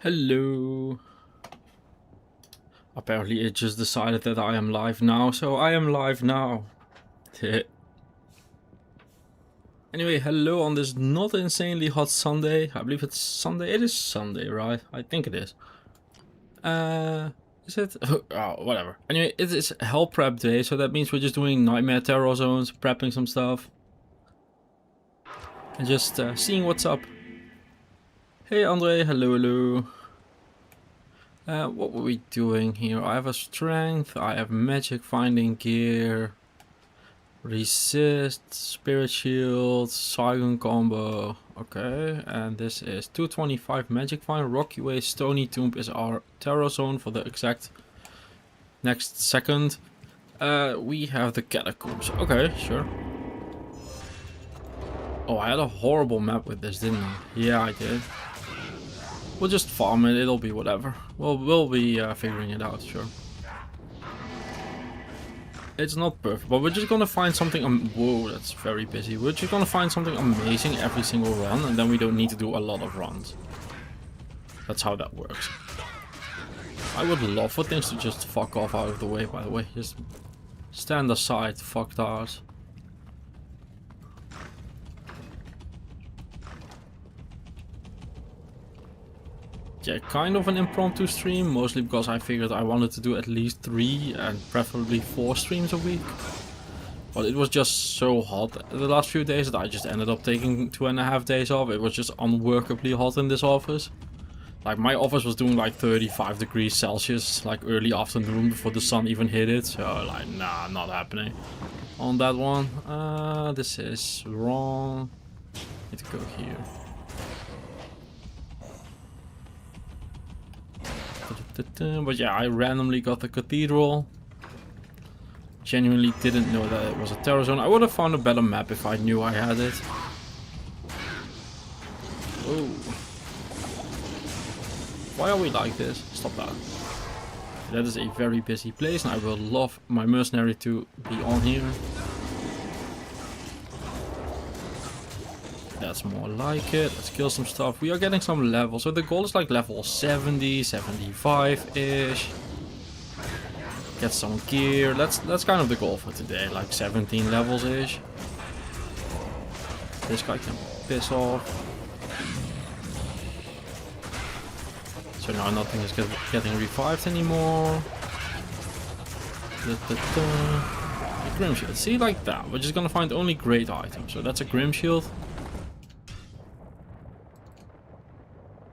Hello. Apparently it just decided that I am live now, so I am live now. Anyway, hello on this not insanely hot Sunday. I believe it's Sunday. It is Sunday, right? I think it is. Is it? Oh, whatever. Anyway, it is hell prep day, so that means we're just doing nightmare terror zones, prepping some stuff. And just seeing what's up. Hey Andre, hello. What were we doing here? I have a strength, I have magic finding gear, resist, spirit shield, Saigon combo. Okay, and this is 225 magic find, rocky way, stony tomb is our terror zone for the exact next second. We have the catacombs. Okay, sure. Oh, I had a horrible map with this, didn't I? Yeah, I did. We'll just farm it, it'll be whatever. We'll be figuring it out, sure. It's not perfect, but we're just gonna find something, whoa, that's very busy. We're just gonna find something amazing every single run, and then we don't need to do a lot of runs. That's how that works. I would love for things to just fuck off out of the way, by the way. Just stand aside, fucktards. Yeah, kind of an impromptu stream, mostly because I figured I wanted to do at least 3 and preferably 4 streams a week. But it was just so hot the last few days that I just ended up taking 2.5 days off. It was just unworkably hot in this office. Like, my office was doing like 35 degrees Celsius, like early afternoon before the sun even hit it. So like, nah, not happening on that one. This is wrong. Need to go here. But yeah, I randomly got the cathedral. Genuinely didn't know that it was a terror zone. I would have found a better map if I knew I had it. Oh. Why are we like this? Stop that. That is a very busy place and I will love my mercenary to be on here. That's more like it. Let's kill some stuff. We are getting some levels. So the goal is like level 70, 75-ish. Get some gear. That's kind of the goal for today. Like 17 levels-ish. This guy can piss off. So now nothing is getting revived anymore. The Grim Shield. See, like that. We're just gonna find only great items. So that's a Grim Shield.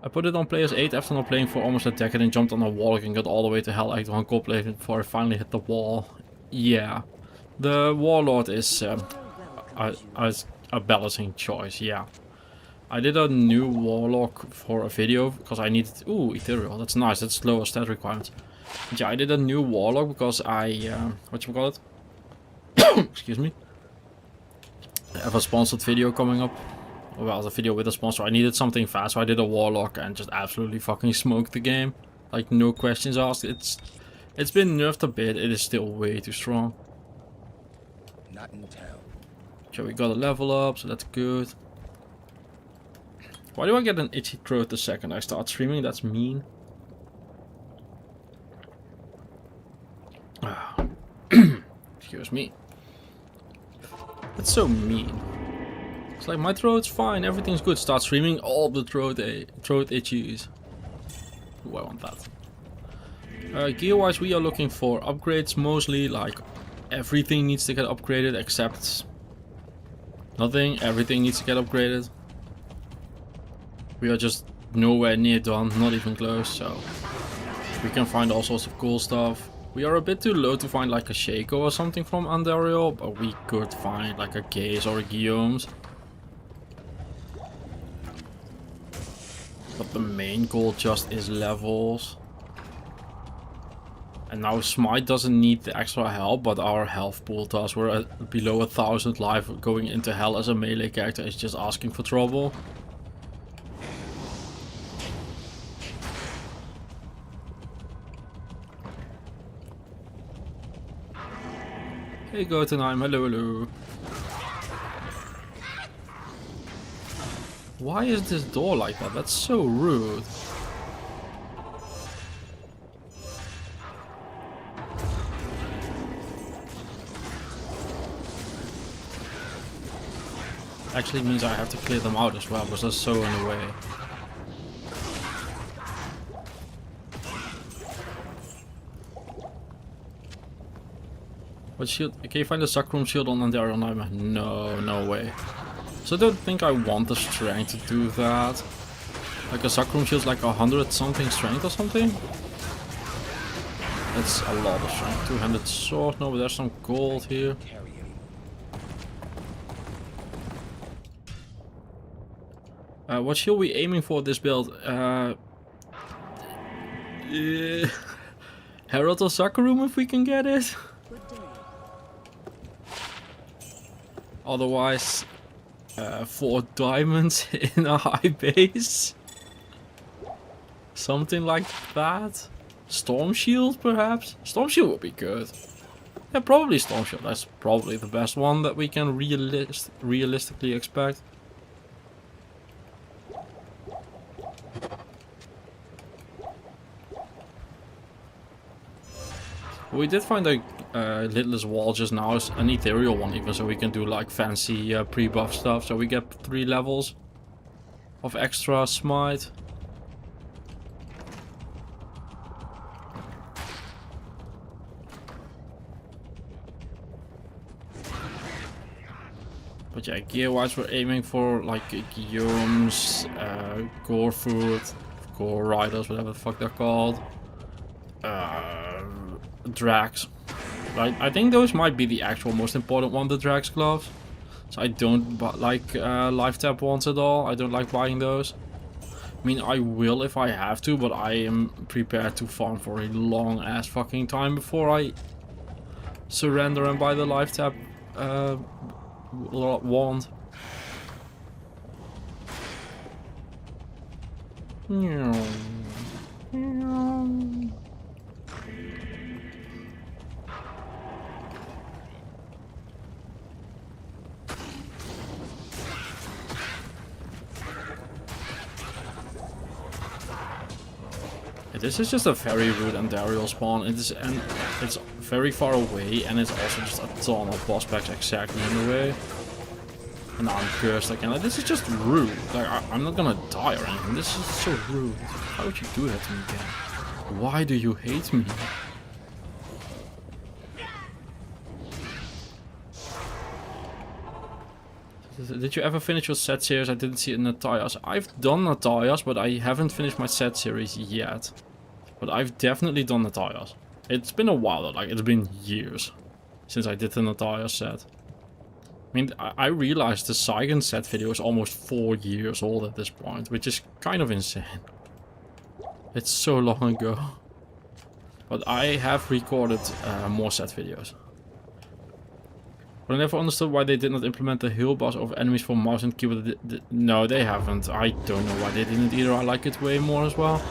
I put it on players 8 after not playing for almost a decade and jumped on a wall and got all the way to Hell Act 1 gold plated before I finally hit the wall. Yeah. The Warlord is a balancing choice, yeah. I did a new Warlock for a video because I needed... Ooh, Ethereal, that's nice, that's lower stat requirements. But yeah, I did a new Warlock because I... whatchamacallit? Excuse me. I have a sponsored video coming up. Well, the video with a sponsor. I needed something fast, so I did a Warlock and just absolutely fucking smoked the game. Like, no questions asked. It's been nerfed a bit. It is still way too strong. Not in town. So we got a level up, so that's good. Why do I get an itchy throat the second I start streaming? That's mean. Excuse me. That's so mean. It's like, my throat's fine, everything's good. Start streaming, all the throat itchies. Ooh, I want that. Gear wise, we are looking for upgrades mostly. Like, everything needs to get upgraded except nothing. Everything needs to get upgraded. We are just nowhere near done, not even close. So we can find all sorts of cool stuff. We are a bit too low to find like a Shaco or something from Andariel, but we could find like a Gaze or a Guillaume's. But the main goal just is levels. And now Smite doesn't need the extra help, but our health pool does. We're at below 1000 life. Going into hell as a melee character is just asking for trouble. Hey Gotenheim, hello. Why is this door like that? That's so rude. actually means I have to clear them out as well, because they're so in the way. What shield? Can you find the Sacrum shield on Andariel Nightmare? No, no way. So I don't think I want the strength to do that. Like a Sacrum shield's like 100 something strength or something. That's a lot of strength. 200 sword. No, but there's some gold here. What shield are we aiming for this build? Herald or Sacrum if we can get it. Otherwise, 4 diamonds in a high base. Something like that. Storm Shield, perhaps? Storm Shield would be good. Yeah, probably Storm Shield. That's probably the best one that we can realistically expect. We did find a lidless wall just now, an ethereal one even, so we can do like fancy pre-buff stuff. So we get 3 levels of extra smite. But yeah, gear-wise we're aiming for like Guillaume's, Gorefoot, Gore Riders, whatever the fuck they're called. Drax. Right, I think those might be the actual most important one, the Drax gloves. So I don't like life tap ones at all. I don't like buying those. I mean, I will if I have to, but I am prepared to farm for a long ass fucking time before I surrender and buy the life tap wand. This is just a very rude Andariel spawn. It's very far away, and it's also just a ton of boss packs exactly in the way. And now I'm cursed again. Like, this is just rude. Like, I'm not gonna die or anything. This is so rude. Why would you do that to me again? Why do you hate me? Did you ever finish your set series? I didn't see it in Nataya's. I've done Nataya's, but I haven't finished my set series yet. But I've definitely done Nataya's. It's been a while though, like it's been years since I did the Nataya's set. I mean, I realized the Saigon set video is almost 4 years old at this point, which is kind of insane. It's so long ago. But I have recorded more set videos. But I never understood why they did not implement the heal bars of enemies for mouse and keyboard. No, they haven't. I don't know why they didn't either. I like it way more as well.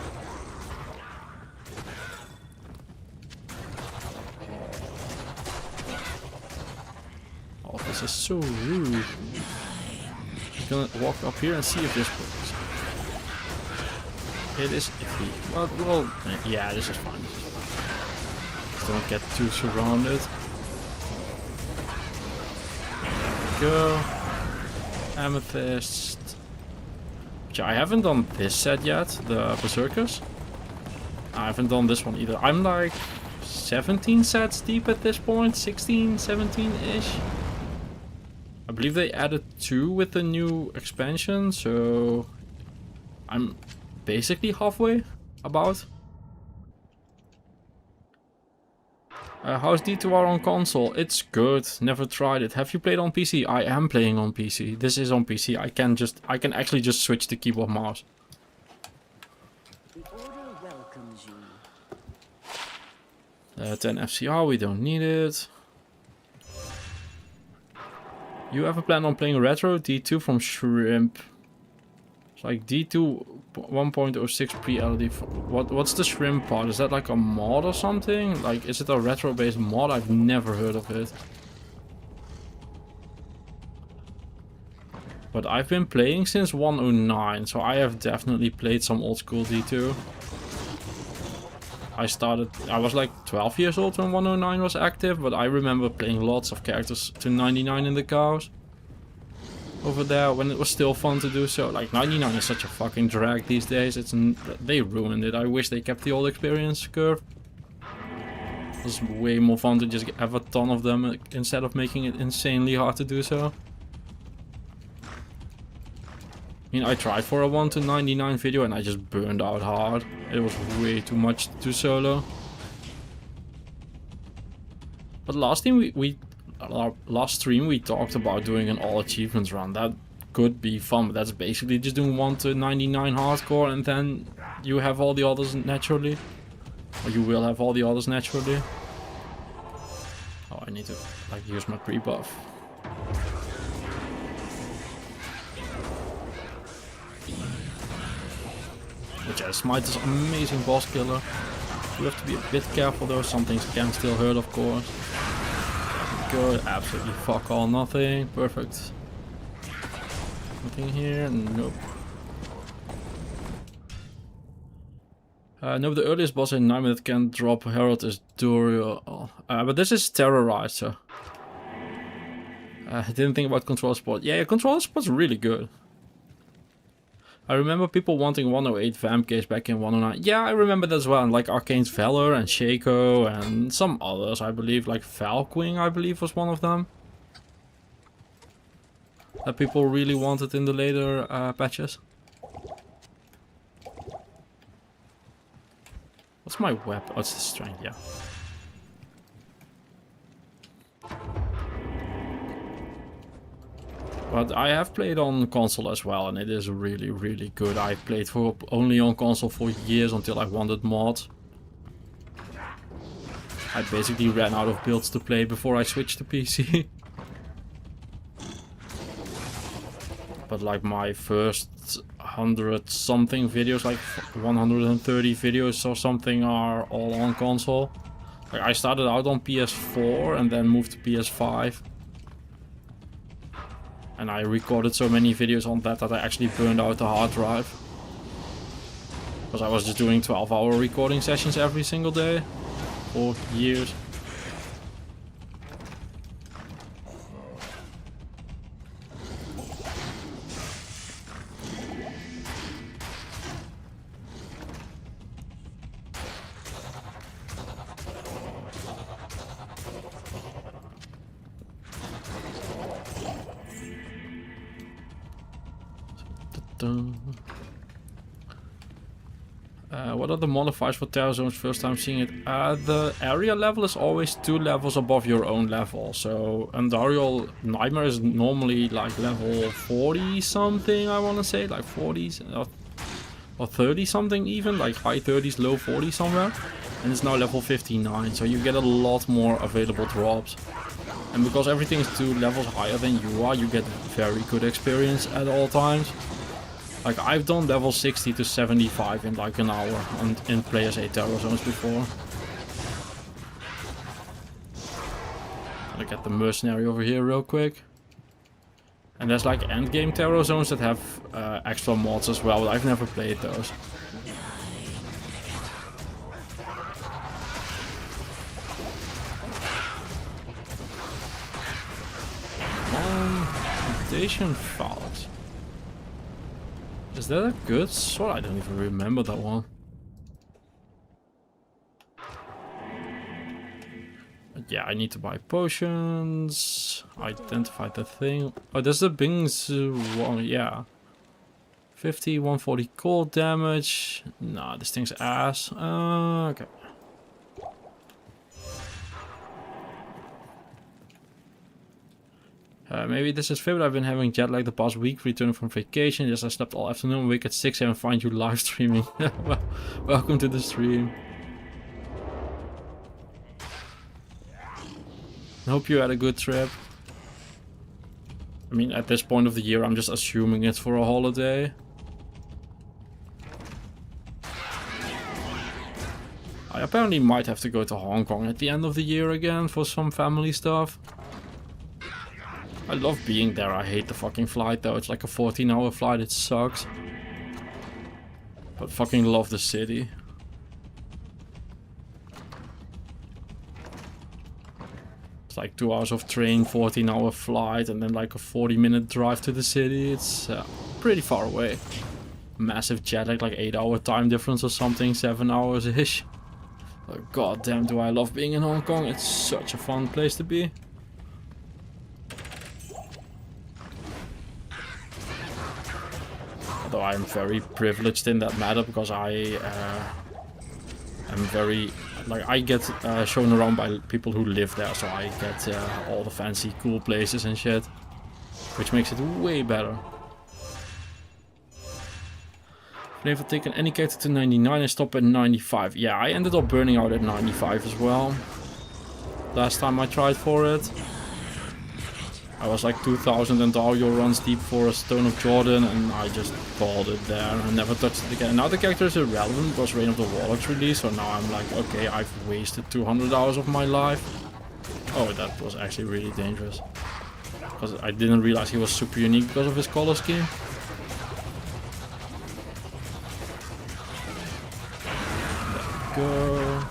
Oh, this is so rude. I'm gonna walk up here and see if this works. It is iffy. Well, yeah, this is fine. Just don't get too surrounded. Go. Amethyst. Yeah, I haven't done this set yet, the Berserkers. I haven't done this one either. I'm like 17 sets deep at this point, 16, 17-ish. I believe they added 2 with the new expansion, so I'm basically halfway, about. How's D2R on console? It's good. Never tried it. Have you played on PC? I am playing on PC. This is on PC. I can actually just switch to keyboard mouse. The order welcomes you. 10 FCR, we don't need it. You ever plan on playing retro? D2 from Shrimp. It's like D2 1.06 pre-LD. What's the Shrimp part? Is that like a mod or something? Like, is it a retro-based mod? I've never heard of it. But I've been playing since 109, so I have definitely played some old school D2. I was like 12 years old when 109 was active, but I remember playing lots of characters to 99 in the cows. over there when it was still fun to do so. Like 99 is such a fucking drag these days. They ruined it. I wish they kept the old experience curve. It was way more fun to just have a ton of them instead of making it insanely hard to do so. I mean, I tried for a 1 to 99 video and I just burned out hard. It was way too much to do solo. But last stream we talked about doing an all achievements run. That could be fun, but that's basically just doing 1 to 99 hardcore and then you have all the others naturally. Or you will have all the others naturally. Oh, I need to like use my pre-buff. Which is Smiter's amazing boss killer. You have to be a bit careful though, some things can still hurt of course. Good, absolutely fuck all, nothing, perfect. Nothing here, nope. No, the earliest boss in Nightmare that can drop Herald is Duriel. But this is Terrorize, so... I didn't think about Control Support. Yeah, Control Support's really good. I remember people wanting 108 Vamp Case back in 109. Yeah, I remember that as well. And like Arcane's Valor and Shaco and some others, I believe. Like Valkwing, I believe, was one of them. That people really wanted in the later patches. What's my weapon? Oh, it's the strength, yeah. But I have played on console as well, and it is really, really good. I played only on console for years until I wanted mods. I basically ran out of builds to play before I switched to PC. But like my first 100 something videos, like 130 videos or something, are all on console. Like I started out on PS4 and then moved to PS5. And I recorded so many videos on that I actually burned out the hard drive. Because I was just doing 12-hour recording sessions every single day for years. What are the modifiers for Terror Zones? First time seeing it. The area level is always 2 levels above your own level. So Andariel Nightmare is normally like level 40 something, I want to say. Like 40s or 30 something even. Like high 30s, low 40s somewhere. And it's now level 59. So you get a lot more available drops. And because everything is 2 levels higher than you are, you get very good experience at all times. Like I've done level 60 to 75 in like an hour in Players 8 Terror Zones before. I'll get the mercenary over here real quick. And there's like endgame Terror Zones that have extra mods as well, but I've never played those. Mutation Fault. Is that a good sword? I don't even remember that one. But yeah, I need to buy potions. Identify the thing. Oh, there's the Bing's one, yeah. 50, 140 cold damage. Nah, this thing's ass. Okay. Maybe this is favorite. I've been having jet lag the past week, returning from vacation. Yes, I slept all afternoon, wake at 6 a.m. and find you live streaming. Welcome to the stream. I hope you had a good trip. I mean, at this point of the year, I'm just assuming it's for a holiday. I apparently might have to go to Hong Kong at the end of the year again for some family stuff. I love being there. I hate the fucking flight though. It's like a 14-hour flight. It sucks. But fucking love the city. It's like 2 hours of train, 14-hour flight, and then like a 40-minute drive to the city. It's pretty far away. Massive jet lag, like 8-hour time difference or something, 7 hours-ish. But god damn, do I love being in Hong Kong. It's such a fun place to be. Although I'm very privileged in that matter, because I am very, like, I get shown around by people who live there, so I get all the fancy cool places and shit, which makes it way better. I've never taken any character to 99 and stop at 95. Yeah, I ended up burning out at 95 as well. Last time I tried for it. I was like 2000 and Dario runs deep for a Stone of Jordan, and I just called it there and never touched it again. Now the character is irrelevant because Reign of the Warlocks released, so now I'm like, okay, I've wasted 200 hours of my life. Oh, that was actually really dangerous. Because I didn't realize he was super unique because of his color scheme. There we go.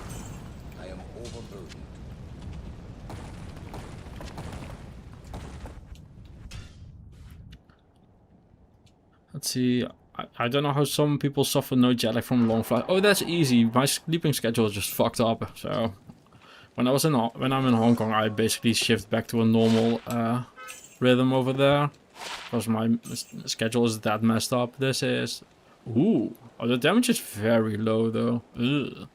I am overburdened. Let's see. I don't know how some people suffer no jet lag from long flight. Oh, that's easy. My sleeping schedule is just fucked up. So when I'm in Hong Kong, I basically shift back to a normal rhythm over there, because my schedule is that messed up. This is, ooh, oh, the damage is very low though. Ugh.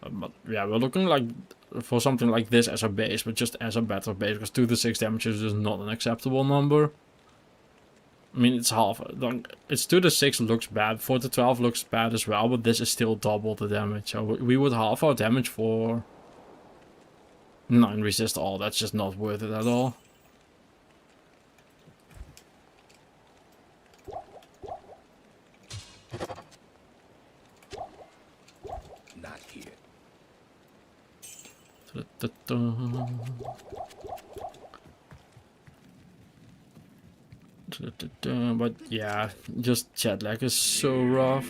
But yeah, we're looking like for something like this as a base, but just as a better base, because 2 to 6 damage is just not an acceptable number. I mean, it's half. It's 2 to 6 looks bad. 4 to 12 looks bad as well, but this is still double the damage. So we would half our damage for 9 resist all. That's just not worth it at all. Not here. But yeah, just jet lag is so rough.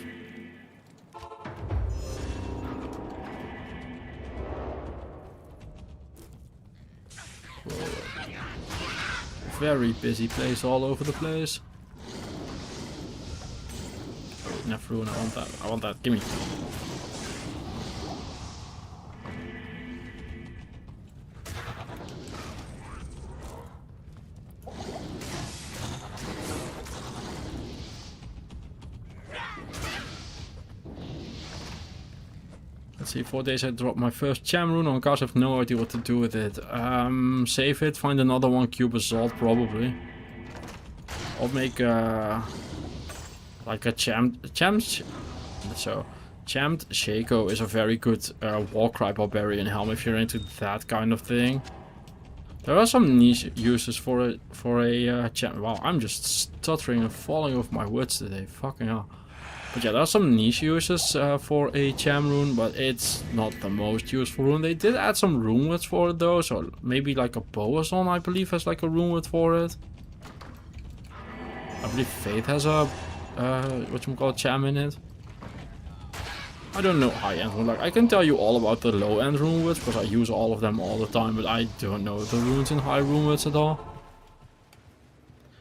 Very busy place all over the place. Oh, never ruin. I want that. I want that. Gimme. Let's see, 4 days I dropped my first Cham rune on cards. I have no idea what to do with it. Save it, find another one, cube assault probably. I'll make like a Chammed Shaco is a very good Warcry Barbarian helm if you're into that kind of thing. There are some niche uses for a Cham. Wow, I'm just stuttering and falling off my words today. Fucking hell. But yeah, there are some niche uses for a Cham rune, but it's not the most useful rune. They did add some rune words for it though, so maybe like a Boazon, I believe, has like a rune word for it. I believe Faith has a whatchamacallit, Cham in it. I don't know high-end rune. Like, I can tell you all about the low-end rune words because I use all of them all the time, but I don't know the runes in high rune words at all.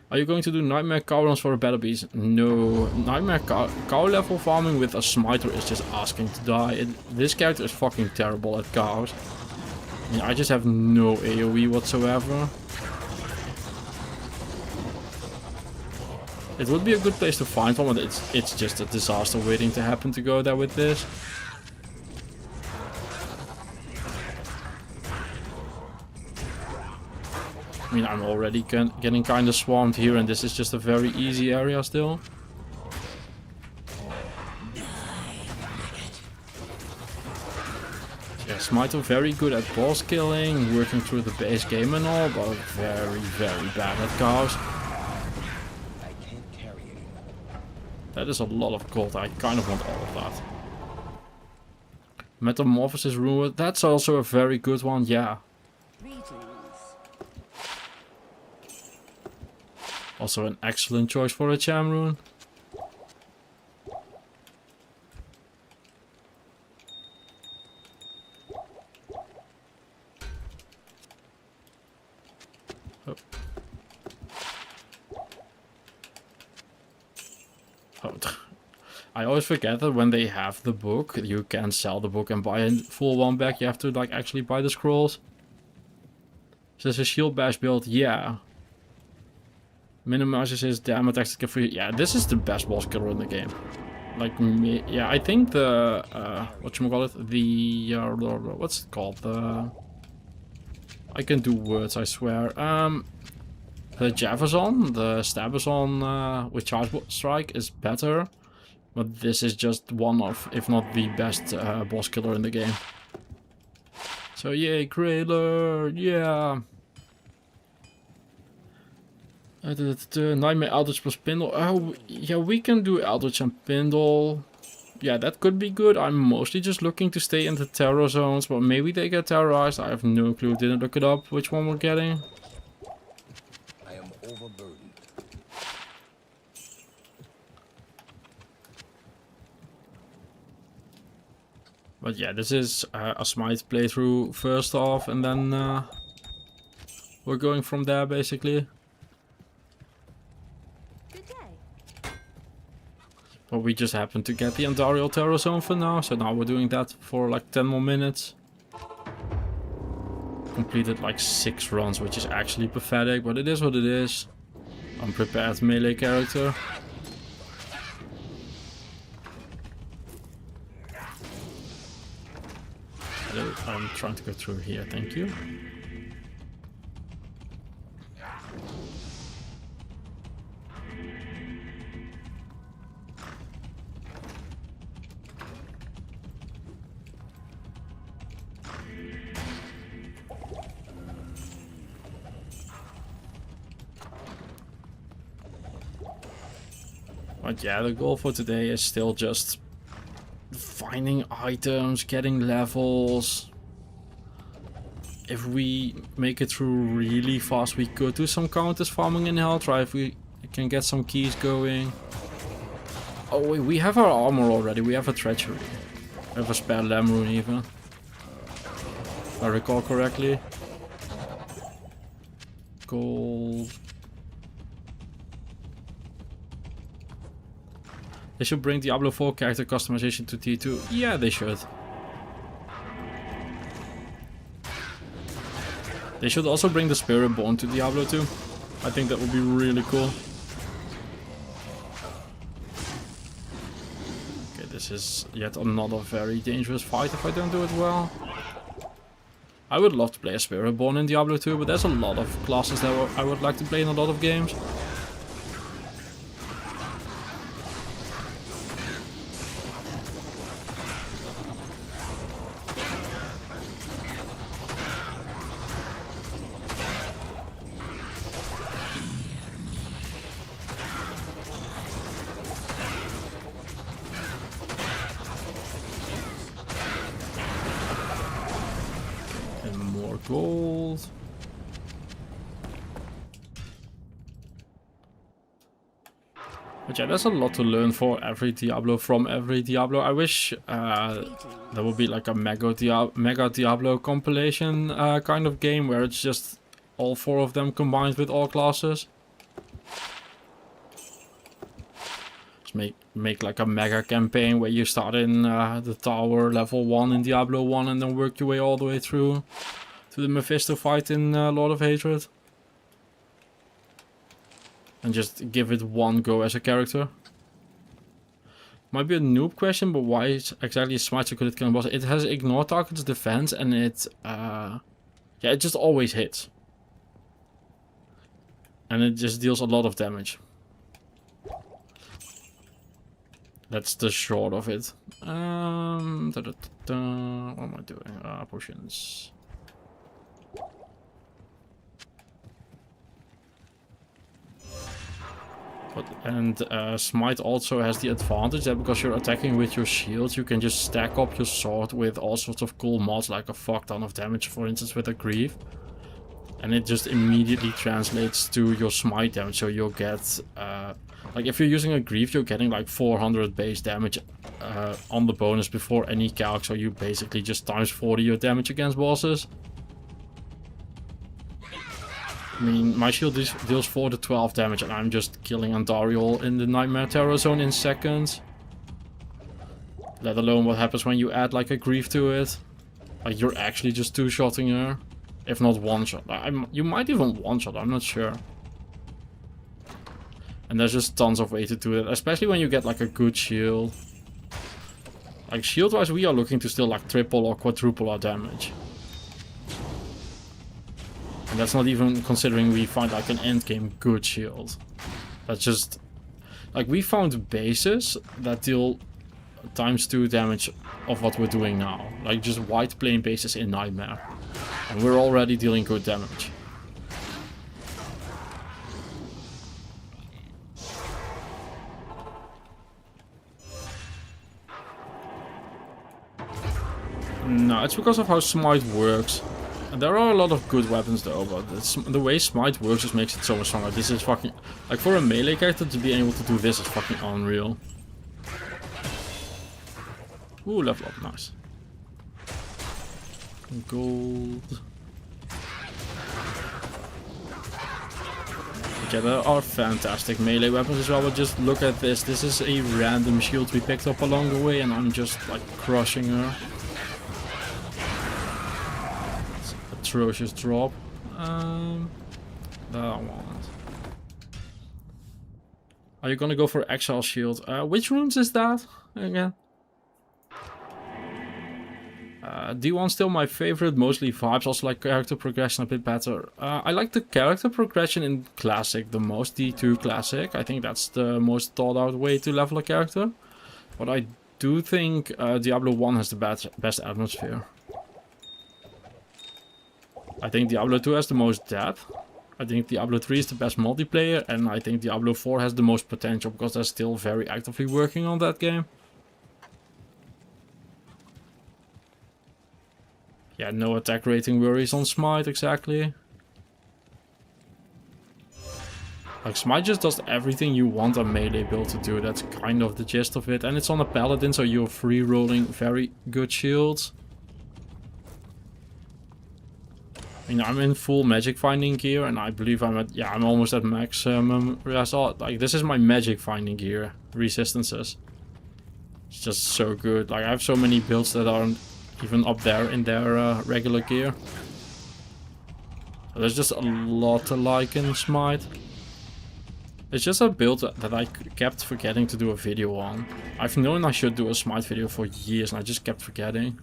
Are you going to do Nightmare Cow runs for a better beast? No. Nightmare cow level farming with a Smiter is just asking to die. This character is fucking terrible at cows. I mean, I just have no AoE whatsoever. It would be a good place to find one, but it's just a disaster waiting to happen to go there with this. I mean, I'm already getting kind of swamped here, and this is just a very easy area still. Yeah, Smiter very good at boss killing, working through the base game and all, but very, very bad at cows. I can't carry anymore. That is a lot of gold. I kind of want all of that. Metamorphosis rune, that's also a very good one, yeah. Also an excellent choice for a Cham rune. Oh, I always forget that when they have the book, you can sell the book and buy a full one back. You have to like actually buy the scrolls. Says a shield bash build, yeah. Minimizes his damage attack free. Yeah, this is the best boss killer in the game. Like me, yeah, I think the whatchamacallit, the what's it called? I can do words, I swear. The Javazon, the Stabazon with Charge Strike is better. But this is just one of, if not the best boss killer in the game. So yay, Krayler, yeah. Nightmare, Eldritch plus Pindle. Oh, yeah, we can do Eldritch and Pindle. Yeah, that could be good. I'm mostly just looking to stay in the terror zones, but maybe they get terrorized. I have no clue. Didn't look it up which one we're getting. I am overburdened. But yeah, this is a Smite playthrough first off, and then we're going from there basically. Good day. But we just happened to get the Andariel Terror Zone for now, so now we're doing that for like 10 more minutes. Completed like 6 runs, which is actually pathetic, but it is what it is. Unprepared melee character. Hello, I'm trying to go through here, thank you. But yeah, the goal for today is still just finding items, getting levels. If we make it through really fast, we could do some counters farming in Hell. Try if we can get some keys going. Oh wait, we have our armor already. We have a treachery. We have a spare Lamrune even. If I recall correctly. Gold. They should bring Diablo 4 character customization to T2. Yeah, they should. They should also bring the Spirit Born to Diablo 2. I think that would be really cool. Okay, this is yet another very dangerous fight if I don't do it well. I would love to play a Spirit Born in Diablo 2, but there's a lot of classes that I would like to play in a lot of games. Gold. But yeah, there's a lot to learn for every Diablo, from every Diablo. I wish there would be like a Mega Diablo compilation kind of game where it's just all 4 of them combined with all classes. Just make like a mega campaign where you start in the tower level 1 in Diablo 1 and then work your way all the way through to the Mephisto fight in Lord of Hatred. And just give it one go as a character. Might be a noob question, but why exactly is Smite so good at killing bosses? It has ignore targets defense and it yeah, it just always hits. And it just deals a lot of damage. That's the short of it. What am I doing? Potions. And Smite also has the advantage that because you're attacking with your shield, you can just stack up your sword with all sorts of cool mods, like a fuck ton of damage, for instance, with a Grief. And it just immediately translates to your Smite damage, so you'll get... like, if you're using a Grief, you're getting like 400 base damage on the bonus before any calc, so you basically just times 40 your damage against bosses. I mean, my shield deals 4 to 12 damage and I'm just killing Andariel in the Nightmare Terror Zone in seconds. Let alone what happens when you add like a grief to it. Like you're actually just two-shotting her. If not one-shot. You might even one-shot, I'm not sure. And there's just tons of ways to do it. Especially when you get like a good shield. Like shield-wise we are looking to still like triple or quadruple our damage. And that's not even considering we find like an endgame good shield. That's just... Like we found bases that deal ×2 damage of what we're doing now. Like just white plain bases in Nightmare. And we're already dealing good damage. No, it's because of how Smite works. And there are a lot of good weapons though, but the way Smite works just makes it so much stronger. This is fucking... Like for a melee character to be able to do this is fucking unreal. Ooh, level up, nice. Gold. Yeah, there are fantastic melee weapons as well, but just look at this. This is a random shield we picked up along the way and I'm just like crushing her. It's an atrocious drop. That one. Are you gonna go for Exile Shield? Which runes is that again? D1 still my favorite, mostly vibes, also like character progression a bit better. I like the character progression in Classic the most, D2 Classic. I think that's the most thought out way to level a character. But I do think Diablo 1 has the best atmosphere. I think Diablo 2 has the most depth. I think Diablo 3 is the best multiplayer, and I think Diablo 4 has the most potential because they're still very actively working on that game. Yeah, no attack rating worries on Smite, exactly. Like, Smite just does everything you want a melee build to do. That's kind of the gist of it. And it's on a paladin, so you're free rolling very good shields. I mean, I'm in full magic finding gear, and I believe I'm at... Yeah, I'm almost at maximum result. Like, this is my magic finding gear. Resistances. It's just so good. Like, I have so many builds that aren't even up there in their regular gear. There's just a lot to like in Smite. It's just a build that I kept forgetting to do a video on. I've known I should do a Smite video for years and I just kept forgetting.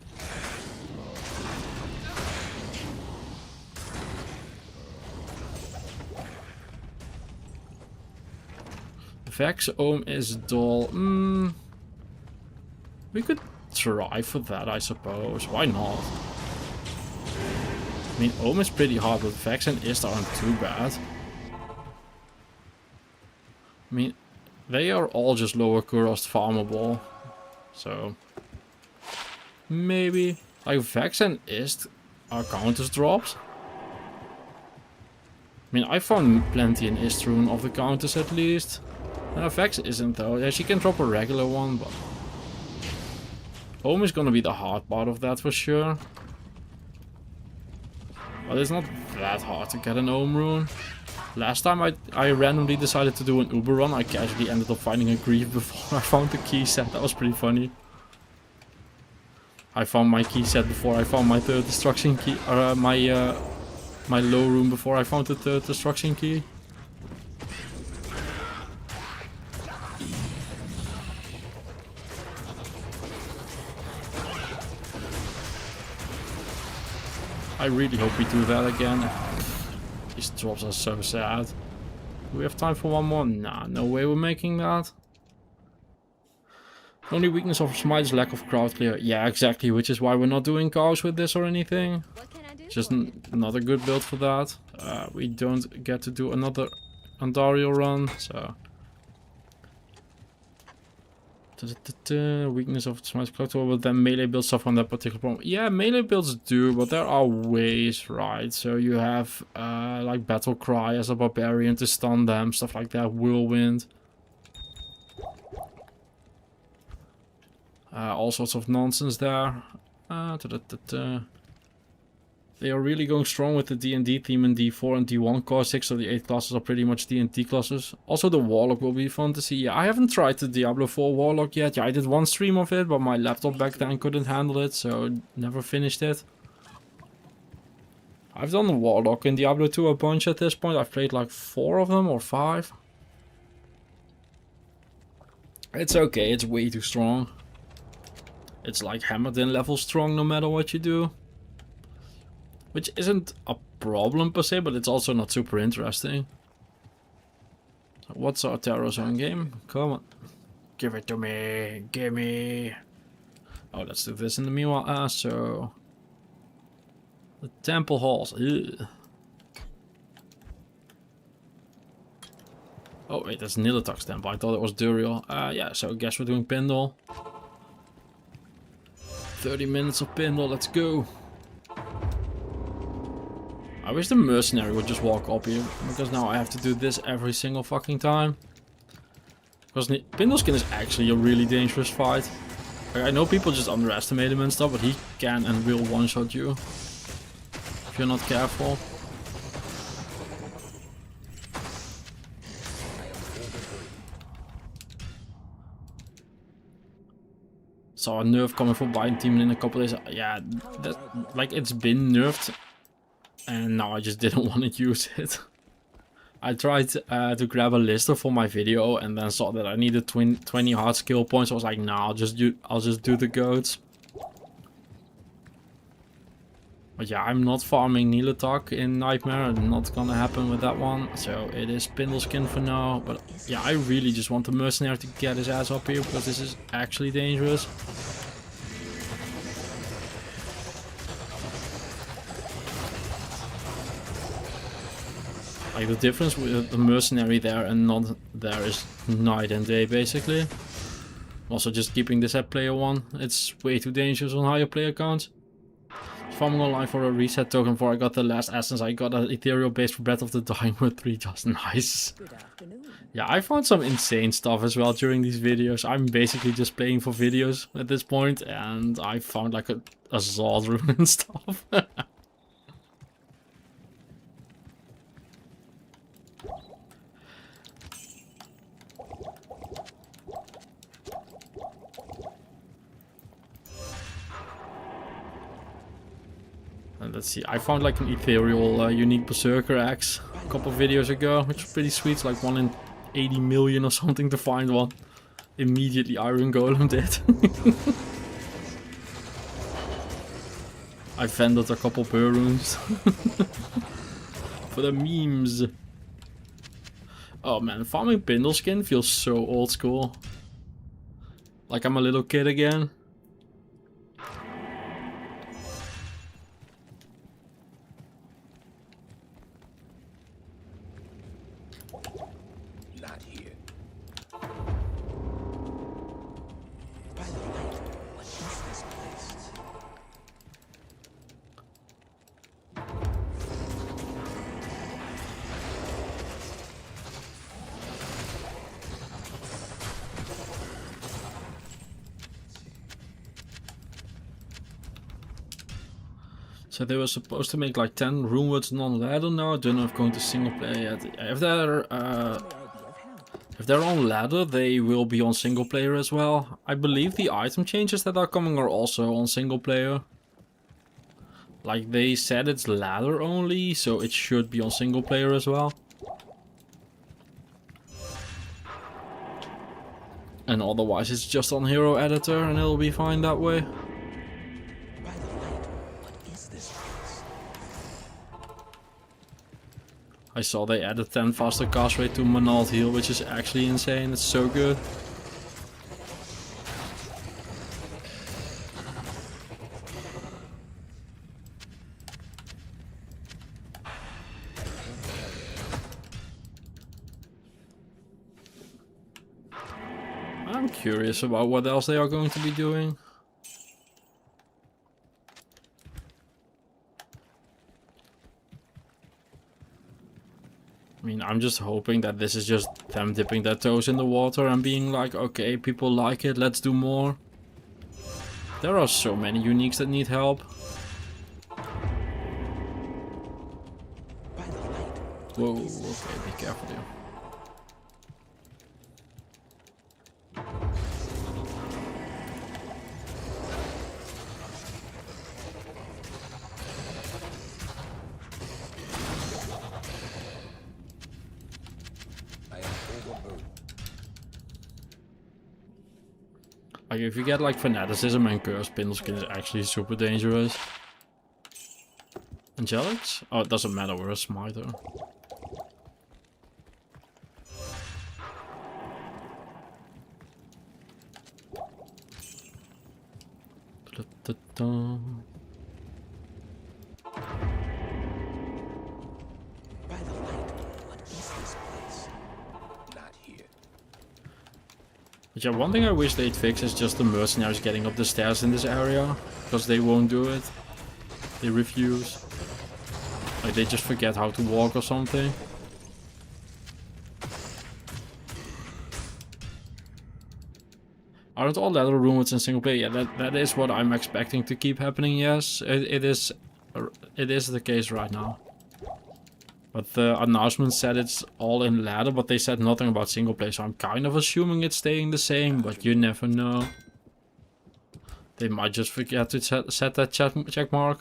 Vex Ohm is dull. We could try for that, I suppose. Why not? I mean, Ohm is pretty hard, but Vex and Ist aren't too bad. I mean, they are all just lower Kurost farmable. So, maybe. Like, Vex and Ist are counters drops. I mean, I found plenty in Ist rune of the counters at least. Vex isn't though. Yeah, she can drop a regular one, but... Ohm is gonna be the hard part of that for sure. But it's not that hard to get an Ohm rune. Last time I randomly decided to do an Uber run, I casually ended up finding a grief before I found the key set. That was pretty funny. I found my key set before I found my third destruction key, or my low room before I found the third destruction key. I really hope we do that again. These drops are so sad. Do we have time for one more? Nah, no way we're making that. Only weakness of Smite is lack of crowd clear. Yeah, exactly, which is why we're not doing cows with this or anything. Just not a good build for that. We don't get to do another Andariel run, so... Weakness of Smite's clock tower, but then melee builds suffer on that particular problem. Yeah, melee builds do, but there are ways, right? So you have like Battle Cry as a barbarian to stun them, stuff like that, Whirlwind. All sorts of nonsense there. They are really going strong with the D&D theme in D4 and D1 cause 6 of the 8 classes are pretty much D&D classes. Also the Warlock will be fun to see. Yeah, I haven't tried the Diablo 4 Warlock yet. Yeah, I did one stream of it, but my laptop back then couldn't handle it, so never finished it. I've done the Warlock in Diablo 2 a bunch at this point. I've played like 4 of them or 5. It's okay, it's way too strong. It's like hammered in level strong no matter what you do. Which isn't a problem per se, but it's also not super interesting. So what's our Terror Zone game? Come on. Give it to me. Gimme. Oh, let's do this in the meanwhile. So... The Temple Halls. Ugh. Oh, wait, that's Nilatuk's temple. I thought it was Duriel. Yeah, so I guess we're doing Pindle. 30 minutes of Pindle, let's go. I wish the mercenary would just walk up here, because now I have to do this every single fucking time. Because Pindleskin is actually a really dangerous fight. Like, I know people just underestimate him and stuff, but he can and will one-shot you. If you're not careful. Saw a nerf coming for Biden team in a couple days. Yeah, that, like, it's been nerfed. And now I just didn't want to use it. I tried to grab a lister for my video and then saw that I needed 20 hard skill points. I was like, nah, I'll just do the goats. But yeah, I'm not farming Nilatuk in Nightmare. Not gonna happen with that one. So it is Pindleskin for now. But yeah, I really just want the mercenary to get his ass up here because this is actually dangerous. Like the difference with the mercenary there and not there is night and day basically. Also just keeping this at player 1. It's way too dangerous on higher player counts. Farming online for a reset token before I got the last essence. I got an ethereal base for Breath of the Dying with 3 just nice. Good afternoon. Yeah, I found some insane stuff as well during these videos. I'm basically just playing for videos at this point and I found like a Zod rune and stuff. And let's see, I found like an ethereal unique berserker axe a couple videos ago, which is pretty sweet. It's like 1 in 80 million or something to find one. Immediately Iron Golem did. I vended a couple burr runes. For the memes. Oh man, farming Pindleskin feels so old school. Like I'm a little kid again. Not here. By the light, what is this place? So they were supposed to make like 10 runewords non-ladder now. I don't know if going to single player yet. If they're on ladder, they will be on single player as well. I believe the item changes that are coming are also on single player. Like they said it's ladder only, so it should be on single player as well. And otherwise it's just on hero editor and it'll be fine that way. By the light, what is this place? I saw they added 10 faster cast rate to Manalt heal, which is actually insane. It's so good. I'm curious about what else they are going to be doing. I mean, I'm just hoping that this is just them dipping their toes in the water and being like, okay, people like it, let's do more. There are so many uniques that need help. Whoa, okay, be careful here. I am overburdened. Like, if you get like fanaticism and curse, Pindleskin is actually super dangerous. Angelics? Oh, it doesn't matter, we're a smiter. Da-da-da. By the light, what is this place? Not here. But yeah, one thing I wish they'd fix is just the mercenaries getting up the stairs in this area. Because they won't do it. They refuse. Like, they just forget how to walk or something. Aren't all leather rumours in single player? Yeah, that is what I'm expecting to keep happening, yes. It is the case right now. But the announcement said it's all in ladder, but they said nothing about single player, so I'm kind of assuming it's staying the same, but you never know. They might just forget to set that check mark.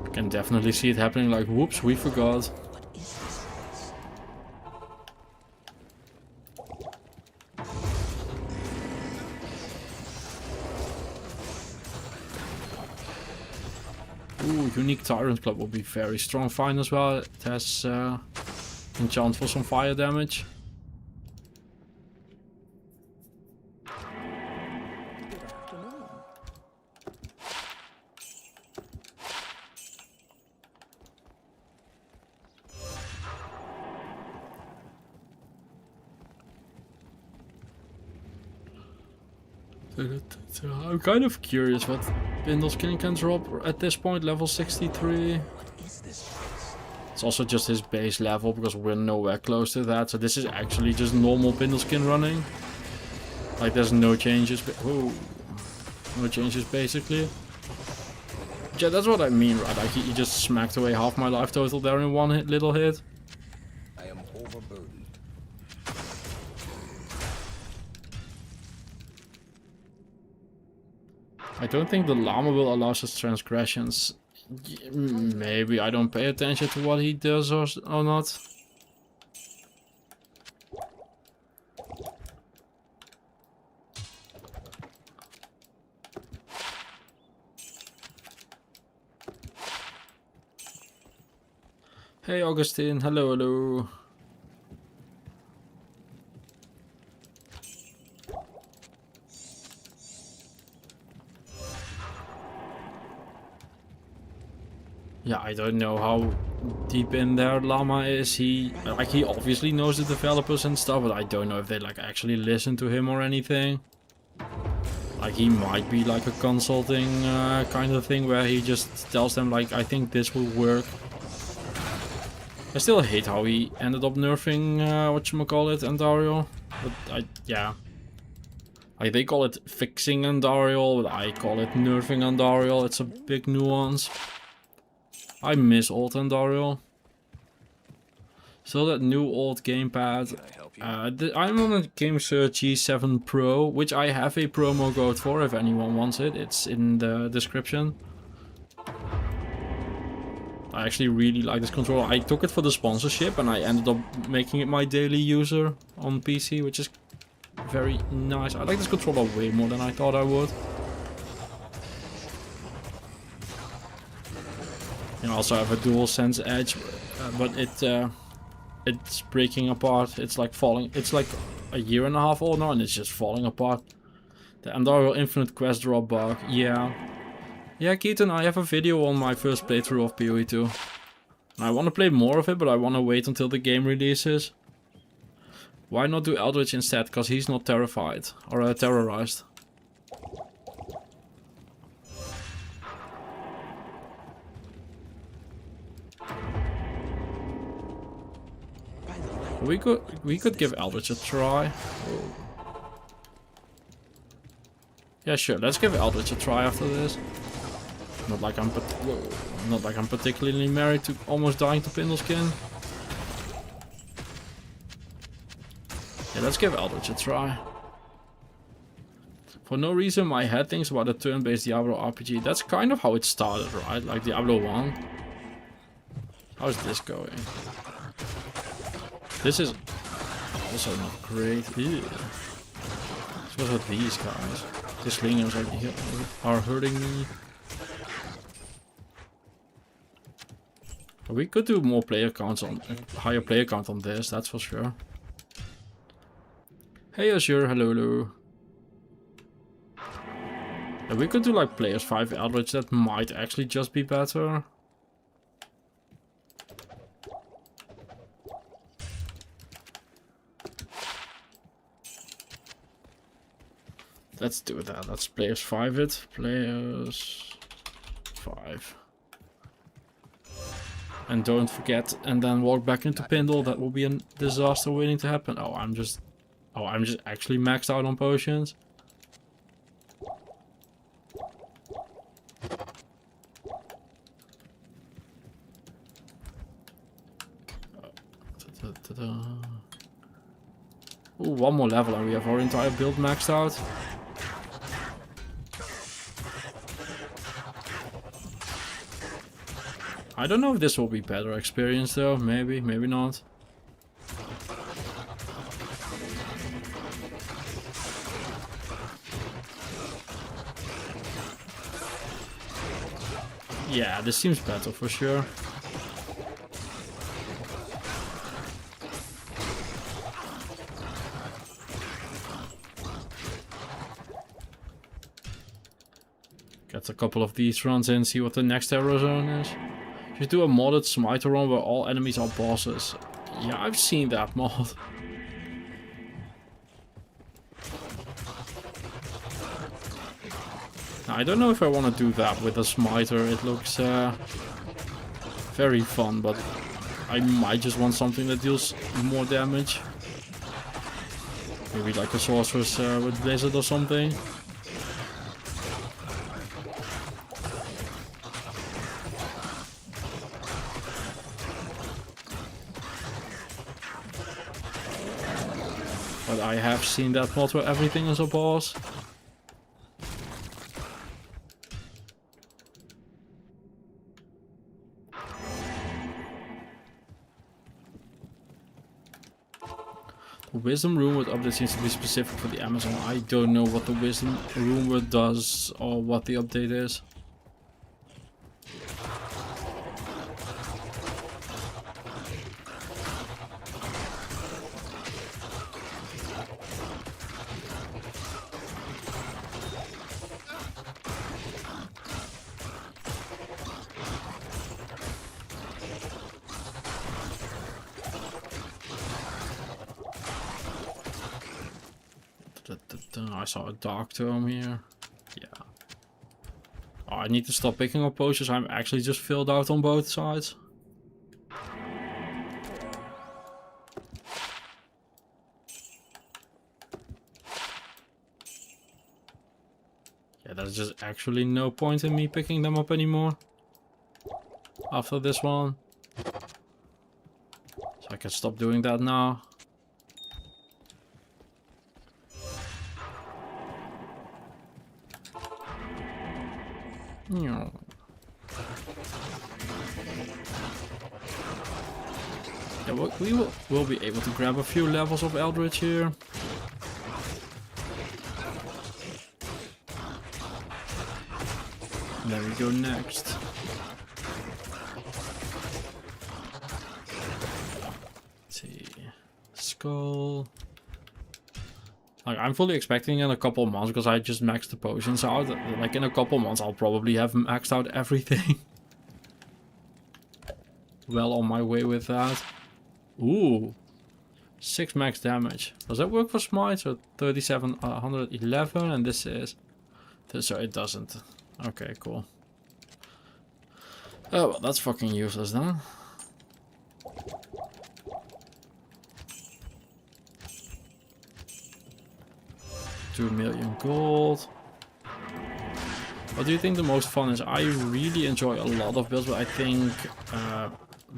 I can definitely see it happening, like, whoops, we forgot. What is this place? Ooh, unique Tyrant Club will be very strong fine as well. It has enchant for some fire damage. Good afternoon. I'm kind of curious what Pindleskin can drop at this point, level 63. What is this place? It's also just his base level because we're nowhere close to that. So this is actually just normal Pindleskin running. Like, there's no changes. Whoa. No changes basically. Yeah, that's what I mean, right? Like, he just smacked away half my life total there in one little hit. I am overburdened. I don't think the llama will allow such transgressions. Maybe I don't pay attention to what he does or not. Hey Augustine, hello, hello. Yeah, I don't know how deep in there Llama is. He obviously knows the developers and stuff, but I don't know if they like actually listen to him or anything. Like, he might be like a consulting kind of thing where he just tells them like, I think this will work. I still hate how he ended up nerfing whatchamacallit, Andariel. But yeah. Like, they call it fixing Andariel, but I call it nerfing Andariel. It's a big nuance. I miss old Andariel. Still that new old gamepad. I'm on a GameSir G7 Pro, which I have a promo code for if anyone wants it. It's in the description. I actually really like this controller. I took it for the sponsorship and I ended up making it my daily user on PC, which is very nice. I like this controller way more than I thought I would. You also have a DualSense Edge, but it's breaking apart. It's like falling. It's like a year and a half old now, and it's just falling apart. The Andariel Infinite Quest drop bug. Yeah, Keaton. I have a video on my first playthrough of PoE 2. And I want to play more of it, but I want to wait until the game releases. Why not do Eldritch instead? Because he's not terrified or terrorized. We could give Eldritch a try. Whoa. Yeah, sure. Let's give Eldritch a try after this. Not like I'm not like I'm particularly married to almost dying to Pindle Skin. Yeah, let's give Eldritch a try. For no reason, my head thinks about a turn-based Diablo RPG. That's kind of how it started, right? Like Diablo 1. How's this going? This is also not great. Ew. What's with these guys? The slingers are hurting me. We could do more player counts on higher player count on this, that's for sure. Hey Azure, hello. Yeah, we could do like players 5 Eldritch, that might actually just be better. Let's do that. Let's players 5 it. Players 5. And don't forget, and then walk back into Pindle. That will be a disaster waiting to happen. Oh, I'm just actually maxed out on potions. Ooh, one more level and we have our entire build maxed out. I don't know if this will be better experience though. Maybe, maybe not. Yeah, this seems better for sure. Get a couple of these runs in, see what the next error zone is. You do a modded Smiter run where all enemies are bosses. Yeah, I've seen that mod. Now, I don't know if I want to do that with a Smiter. It looks very fun, but I might just want something that deals more damage. Maybe like a sorceress with Blizzard or something. But I have seen that mod where everything is a boss. The Wisdom Rumored update seems to be specific for the Amazon. I don't know what the Wisdom Rumored does or what the update is. I saw a dark tome here. Yeah. Oh, I need to stop picking up potions. I'm actually just filled out on both sides. Yeah, there's just actually no point in me picking them up anymore. After this one. So I can stop doing that now. Yeah, we'll be able to grab a few levels of Eldritch here. And then we go next. Let's see. Skull. Like, I'm fully expecting in a couple of months, because I just maxed the potions out. Like, in a couple of months I'll probably have maxed out everything. Well on my way with that. Ooh. 6 max damage. Does that work for Smite? So 3711 and this is... So it doesn't. Okay, cool. Oh, well, that's fucking useless then. $2 million gold. What do you think the most fun is? I really enjoy a lot of builds, but I think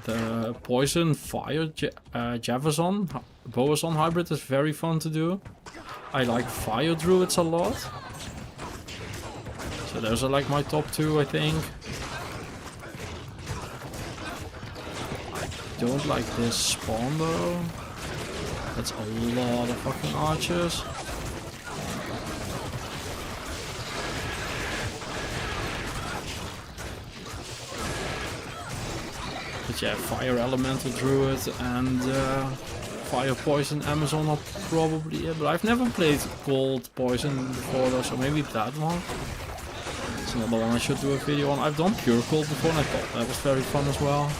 the Poison Fire Javazon Boazon hybrid is very fun to do. I like Fire Druids a lot. So those are like my top 2, I think. I don't like this spawn though. That's a lot of fucking archers. But yeah, Fire Elemental Druid and Fire Poison Amazon are probably it. But I've never played Cold Poison before though, so maybe that one. It's another one I should do a video on. I've done Pure Cold before and I thought that was very fun as well.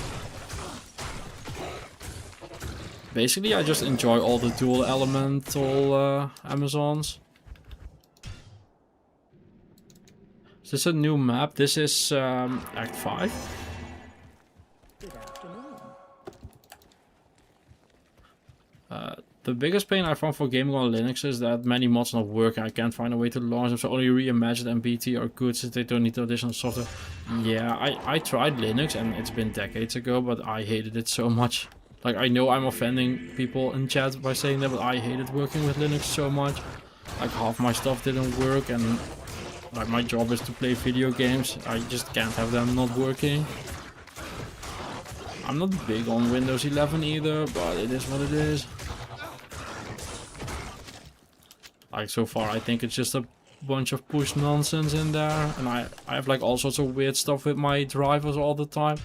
Basically, I just enjoy all the dual elemental Amazons. Is this a new map? This is Act 5. Good afternoon. The biggest pain I found for gaming on Linux is that many mods not work and I can't find a way to launch them, so only Reimagined and BT are good since they don't need additional software. Yeah, I tried Linux and it's been decades ago, but I hated it so much. Like, I know I'm offending people in chat by saying that, but I hated working with Linux so much. Like, half my stuff didn't work and like my job is to play video games. I just can't have them not working. I'm not big on Windows 11 either, but it is what it is. Like, so far I think it's just a bunch of push nonsense in there. And I have like all sorts of weird stuff with my drivers all the time.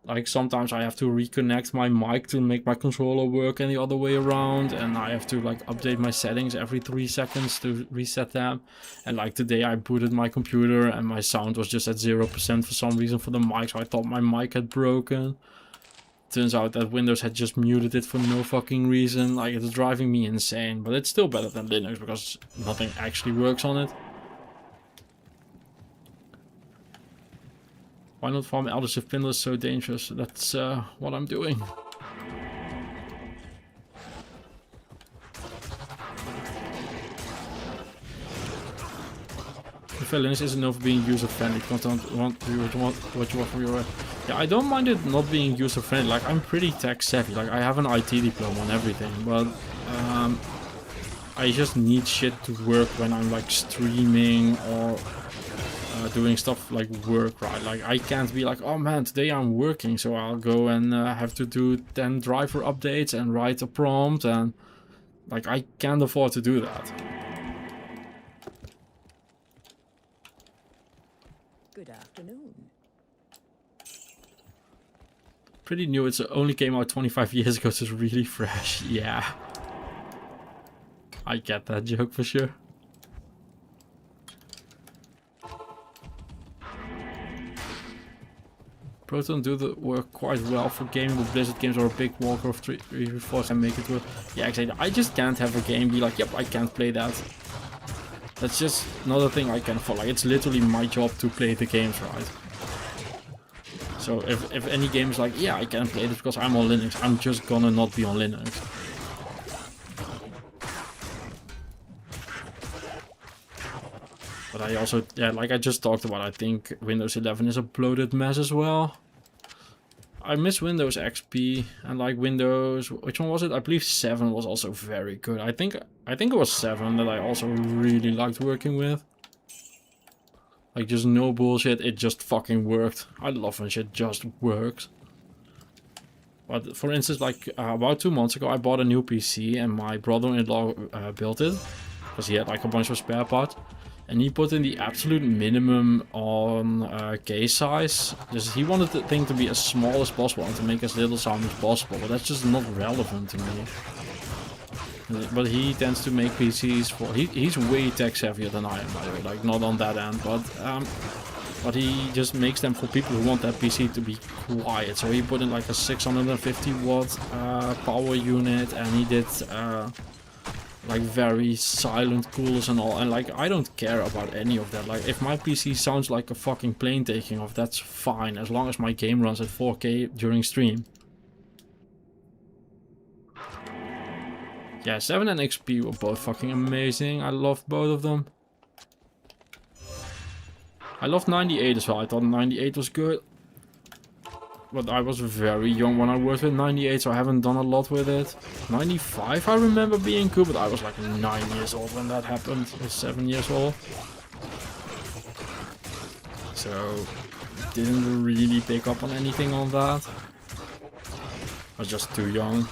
Like, sometimes I have to reconnect my mic to make my controller work and the other way around. And I have to like update my settings every 3 seconds to reset them. And like today I booted my computer and my sound was just at 0% for some reason for the mic. So I thought my mic had broken. Turns out that Windows had just muted it for no fucking reason. Like, it's driving me insane. But it's still better than Linux because nothing actually works on it. Why not farm elders if Pindle is so dangerous? That's what I'm doing. Linux isn't known for being user-friendly. Don't want what you want from your... Yeah, I don't mind it not being user-friendly. Like, I'm pretty tech-savvy. Like, I have an IT diploma and everything. But I just need shit to work when I'm, like, streaming or... doing stuff like work, right? Like, I can't be like, oh man, today I'm working, so I'll go and have to do 10 driver updates and write a prompt, and like, I can't afford to do that. Good afternoon. Pretty new. It only came out 25 years ago, so it's really fresh. Yeah, I get that joke for sure. Proton do the work quite well for gaming, but Blizzard games are a big walker of 3v4 and make it work. Yeah, exactly. I just can't have a game be like, yep, I can't play that. That's just another thing I can afford. Like, it's literally my job to play the games, right? So if any game is like, yeah, I can't play this because I'm on Linux, I'm just gonna not be on Linux. But I also, yeah, like I just talked about, I think Windows 11 is a bloated mess as well. I miss Windows XP and like Windows, which one was it? I believe 7 was also very good. I think it was 7 that I also really liked working with. Like, just no bullshit, it just fucking worked. I love when shit just works. But for instance, like about 2 months ago, I bought a new PC and my brother-in-law built it. Because he had like a bunch of spare parts. And he put in the absolute minimum on case size. Just he wanted the thing to be as small as possible and to make as little sound as possible. But that's just not relevant to me. But he tends to make PCs for... He's way tech savvier than I am, by the way. Like, not on that end. But he just makes them for people who want that PC to be quiet. So he put in like a 650 watt power unit. And he did... like very silent coolers and all, and like I don't care about any of that. Like, if my PC sounds like a fucking plane taking off, that's fine, as long as my game runs at 4K during stream. Yeah, 7 and XP were both fucking amazing. I loved both of them. I loved 98 as well. I thought 98 was good. But I was very young when I worked with 98, so I haven't done a lot with it. 95 I remember being good, but I was like 9 years old when that happened. I was 7 years old. So, didn't really pick up on anything on that. I was just too young.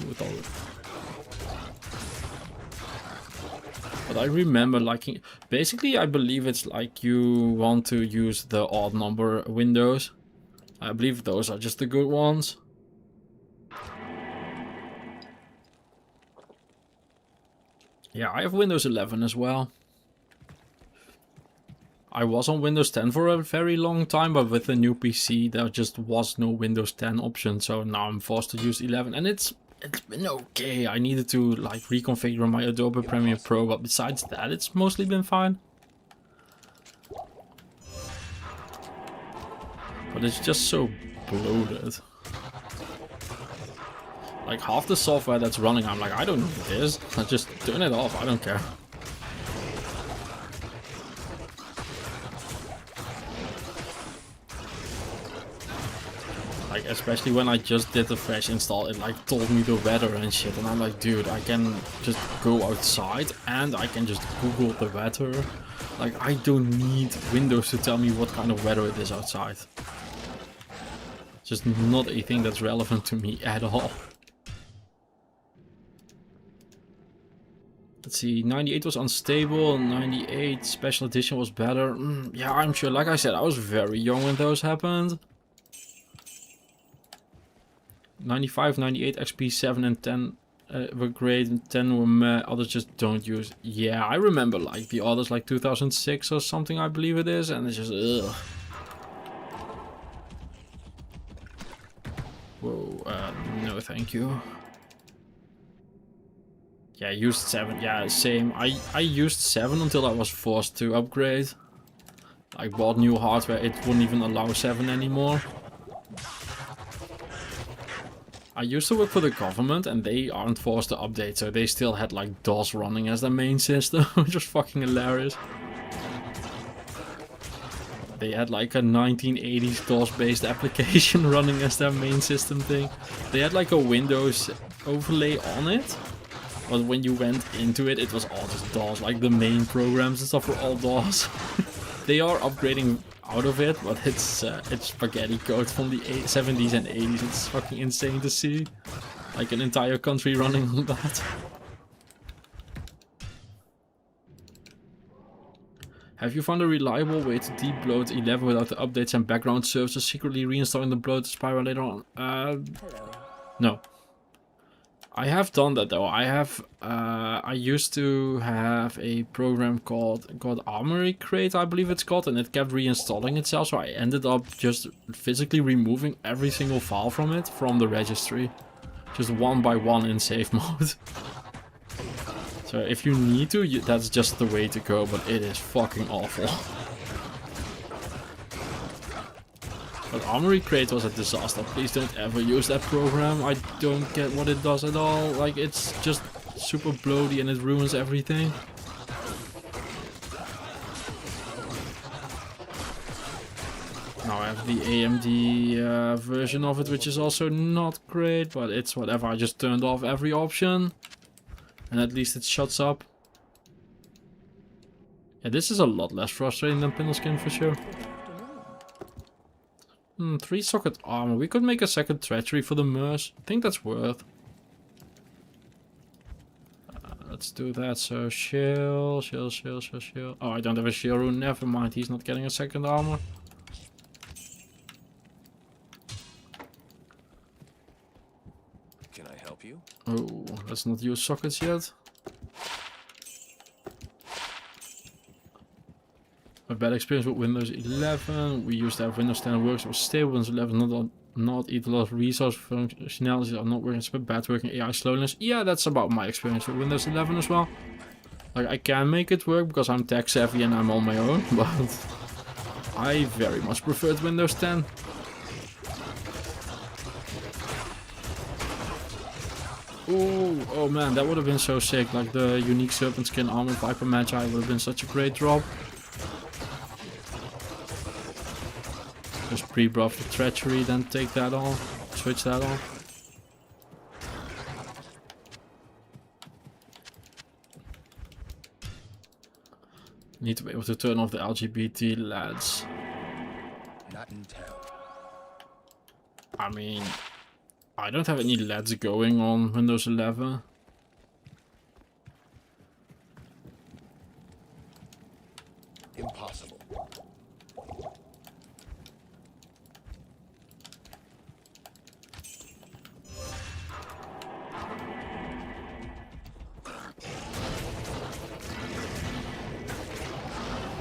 With all it. But I remember liking... Basically, I believe it's like you want to use the odd number windows. I believe those are just the good ones. Yeah, I have Windows 11 as well. I was on Windows 10 for a very long time, but with the new PC there just was no Windows 10 option, so now I'm forced to use 11, and it's been okay. I needed to like reconfigure my Adobe Premiere Pro, but besides that it's mostly been fine. But it's just so bloated. Like half the software that's running, I'm like, I don't need this. I just turn it off, I don't care. Like especially when I just did the fresh install, it like told me the weather and shit, and I'm like, dude, I can just go outside and I can just Google the weather. Like I don't need Windows to tell me what kind of weather it is outside. Just not a thing that's relevant to me at all. Let's see, 98 was unstable, 98 special edition was better. Yeah, I'm sure, like I said, I was very young when those happened. 95, 98, XP 7 and 10 were great, and 10 were meh, others just don't use. Yeah, I remember like the others like 2006 or something I believe it is, and it's just ugh. Whoa, no thank you. Yeah, I used 7, yeah, same. I used 7 until I was forced to upgrade. I bought new hardware, it wouldn't even allow 7 anymore. I used to work for the government and they aren't forced to update, so they still had like DOS running as their main system, which was fucking hilarious. They had like a 1980s DOS based application running as their main system thing. They had like a Windows overlay on it, but when you went into it, it was all just DOS, like the main programs and stuff were all DOS. They are upgrading out of it, but it's spaghetti code from the 70s and 80s. It's fucking insane to see. Like an entire country running on that. Have you found a reliable way to debloat 11 without the updates and background services, secretly reinstalling the bloat spiral later on? No. I have done that though. I used to have a program called Armory Crate, I believe it's called, and it kept reinstalling itself, so I ended up just physically removing every single file from it from the registry. Just one by one in safe mode. So if you need to, that's just the way to go, but it is fucking awful. But Armory Crate was a disaster. Please don't ever use that program. I don't get what it does at all. Like, it's just super bloaty and it ruins everything. Now I have the AMD version of it, which is also not great, but it's whatever. I just turned off every option. And at least it shuts up. Yeah, this is a lot less frustrating than Pindleskin for sure. 3 socket armor. We could make a second treachery for the MERS. I think that's worth. Let's do that. So shield. Oh, I don't have a shield rune. Never mind. He's not getting a second armor. Can I help you? Oh, let's not use sockets yet. A bad experience with Windows 11. We used to have Windows 10 works. It was stable. Windows 11 not eat a lot of resource functionalities. Are not working. It's bad working AI slowness. Yeah, that's about my experience with Windows 11 as well. Like, I can make it work because I'm tech savvy and I'm on my own, but I very much preferred Windows 10. Ooh, oh man, that would have been so sick. Like the unique serpent skin armor Viper Magi would have been such a great drop. Just pre-buff the treachery, then take that on. Switch that on. Need to be able to turn off the LGBT LEDs. Not in town. I mean, I don't have any LEDs going on Windows 11. Impossible.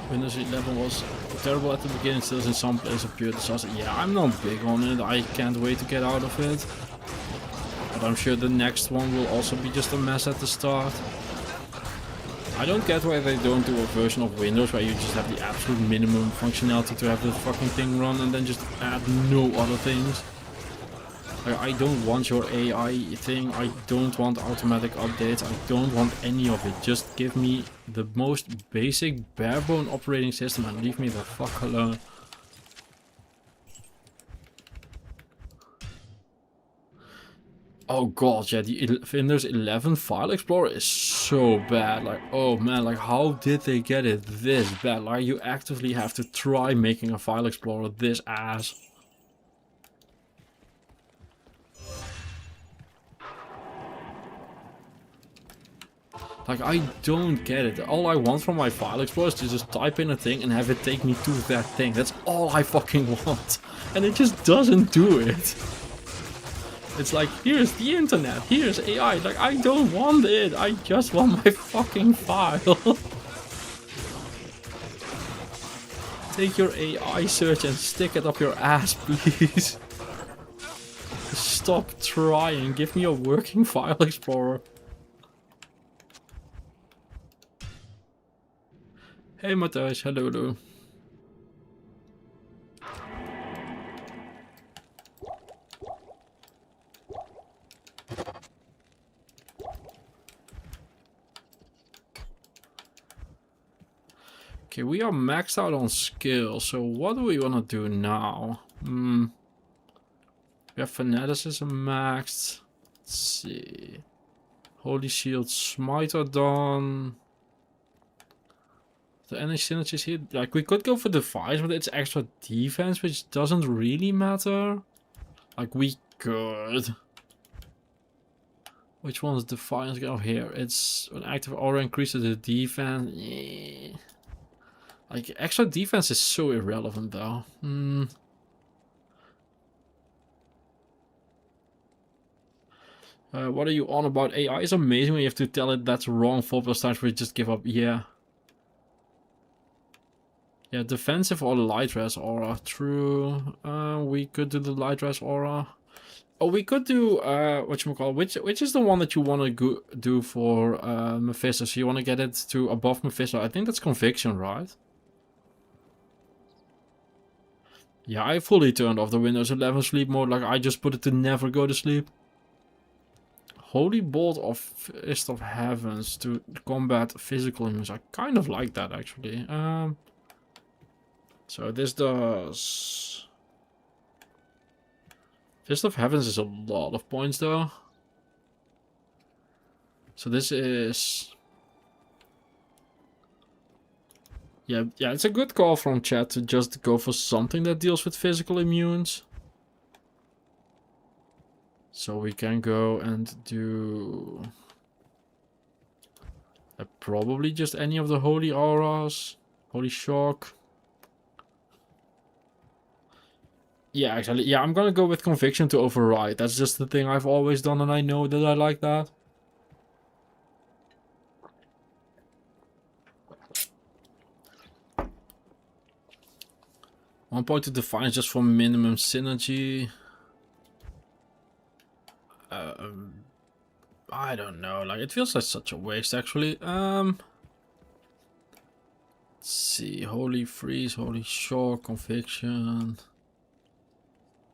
Windows 11 was terrible at the beginning, still in some places a pure disaster. Yeah, I'm not big on it. I can't wait to get out of it. But I'm sure the next one will also be just a mess at the start. I don't get why they don't do a version of Windows where you just have the absolute minimum functionality to have the fucking thing run and then just add no other things. Like, I don't want your AI thing, I don't want automatic updates, I don't want any of it. Just give me the most basic barebone operating system and leave me the fuck alone. Oh god, yeah, the Windows 11 File Explorer is so bad. Like, oh man, like how did they get it this bad? Like, you actively have to try making a File Explorer this ass. Like, I don't get it. All I want from my File Explorer is to just type in a thing and have it take me to that thing. That's all I fucking want. And it just doesn't do it. It's like, here's the internet, here's AI. Like, I don't want it. I just want my fucking file. Take your AI search and stick it up your ass, please. Stop trying. Give me a working File Explorer. Hey Matthijs, hello. Okay, we are maxed out on skill, so what do we want to do now? We have fanaticism maxed. Let's see. Holy Shield Smiter done. The any synergies here? Like, we could go for Defiance, but it's extra defense, which doesn't really matter. Like, we could. Which one's Defiance? Oh, here. It's an active aura increases the defense. Yeah. Like, extra defense is so irrelevant, though. What are you on about? AI is amazing when you have to tell it that's wrong 4+ times where you just give up. Yeah. Yeah, defensive or light res aura. True. We could do the light res aura. Oh, we could do whatchamacallit. Which is the one that you want to do for Mephisto? So you want to get it to above Mephisto. I think that's Conviction, right? Yeah, I fully turned off the Windows 11 sleep mode. Like, I just put it to never go to sleep. Holy Bolt of Fist of Heavens to combat physical immunes. I kind of like that, actually. So this does... Fist of Heavens is a lot of points, though. So this is... Yeah, it's a good call from chat to just go for something that deals with physical immunes. So we can go and do... probably just any of the Holy Auras. Holy Shock. Yeah, actually, yeah, I'm gonna go with Conviction to override. That's just the thing I've always done and I know that I like that. One point to define just for minimum synergy. I don't know, like it feels like such a waste actually. Let's see, Holy Freeze, Holy Shock, Conviction.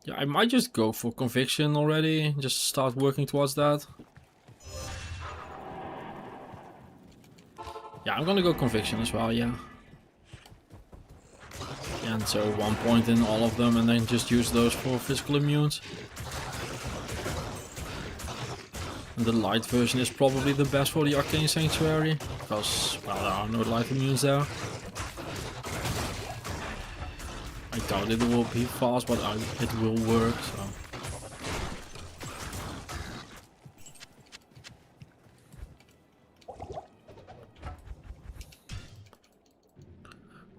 Yeah, I might just go for Conviction already, just start working towards that. Yeah, I'm gonna go Conviction as well, yeah. And so 1 point in all of them and then just use those for physical immunes. And the light version is probably the best for the Arcane Sanctuary, because, well, there are no light immunes there. I doubt it will be fast, but it will work, so.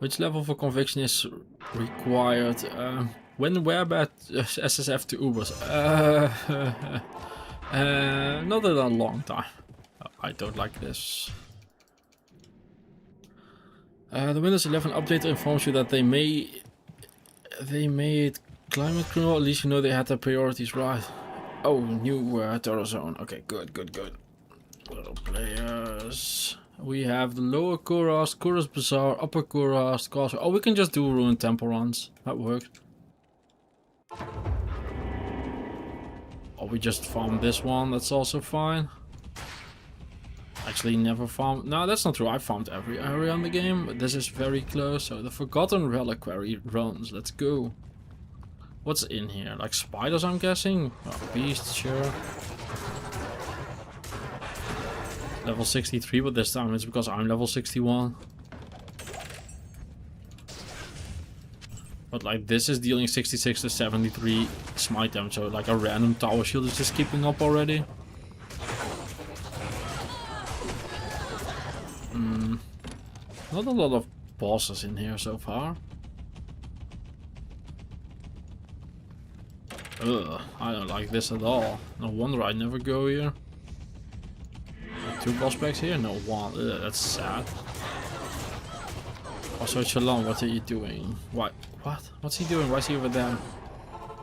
Which level for conviction is required? When whereabouts SSF to Ubers? Not in a long time. I don't like this. The Windows 11 update informs you that they made climate control. At least you know they had their priorities right. Oh, new Terror Zone. Okay, good. Little players. We have the lower Kurast, Kurast Bazaar, upper Kurast, Castle. Oh, we can just do Ruined Temple runs. That works. Or we just farm this one. That's also fine. Actually, never farmed. No, that's not true. I farmed every area in the game, but this is very close. So the Forgotten Reliquary runs. Let's go. What's in here? Like spiders, I'm guessing. Oh, beasts, sure. Level 63, but this time it's because I'm level 61. But like this is dealing 66 to 73 smite damage, so like a random tower shield is just keeping up already. Not a lot of bosses in here so far. Ugh, I don't like this at all. No wonder I never go here. 2 boss packs here? No, 1. Ugh, that's sad. Also, Shalom, what are you doing? What? What's he doing? Why is he over there?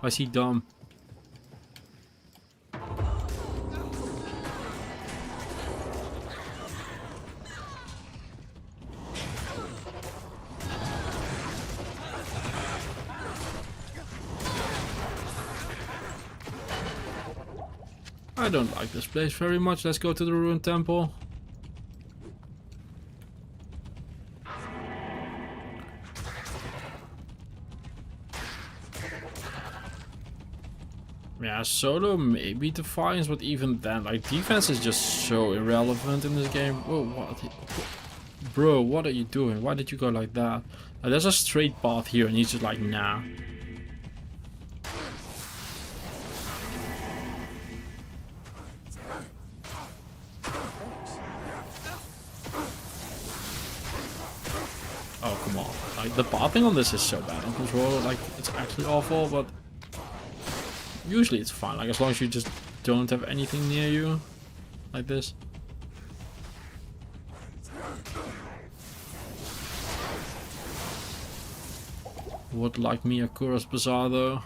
Why is he dumb? I don't like this place very much. Let's go to the Ruined Temple. Yeah, solo maybe Defiance, but even then, like, defense is just so irrelevant in this game. Whoa, what? Bro, what are you doing? Why did you go like that? There's a straight path here and he's just like, nah. Oh, come on. Like, the pathing on this is so bad on control. Like, it's actually awful, but usually it's fine. Like, as long as you just don't have anything near you. Like this. Would like me a Kurast Bazaar though.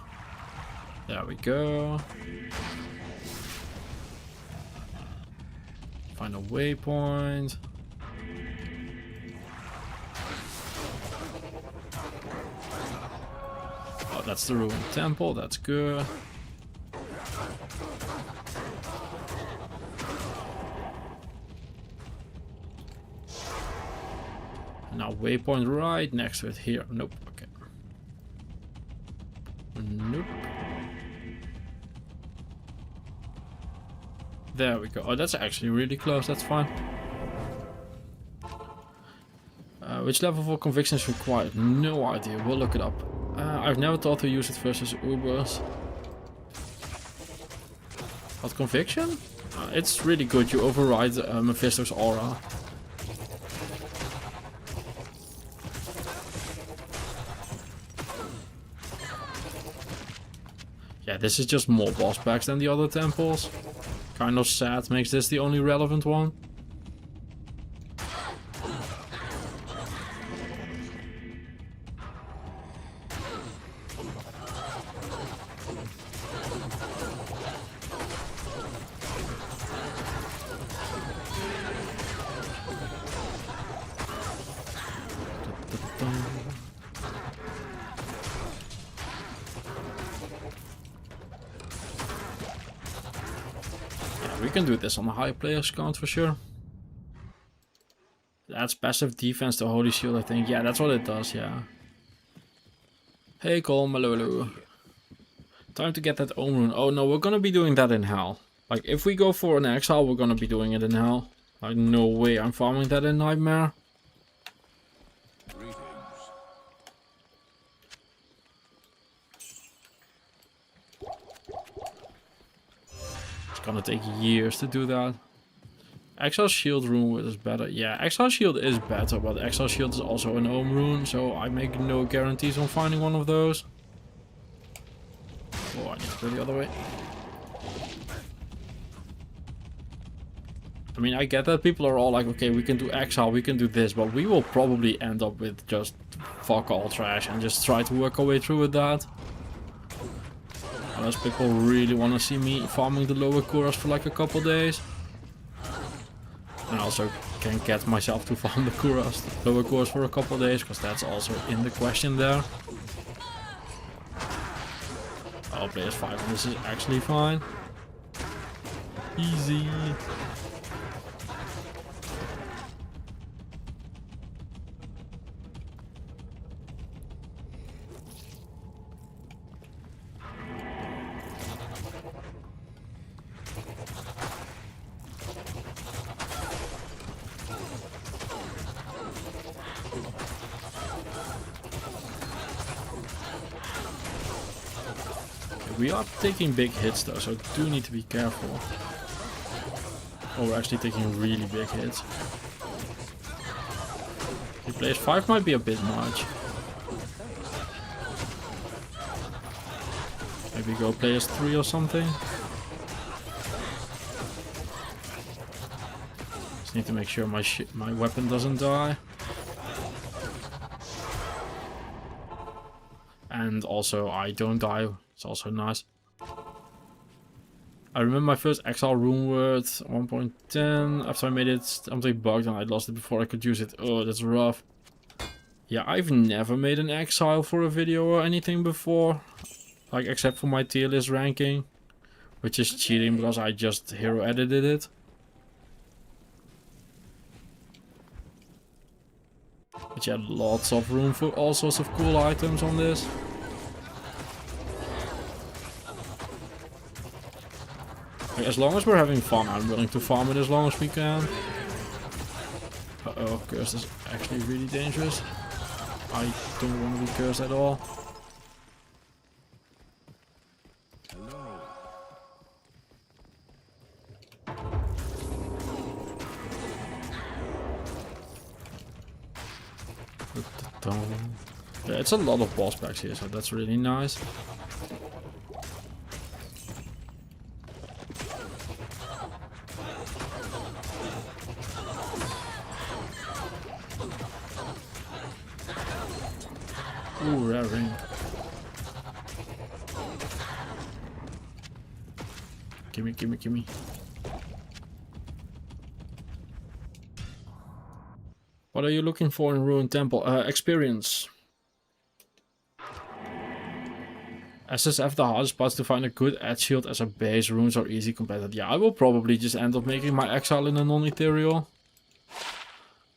There we go. Find a waypoint. Oh, that's the Ruined Temple, that's good. Now waypoint right next to it here. Nope, okay. Nope. There we go. Oh, that's actually really close, that's fine. Which level for conviction is required? No idea, we'll look it up. I've never thought to use it versus Ubers. What, conviction? It's really good, you override Mephisto's aura. Yeah, this is just more boss packs than the other temples. Kind of sad, makes this the only relevant one. We can do this on a high players count for sure. That's passive defense to Holy Shield, I think. Yeah, that's what it does, yeah. Hey Cole, Malolo. Time to get that Ohm rune. Oh no, we're gonna be doing that in Hell. Like, if we go for an exile, we're gonna be doing it in Hell. Like, no way I'm farming that in Nightmare. Greetings. It's gonna take years to do that. Exile Shield rune is better. Yeah, Exile Shield is better, but Exile Shield is also an Ohm rune, so I make no guarantees on finding one of those. Oh, I need to go the other way. I mean, I get that people are all like, okay, we can do Exile, we can do this, but we will probably end up with just fuck all trash and just try to work our way through with that. Unless people really want to see me farming the lower Kuras for like a couple days. And I also can get myself to farm the Kuras, the lower Kuras for a couple days, because that's also in the question there. Oh, players 5, and this is actually fine. Easy. We are taking big hits though, so do need to be careful. Oh, we're actually taking really big hits. The players 5 might be a bit much. Maybe go players 3 or something. Just need to make sure my weapon doesn't die. And also I don't die. It's also nice. I remember my first Exile rune word 1.10. After I made it, something bugged and I lost it before I could use it. Oh, that's rough. Yeah, I've never made an Exile for a video or anything before. Like, except for my tier list ranking. Which is cheating because I just hero edited it. But yeah, lots of room for all sorts of cool items on this. Like, as long as we're having fun, I'm willing to farm it as long as we can. Uh-oh, cursed is actually really dangerous. I don't want to be cursed at all. Yeah, it's a lot of boss packs here, so that's really nice. Ooh, rare ring. Gimme, gimme, gimme. What are you looking for in Ruined Temple? Experience. SSF the hardest parts to find a good edge shield as a base. Runes are easy compared to... Yeah, I will probably just end up making my Exile in a non-ethereal.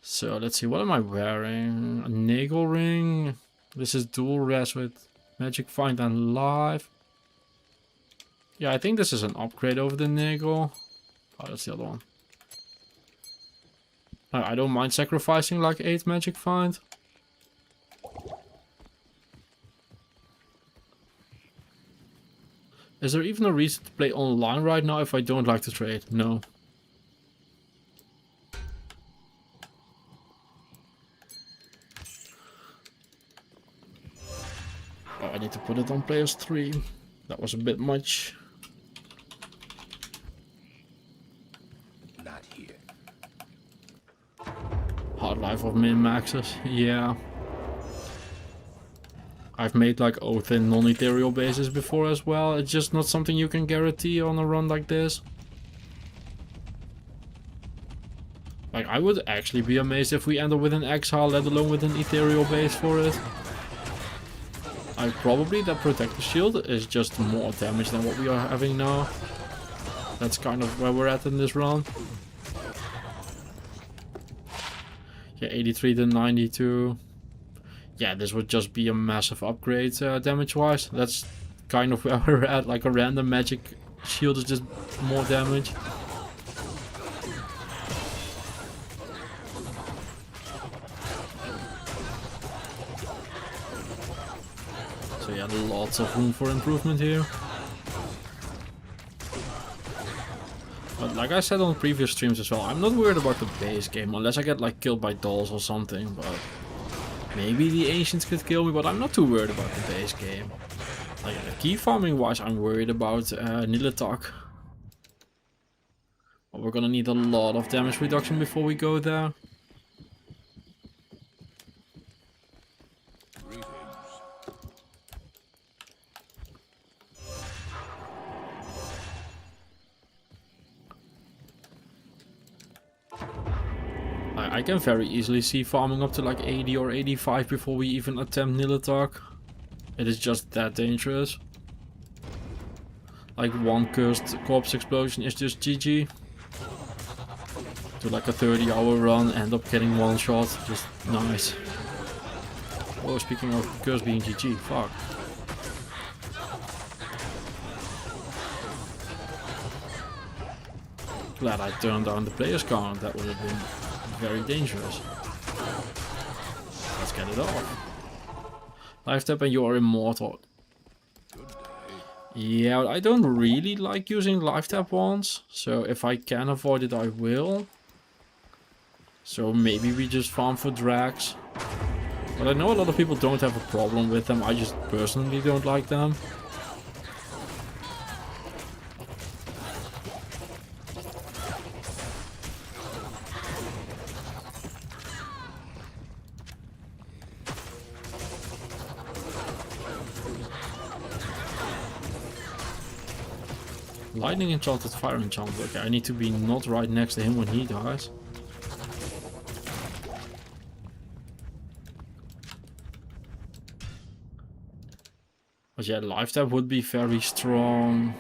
So, let's see. What am I wearing? A Nagel ring. This is dual res with Magic Find and Life. Yeah, I think this is an upgrade over the Nagel. Oh, that's the other one. I don't mind sacrificing like 8 Magic Find. Is there even a reason to play online right now if I don't like to trade? No. Oh, I need to put it on players 3. That was a bit much. Not here. Hard life of min-maxers, yeah. I've made like Oath in non-ethereal bases before as well. It's just not something you can guarantee on a run like this. Like, I would actually be amazed if we end up with an Exile, let alone with an ethereal base for it. Like, probably that Protector Shield is just more damage than what we are having now. That's kind of where we're at in this run. Yeah, 83 to 92. yeah, this would just be a massive upgrade damage-wise. That's kind of where we're at. Like a random magic shield is just more damage. So yeah, lots of room for improvement here. But like I said on previous streams as well, I'm not worried about the base game unless I get like killed by dolls or something. But maybe the ancients could kill me, but I'm not too worried about the base game. Like key farming wise, I'm worried about Nilatak. But we're gonna need a lot of damage reduction before we go there. I can very easily see farming up to like 80 or 85 before we even attempt Nilatak. It is just that dangerous. Like one cursed corpse explosion is just GG. Do like a 30-hour run, end up getting one shot, just nice. Oh, speaking of curse being GG, fuck. Glad I turned down the player's count, that would have been very dangerous. Let's get it off. Life tap and you are immortal. Yeah, I don't really like using life tap ones, so if I can avoid it I will. So maybe we just farm for drags. But I know a lot of people don't have a problem with them, I just personally don't like them. Lightning enchanted, fire enchanted. Okay, I need to be not right next to him when he dies. But yeah, life tap would be very strong.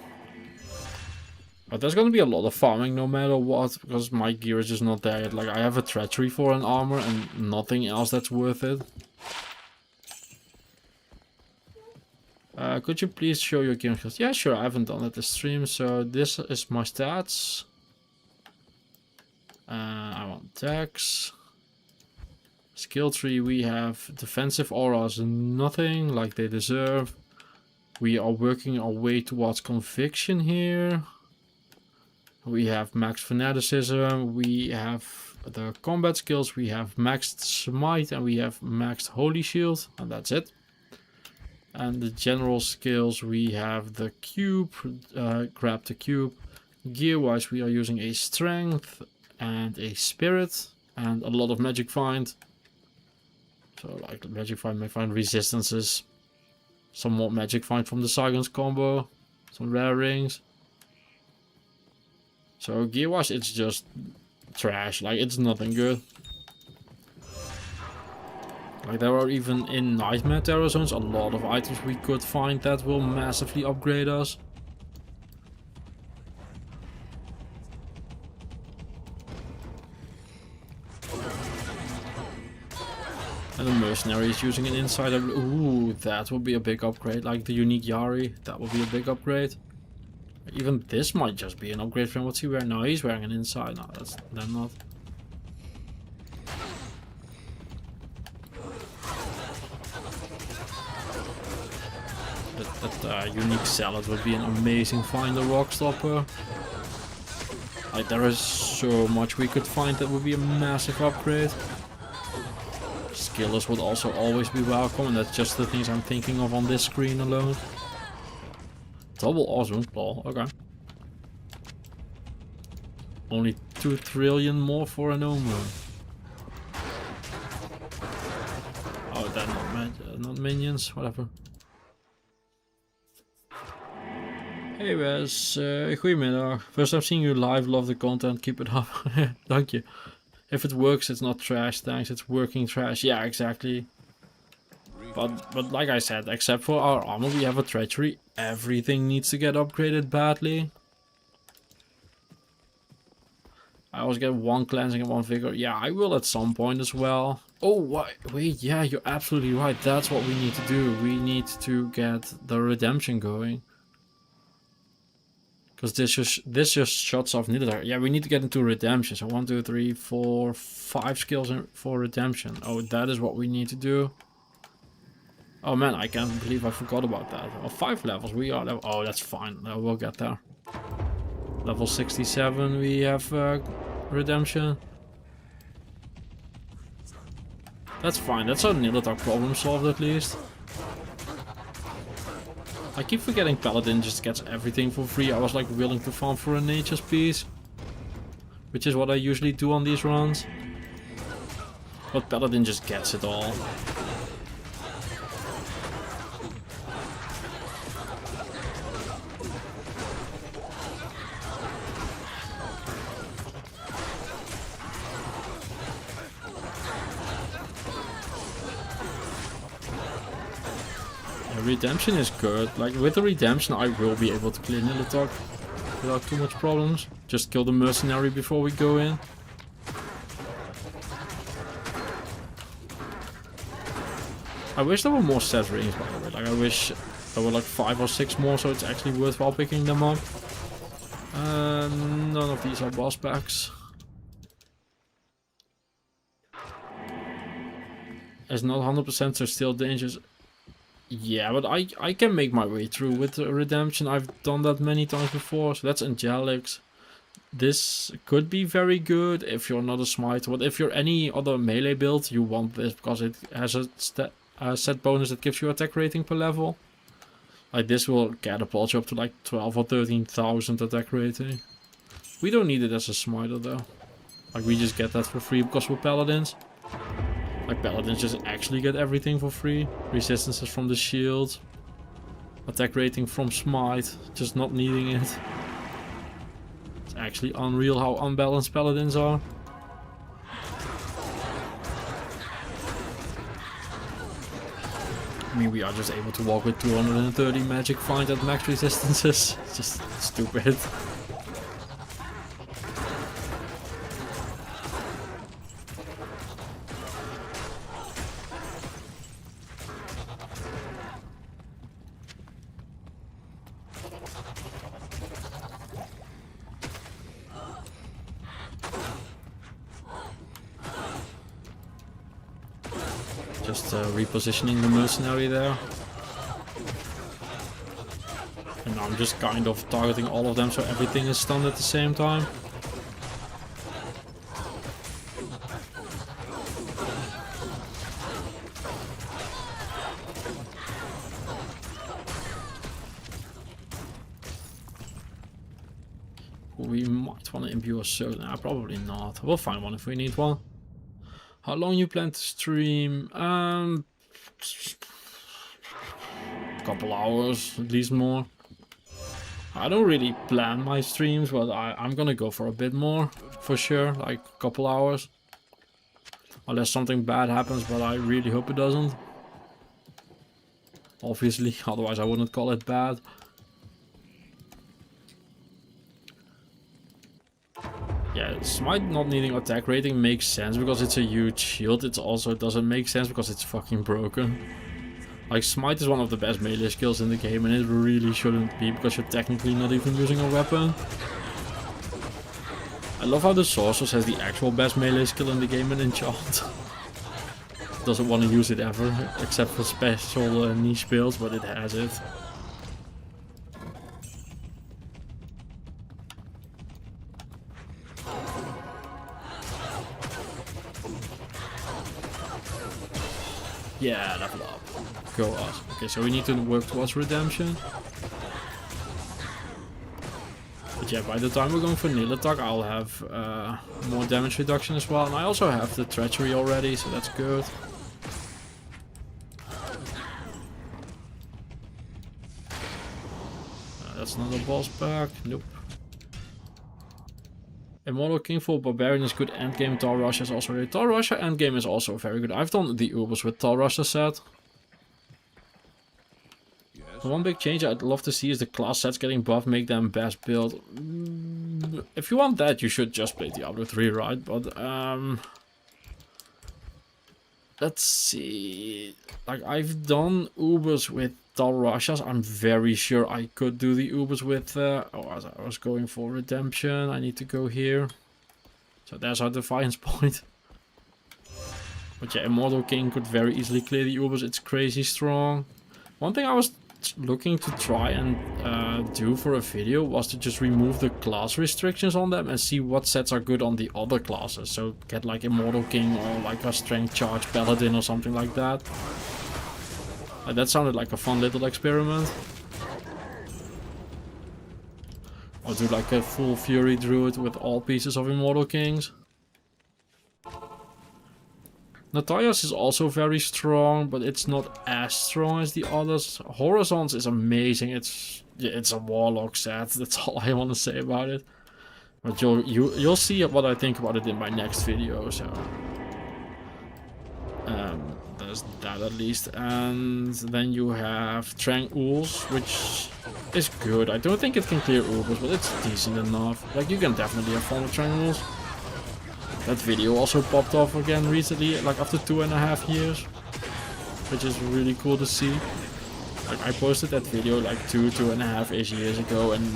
But there's gonna be a lot of farming no matter what, because my gear is just not there yet. Like I have a treachery for an armor and nothing else that's worth it. Could you please show your gear? Yeah, sure, I haven't done it this stream, so this is my stats. I want dex. Skill tree, we have defensive auras, nothing like they deserve. We are working our way towards conviction here. We have max fanaticism, we have the combat skills, we have maxed smite, and we have maxed holy shield, and that's it. And the general skills, we have the cube, grab the cube. Gear wise, we are using a strength and a spirit and a lot of magic find. So like magic find may find resistances, some more magic find from the Saigons combo, some rare rings. So gear wise, it's just trash, like it's nothing good. Like there are even in Nightmare Terror Zones a lot of items we could find that will massively upgrade us. And the mercenary is using an insider. Ooh, that would be a big upgrade. Like the unique Yari, that would be a big upgrade. Even this might just be an upgrade from what's he wearing? No, he's wearing an inside. No, that's then not. That unique salad would be an amazing find, a rock stopper. Like there is so much we could find that would be a massive upgrade. Skillers would also always be welcome, and that's just the things I'm thinking of on this screen alone. Double awesome claw, okay. Only 2 trillion more for an omen. Oh, that not minions, whatever. Hey Wes, goedemiddag. First time seeing you live, love the content, keep it up. Thank you. If it works, it's not trash, thanks, it's working trash. Yeah, exactly. But like I said, except for our armor, we have a treachery. Everything needs to get upgraded badly. I always get 1 cleansing and 1 vigor. Yeah, I will at some point as well. Oh, wait, yeah, you're absolutely right. That's what we need to do. We need to get the redemption going. Because this just shuts off Nidalar. Yeah, we need to get into redemption. So 1, 2, 3, 4, 5 skills for redemption. Oh, that is what we need to do. Oh man, I can't believe I forgot about that. Oh, 5 levels. We are level. Oh, that's fine. We'll get there. Level 67, we have redemption. That's fine. That's our Nidalar problem solved at least. I keep forgetting Paladin just gets everything for free. I was like willing to farm for a nature's piece, which is what I usually do on these runs. But Paladin just gets it all. Redemption is good. Like with the redemption I will be able to clear Nidalar without too much problems. Just kill the mercenary before we go in. I wish there were more set rings by the way. Like I wish there were like 5 or 6 more so it's actually worthwhile picking them up. None of these are boss packs. It's not 100% so still dangerous. Yeah, but I can make my way through with the redemption. I've done that many times before. So that's Angelics. This could be very good if you're not a smiter. But if you're any other melee build, you want this because it has a set bonus that gives you attack rating per level. Like this will catapult you up to like 12 or 13,000 attack rating. We don't need it as a smiter though. Like we just get that for free because we're paladins. Like paladins just actually get everything for free. Resistances from the shield. Attack rating from smite. Just not needing it. It's actually unreal how unbalanced paladins are. I mean we are just able to walk with 230 magic find at max resistances. It's just stupid. Just repositioning the mercenary there. And now I'm just kind of targeting all of them so everything is stunned at the same time. We might want to imbue a certain. Nah, probably not. We'll find one if we need one. How long you plan to stream? Couple hours, at least more. I don't really plan my streams, but I'm gonna go for a bit more, for sure, like a couple hours. Unless something bad happens, but I really hope it doesn't. Obviously, otherwise I wouldn't call it bad. Yeah, Smite not needing attack rating makes sense because it's a huge shield. It also doesn't make sense because it's fucking broken. Like Smite is one of the best melee skills in the game and it really shouldn't be because you're technically not even using a weapon. I love how the Sorceress has the actual best melee skill in the game and Enchant. Doesn't want to use it ever, except for special niche builds, but it has it. Yeah, level up. Go us. Okay, so we need to work towards redemption. But yeah, by the time we're going for Nidalar, I'll have more damage reduction as well. And I also have the treachery already, so that's good. That's not a boss pack. Nope. Immortal King for Barbarian is good. Endgame Tar Russia is also really. Tar Russia endgame is also very good. I've done the Ubers with Tar Russia set. Yes. The one big change I'd love to see is the class sets getting buffed, make them best build. If you want that, you should just play Diablo 3, right? But let's see. Like, I've done Ubers with Russias. I'm very sure I could do the Ubers with... oh, I was going for Redemption. I need to go here. So there's our Defiance point. But yeah, Immortal King could very easily clear the Ubers. It's crazy strong. One thing I was looking to try and do for a video was to just remove the class restrictions on them and see what sets are good on the other classes. So get like Immortal King or like a Strength Charge Paladin or something like that. That sounded like a fun little experiment. Or do like a full Fury Druid with all pieces of Immortal Kings. Natalia's is also very strong, but it's not as strong as the others. Horizons is amazing. It's a Warlock set. That's all I want to say about it. But you'll see what I think about it in my next video. So there's that at least. And then you have Trang Ools, which is good. I don't think it can clear Ubers, but it's decent enough. Like, you can definitely have fun with Trang Ools. That video also popped off again recently, like after 2.5 years, which is really cool to see. Like, I posted that video like 2.5-ish years ago, and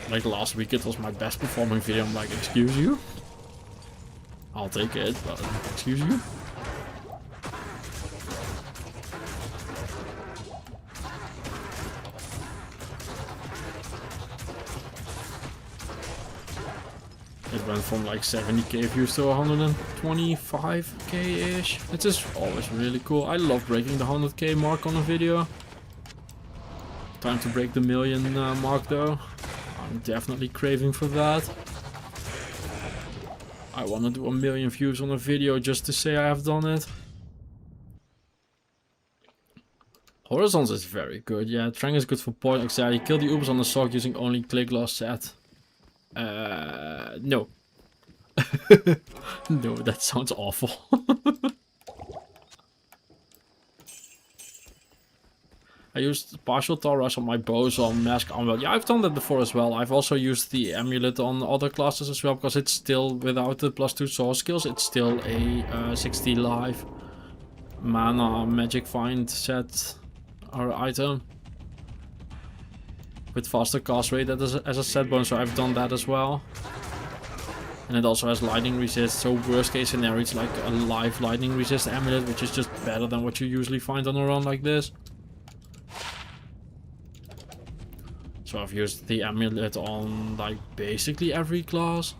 like last week it was my best performing video. I'm like, excuse you? I'll take it, but excuse you? It went from like 70k views to 125k-ish. It's just always really cool. I love breaking the 100k mark on a video. Time to break the million mark though. I'm definitely craving for that. I want to do 1 million views on a video just to say I have done it. Horizons is very good. Yeah, Trang is good for point anxiety. Kill the Ubers on the sock using only click loss set. No. No, that sounds awful. I used partial Taurus on my bows on Mask Armor. Yeah, I've done that before as well. I've also used the amulet on other classes as well, because it's still, without the +2 source skills, it's still a 60 life mana magic find set or item. With faster cast rate as a set bonus, so I've done that as well. And it also has lightning resist, so worst case scenario it's like a live lightning resist amulet, which is just better than what you usually find on a run like this. So I've used the amulet on like basically every class.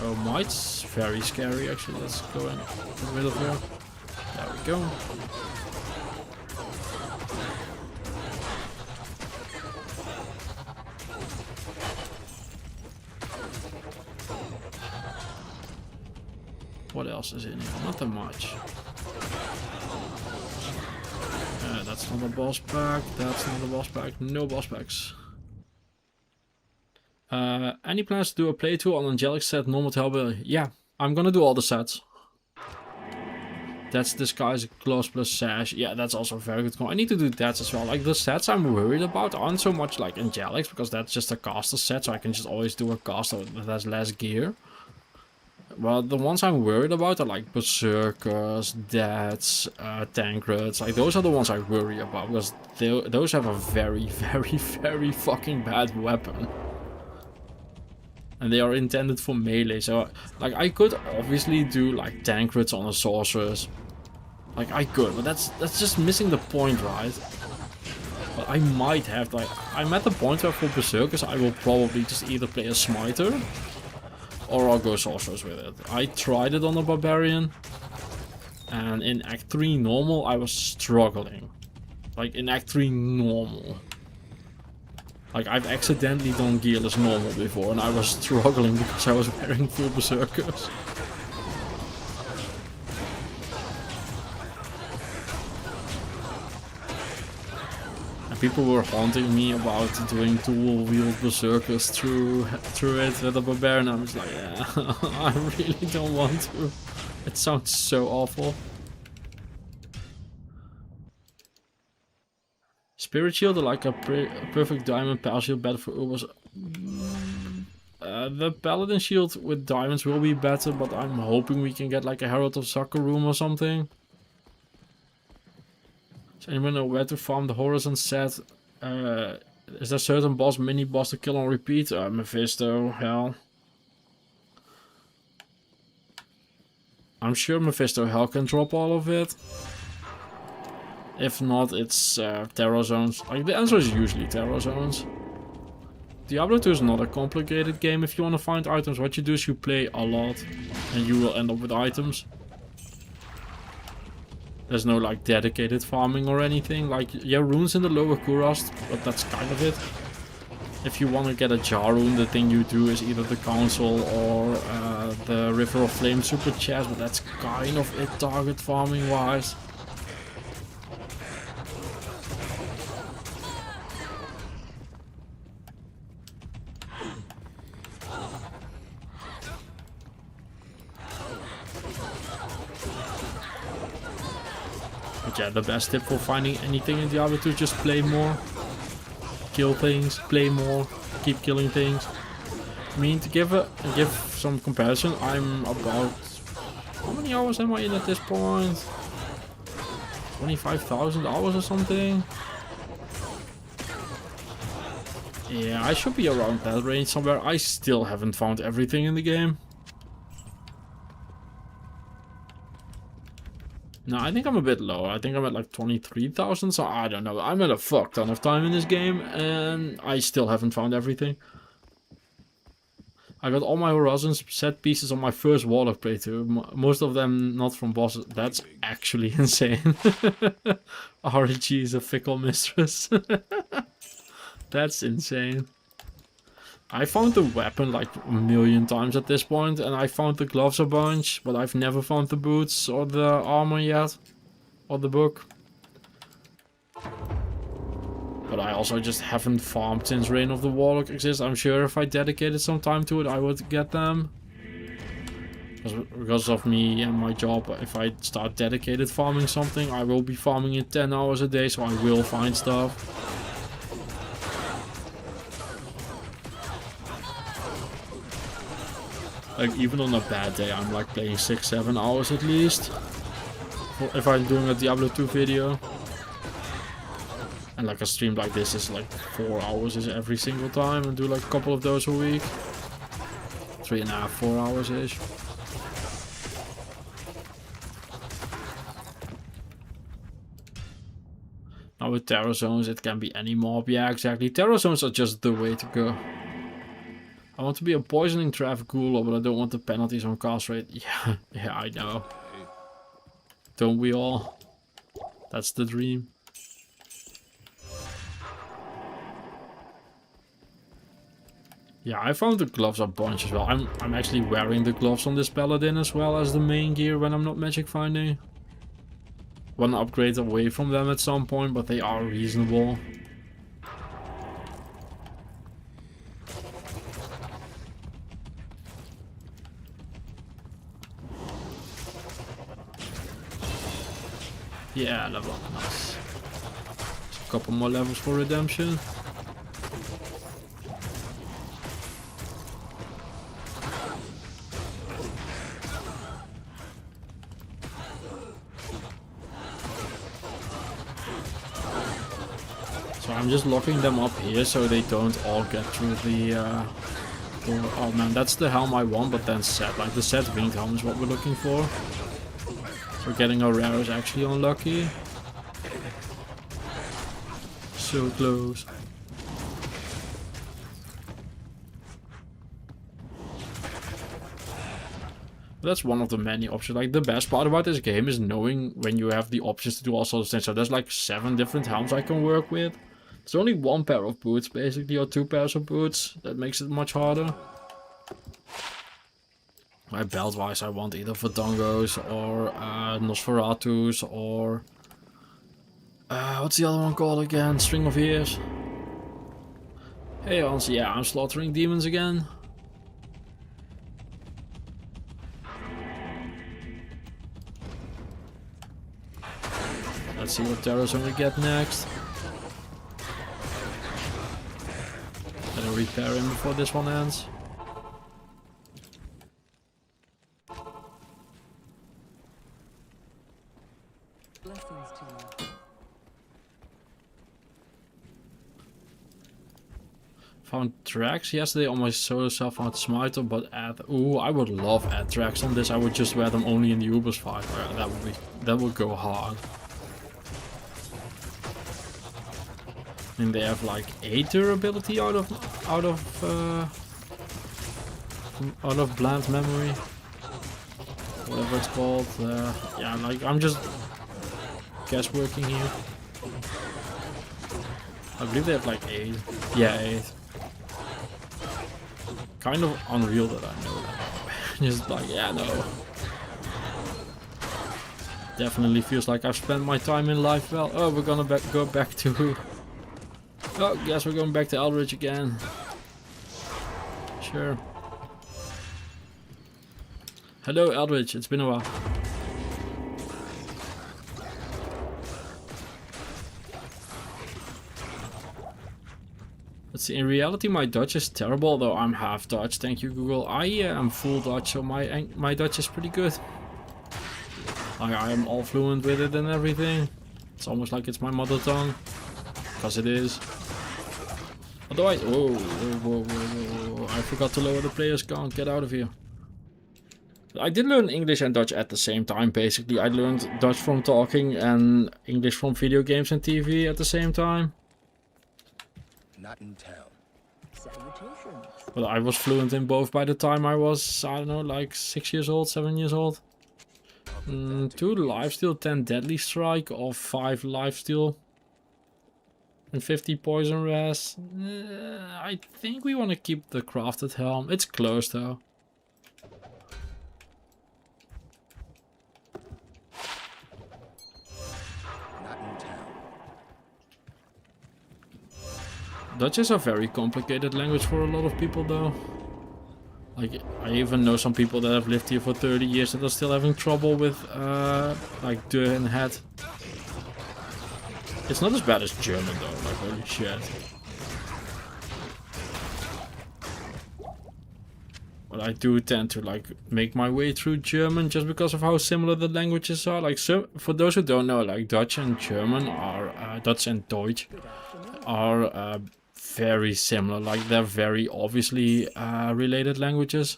Oh, Might's very scary actually. Let's go in the middle here. There we go. What else is in here? Nothing much. That's not a boss pack. That's not a boss pack. No boss packs. Any plans to do a playthrough on Angelic set, normal to Hellbilly? Yeah, I'm gonna do all the sets. That's Disguise, Close plus Sash. Yeah, that's also a very good call. I need to do that as well. Like, the sets I'm worried about aren't so much like Angelics, because that's just a caster set, so I can just always do a caster that has less gear. Well, the ones I'm worried about are like Berserkers, Deaths, Tankreds. Like, those are the ones I worry about, because those have a very, very fucking bad weapon. And they are intended for melee, so like I could obviously do like Tankreds on a Sorceress. Like, I could, but that's just missing the point, right? But I might have, like, I'm at the point where for Berserkers I will probably just either play a Smiter, or I'll go Sorceress with it. I tried it on a Barbarian, and in Act 3 normal I was struggling. Like, in Act 3 normal. Like, I've accidentally done gearless normal before, and I was struggling because I was wearing full Berserkers. And people were haunting me about doing dual-wield Berserkers through it with a Barbarian. I was like, yeah, I really don't want to. It sounds so awful. Spirit Shield, like a perfect diamond power shield better for Ubers. The Paladin shield with diamonds will be better, but I'm hoping we can get like a Herald of Soccer room or something. Does anyone know where to farm the Horizon set? Is there certain boss, mini boss to kill on repeat? Mephisto, hell. I'm sure Mephisto Hell can drop all of it. If not, it's Terror Zones. Like, the answer is usually Terror Zones. Diablo 2 is not a complicated game. If you want to find items, what you do is you play a lot. And you will end up with items. There's no like dedicated farming or anything. Like, yeah, runes in the lower Kurast, but that's kind of it. If you want to get a jar rune, the thing you do is either the Council or the River of Flame super chest, but that's kind of it target farming wise. But yeah, the best tip for finding anything in Diablo 2 is just play more. Kill things, play more, keep killing things. I mean, to give some comparison, I'm about... How many hours am I in at this point? 25,000 hours or something? Yeah, I should be around that range somewhere. I still haven't found everything in the game. No, I think I'm a bit low. I think I'm at like 23,000, so I don't know. I'm at a fuck ton of time in this game, and I still haven't found everything. I got all my Horizons set pieces on my first Warlock playthrough. Most of them not from bosses. That's actually insane. REG is a fickle mistress. That's insane. I found the weapon like a million times at this point, and I found the gloves a bunch, but I've never found the boots or the armor yet, or the book. But I also just haven't farmed since Reign of the Warlock exists. I'm sure if I dedicated some time to it, I would get them. Because of me and my job, if I start dedicated farming something, I will be farming it 10 hours a day, so I will find stuff. Like, even on a bad day, I'm like playing 6-7 hours at least. If I'm doing a Diablo 2 video. And like a stream like this is like 4 hours is every single time. And do like a couple of those a week. 3.5, 4 hours-ish. Now with Terror Zones, it can be any mob. Yeah, exactly. Terror Zones are just the way to go. I want to be a poisoning traffic cooler, but I don't want the penalties on cast rate. Yeah, I know. Don't we all? That's the dream. Yeah, I found the gloves a bunch as well. I'm actually wearing the gloves on this paladin as well as the main gear when I'm not magic finding. Want to upgrade away from them at some point, but they are reasonable. Yeah, level up, nice. Just a couple more levels for redemption. So I'm just locking them up here so they don't all get through the door. Oh man, that's the helm I want, but then set. Like the set winged helm is what we're looking for. So getting a rare is actually unlucky. So close. That's one of the many options. Like the best part about this game is knowing when you have the options to do all sorts of things. So there's like 7 different helms I can work with. There's only 1 pair of boots basically, or 2 pairs of boots. That makes it much harder. My belt wise, I want either Fodongos or Nosferatus or what's the other one called again? String of Ears. Hey Hans, yeah, I'm slaughtering demons again. Let's see what Terror Zone we get next. Better repair him before this one ends. Blessings to you. Found tracks yesterday on my solo self found Smiter, but ooh, I would love add tracks on this. I would just wear them only in the Ubers fight. That would go hard. I mean, they have like 8 durability out of bland memory, whatever it's called. Yeah, like I'm just guessworking here. I believe they have like 8. Yeah, 8. Kind of unreal that I know that. Just like, yeah, no. Definitely feels like I've spent my time in life well. Oh, we're gonna go back to... Oh, guess we're going back to Eldridge again. Sure. Hello, Eldridge. It's been a while. Let's see. In reality, my Dutch is terrible, though I'm half Dutch. Thank you, Google. I am full Dutch, so my Dutch is pretty good. Like, I am all fluent with it and everything. It's almost like it's my mother tongue, because it is. Although whoa, I forgot to lower the player's count. Get out of here. I did learn English and Dutch at the same time, basically. I learned Dutch from talking and English from video games and TV at the same time. Not in town. Salutations. But I was fluent in both by the time I was, I don't know, like 6 years old, 7 years old. 2 lifesteal, 10 deadly strike, or 5 lifesteal. And 50 poison res. I think we want to keep the crafted helm. It's close though. Not in town. Dutch is a very complicated language for a lot of people though. Like, I even know some people that have lived here for 30 years that are still having trouble with like de and het. It's not as bad as German though, like holy shit. But I do tend to like make my way through German just because of how similar the languages are. Like, so for those who don't know, like Dutch and German are Dutch and Deutsch are very similar. Like, they're very obviously related languages.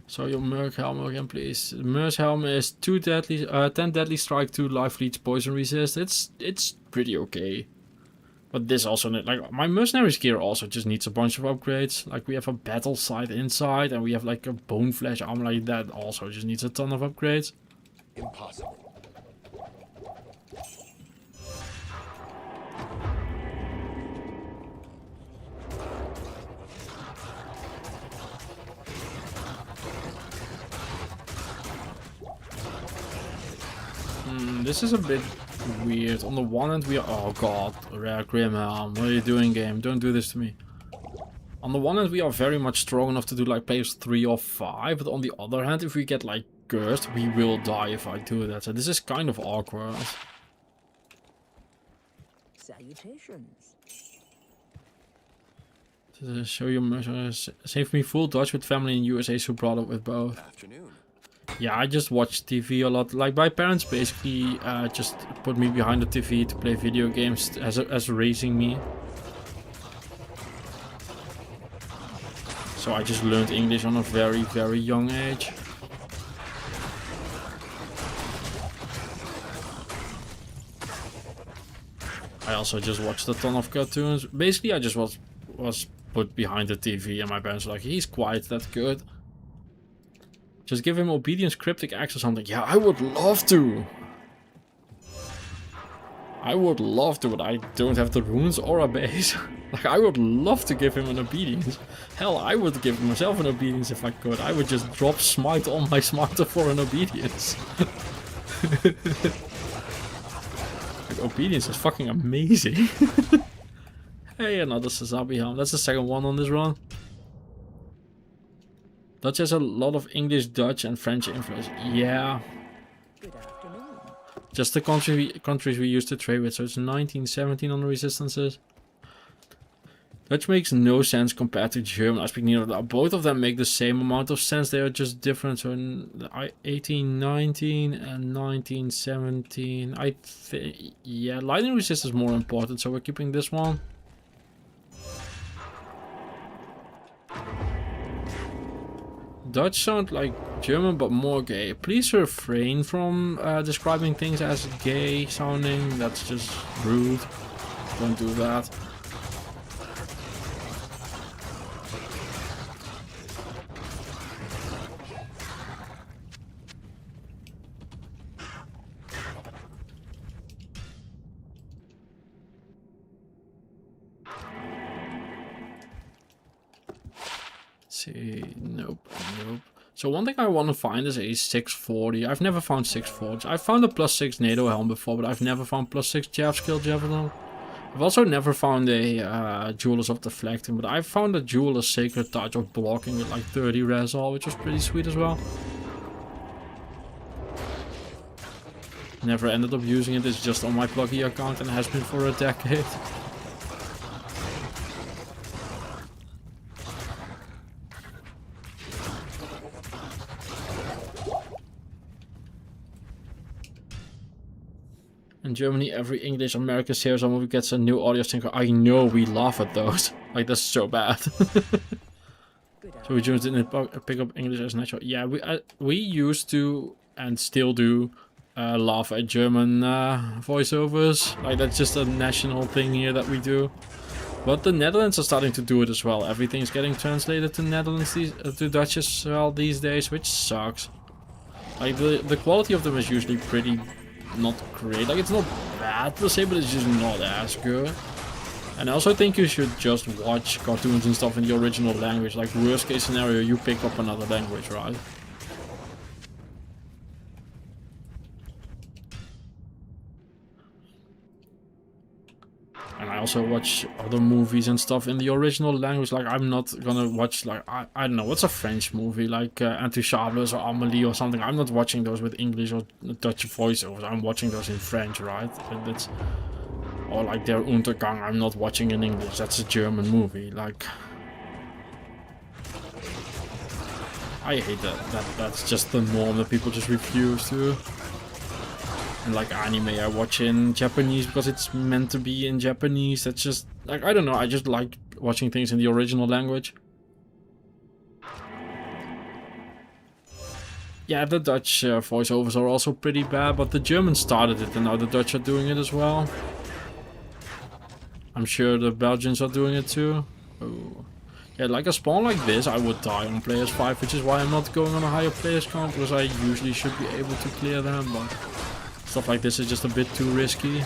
So your Merc helm again, please. Merc helm is 10 deadly strike, 2 life leech, poison resist. It's pretty okay. But this also, like, my mercenaries gear also just needs a bunch of upgrades. Like, we have a battle scythe inside, and we have like a bone flesh armor, like that also just needs a ton of upgrades. Impossible. This is a bit weird. On the one hand we are... Oh god, rare Grimhelm. What are you doing, game? Don't do this to me. On the one hand we are very much strong enough to do like players 3 or 5. But on the other hand, if we get like cursed, we will die if I do that. So this is kind of awkward. Salutations. Show your... Save me full Dutch with family in USA, so brought up with both. Afternoon. Yeah, I just watch TV a lot. Like, my parents basically just put me behind the TV to play video games as raising me. So I just learned English on a very, very young age. I also just watched a ton of cartoons. Basically, I just was put behind the TV and my parents were like, he's quite that good. Just give him obedience, cryptic axe or something. Yeah, I would love to. I would love to, but I don't have the runes or a base. Like, I would love to give him an obedience. Hell, I would give myself an obedience if I could. I would just drop smite on my smiter for an obedience. Like, obedience is fucking amazing. Hey, another Sazabi helm. That's the second one on this run. Dutch has a lot of English, Dutch and French influence. Yeah. Good afternoon. Just the countries we used to trade with. So it's 1917 on the resistances. Dutch makes no sense compared to German. I speak neither. Both of them make the same amount of sense. They are just different. So in 1819 and 1917, I think, yeah, lightning resist is more important. So we're keeping this one. Dutch sound like German, but more gay. Please refrain from describing things as gay sounding. That's just rude. Don't do that. See, nope. So one thing I want to find is a 640. I've never found 640s. I've found a +6 NATO helm before, but I've never found +6 Jav skill Javelin. I've also never found a Jewelers of Deflecting, but I've found a Jeweler's Sacred Touch of blocking with like 30 res all, which was pretty sweet as well. Never ended up using it. It's just on my Pluggy account and has been for a decade. In Germany, every English American series or movie gets a new audio sync. I know, we laugh at those. Like, that's so bad. So we Germans didn't pick up English as natural. Yeah, we used to and still do laugh at German voiceovers. Like, that's just a national thing here that we do. But the Netherlands are starting to do it as well. Everything's getting translated to Netherlands to Dutch as well these days, which sucks. Like, the quality of them is usually pretty not great. Like, it's not bad per se, but it's just not as good. And I also think you should just watch cartoons and stuff in the original language. Like, worst case scenario, you pick up another language, right? And I also watch other movies and stuff in the original language. Like, I'm not gonna watch, like, I don't know, what's a French movie? Like Intouchables or Amélie or something. I'm not watching those with English or Dutch voiceovers. I'm watching those in French, right? That's, or like their Untergang, I'm not watching in English. That's a German movie. Like, I hate that. That's just the norm that people just refuse to. And like anime, I watch in Japanese because it's meant to be in Japanese. That's just, like, I don't know, I just like watching things in the original language. Yeah, the Dutch voiceovers are also pretty bad, but the Germans started it and now the Dutch are doing it as well. I'm sure the Belgians are doing it too. Oh. Yeah, like a spawn like this, I would die on players 5, which is why I'm not going on a higher players count, because I usually should be able to clear them, but stuff like this is just a bit too risky.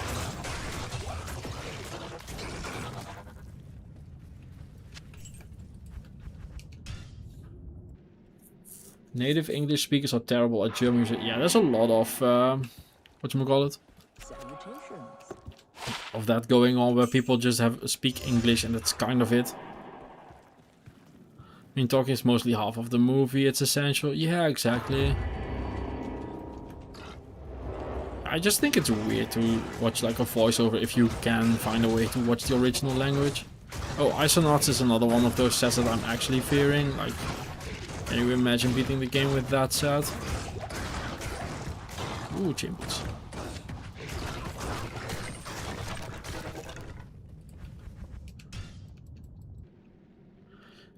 Native English speakers are terrible at German music. Yeah, there's a lot of, whatchamacallit? Of that going on, where people just speak English and that's kind of it. I mean, talking is mostly half of the movie, it's essential. Yeah, exactly. I just think it's weird to watch like a voiceover if you can find a way to watch the original language. Oh, Isonauts is another one of those sets that I'm actually fearing. Like, can you imagine beating the game with that set? Ooh, champions.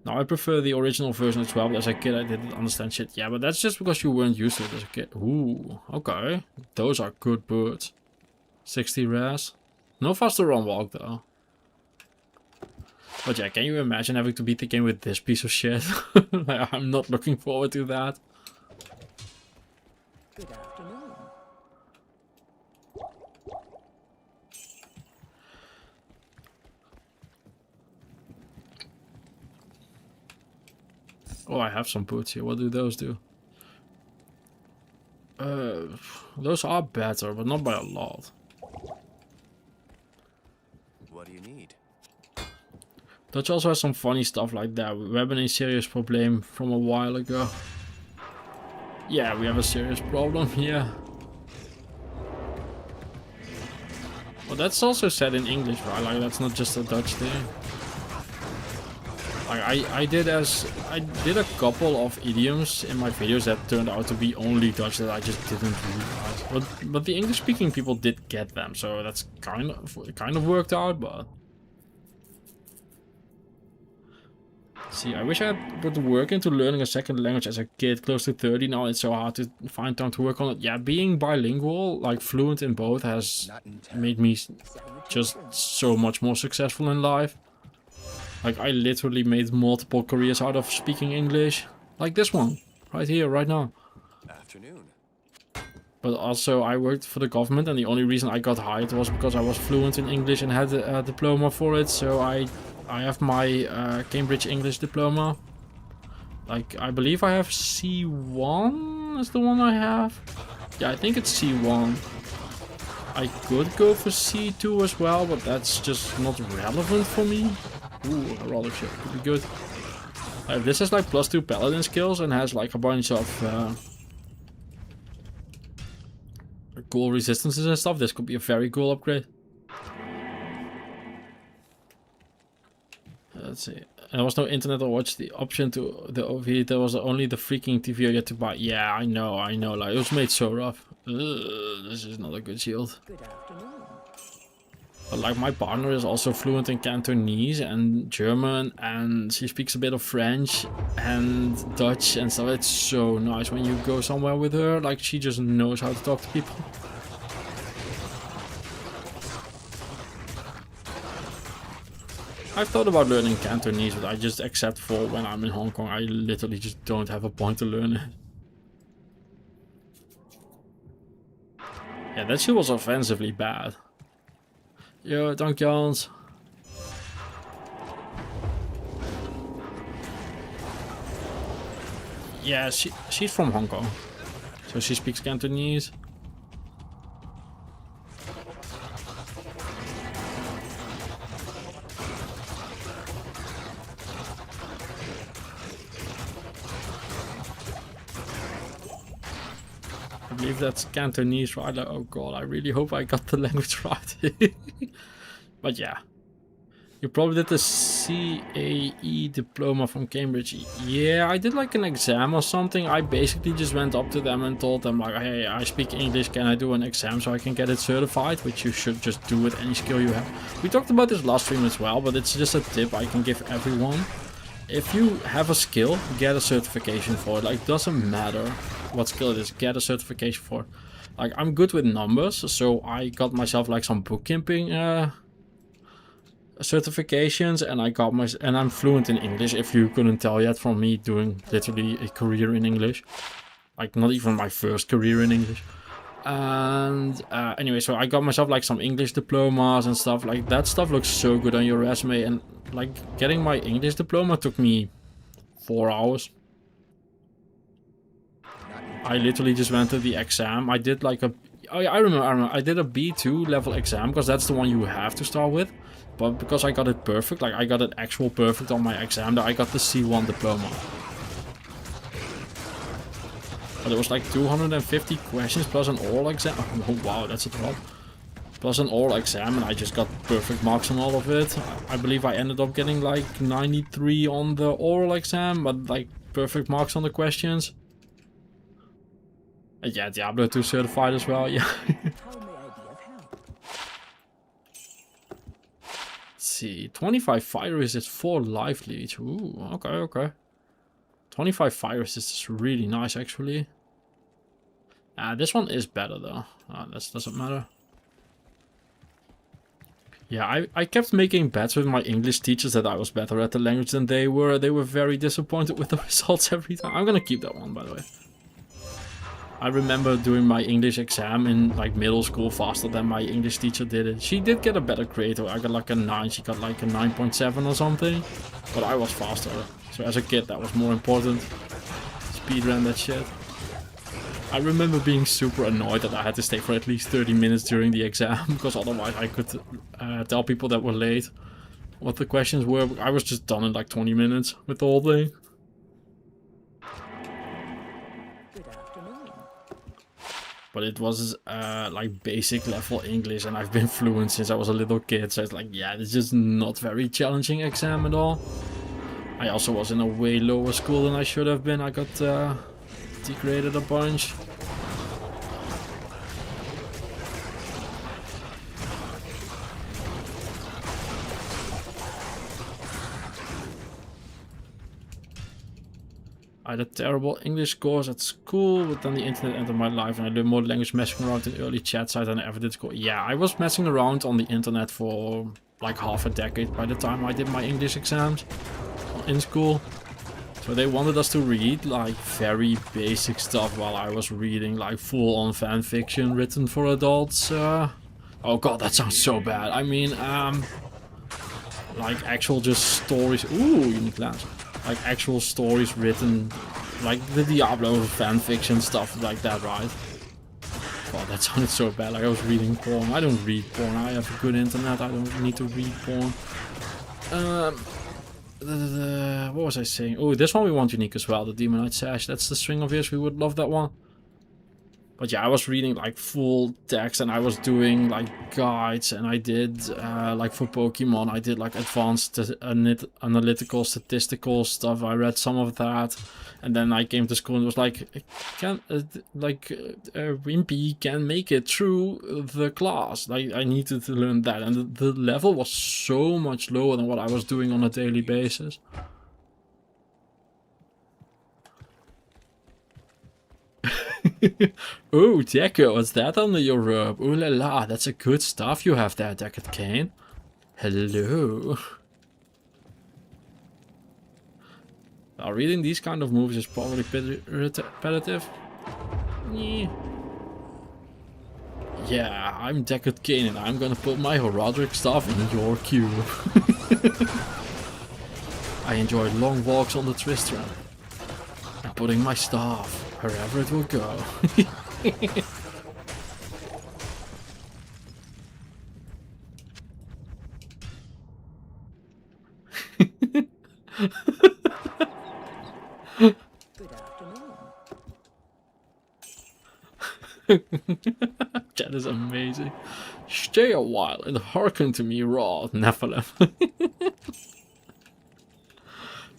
Now, I prefer the original version as well, but as a kid I didn't understand shit. Yeah, but that's just because you weren't used to it as a kid. Ooh, okay. Those are good birds. 60 res. No faster run walk though. But yeah, can you imagine having to beat the game with this piece of shit? Like, I'm not looking forward to that. Good afternoon. Oh, I have some boots here. What do those do? Those are better, but not by a lot. What do you need? Dutch also has some funny stuff like that. We have a serious problem from a while ago. Yeah, we have a serious problem, yeah. Well, that's also said in English, right? Like, that's not just a Dutch thing. Like I did a couple of idioms in my videos that turned out to be only Dutch that I just didn't realize. But the English speaking people did get them, so that's kind of worked out. But see, I wish I had put the work into learning a second language as a kid, close to 30. Now it's so hard to find time to work on it. Yeah, being bilingual, like fluent in both, has Not in town. made me just Salutations. so much more successful in life. Like, I literally made multiple careers out of speaking English. Like this one, right here, right now. Afternoon. But also, I worked for the government, and the only reason I got hired was because I was fluent in English and had a diploma for it. So I have my Cambridge English diploma. Like, I believe I have C1 is the one I have. Yeah, I think it's C1. I could go for C2 as well, but that's just not relevant for me. Ooh, a roller ship could be good. This has like +2 paladin skills and has like a bunch of cool resistances and stuff. This could be a very cool upgrade. Let's see. There was no internet or watch the option to the overheat. There was only the freaking TV you had to buy. Yeah, I know. Like, it was made so rough. This is not a good shield. Good afternoon. But like, my partner is also fluent in Cantonese and German, and she speaks a bit of French and Dutch and stuff. It's so nice when you go somewhere with her. Like, she just knows how to talk to people. I've thought about learning Cantonese, but I just accept for when I'm in Hong Kong. I literally just don't have a point to learn it. Yeah, that shit was offensively bad. Yo, dank Jans. Yeah, she's from Hong Kong. So she speaks Cantonese. I believe that's Cantonese, right? Like, oh god, I really hope I got the language right. But yeah. You probably did the CAE diploma from Cambridge. Yeah, I did like an exam or something. I basically just went up to them and told them like, hey, I speak English, can I do an exam so I can get it certified? Which you should just do with any skill you have. We talked about this last stream as well, but it's just a tip I can give everyone. If you have a skill, get a certification for it. Like, doesn't matter what skill it is, get a certification for it. Like, I'm good with numbers, so I got myself like some bookkeeping certifications, and and I'm fluent in English, if you couldn't tell yet from me doing literally a career in English. Like, not even my first career in English. And anyway, so I got myself like some English diplomas and stuff. Like, that stuff looks so good on your resume, and like, getting my English diploma took me 4 hours. I literally just went to the exam. I did like a... Oh yeah, I remember. I did a B2 level exam, because that's the one you have to start with. But because I got it perfect, like I got it actual perfect on my exam, that I got the C1 diploma. But it was like 250 questions plus an oral exam. Oh wow, that's a drop. Plus an oral exam, and I just got perfect marks on all of it. I believe I ended up getting like 93 on the oral exam, but like perfect marks on the questions. And yeah, Diablo 2 certified as well, yeah. How may I be of help? Let's see, 25 fire resist, 4 life leech. Ooh, okay. 25 fire resist is really nice, actually. This one is better, though. That doesn't matter. Yeah, I kept making bets with my English teachers that I was better at the language than they were. They were very disappointed with the results every time. I'm gonna keep that one, by the way. I remember doing my English exam in like middle school faster than my English teacher did it. She did get a better grade, though. I got like a 9, she got like a 9.7 or something. But I was faster. So as a kid, that was more important. Speedrun that shit. I remember being super annoyed that I had to stay for at least 30 minutes during the exam, because otherwise I could tell people that were late what the questions were. I was just done in like 20 minutes with the whole thing. Good afternoon. But it was like basic level English, and I've been fluent since I was a little kid, so it's like, yeah, it's just not very challenging exam at all. I also was in a way lower school than I should have been. I got degraded a bunch. I had a terrible English course at school, but then the internet entered my life and I learned more language messing around in early chat sites than I ever did school. Yeah, I was messing around on the internet for like half a decade by the time I did my English exams in school. So they wanted us to read like very basic stuff while I was reading like full-on fan fiction written for adults. Oh god, that sounds so bad. I mean, like actual just stories. Ooh, unique lens. Like actual stories written, like the Diablo fan fiction stuff like that, right? God, that sounded so bad. Like I was reading porn. I don't read porn. I have a good internet. I don't need to read porn. What was I saying? Oh, this one we want unique as well. The Demonite Sash. That's the string of ears. We would love that one. But yeah, I was reading like full text and I was doing like guides, and I did like for Pokemon, I did like advanced analytical statistical stuff. I read some of that, and then I came to school and it was like, Wimpy can make it through the class. Like I needed to learn that, and the level was so much lower than what I was doing on a daily basis. Oh, Deco, what's that under your robe? Ooh la la, that's a good stuff you have there, Deckard Kane. Hello. Now, reading these kind of movies is probably repetitive. Yeah, I'm Deckard Kane and I'm gonna put my Horadric staff in your cube. I enjoy long walks on the Tristram. And putting my staff wherever it will go. Good afternoon. That is amazing. Stay a while and hearken to me, raw Nephilim.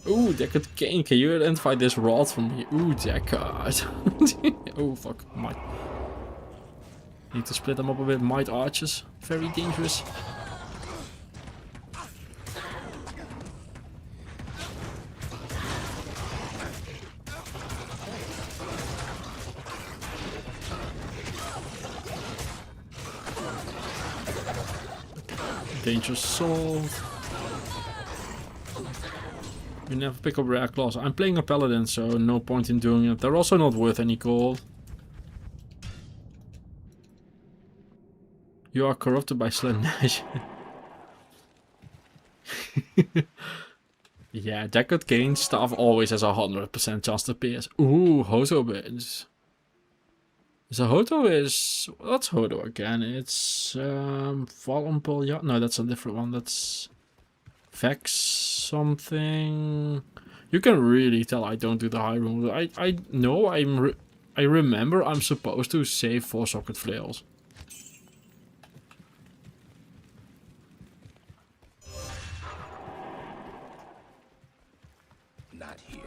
Ooh, Deckard Kane, can you identify this rod for me? Ooh, Deckard. Oh, fuck. Might. Need to split them up a bit. Might archers. Very dangerous. Dangerous sword. You never pick up rare claws. I'm playing a paladin, so no point in doing it. They're also not worth any gold. You are corrupted by Slanesh. Yeah, Deckard Kane's staff always has a 100% chance to pierce. Ooh, Hoto bits. So Hoto is... What's Hoto again? It's... Volumpol... Yeah, no, that's a different one. That's... Vex something. You can really tell I don't do the high room. I know I remember I'm supposed to save 4 socket flails. Not here.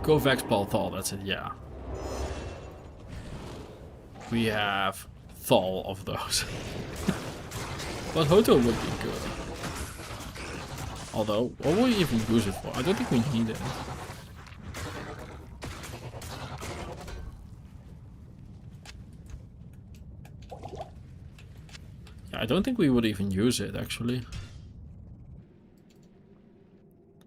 Go Vex Thal, that's it, yeah. We have Thal of those. But Hoto would be good. Although, what will we even use it for? I don't think we need it. Yeah, I don't think we would even use it, actually.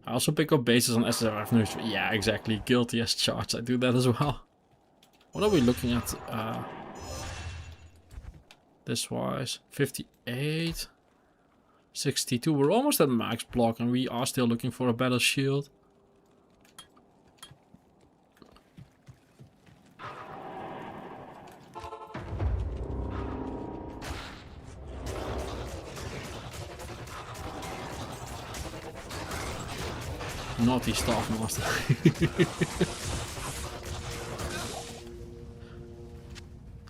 I also pick up bases on SSF news. Yeah, exactly. Guilty as charged. I do that as well. What are we looking at? This wise. 58. 62. We're almost at max block and we are still looking for a better shield. Naughty Staff Master.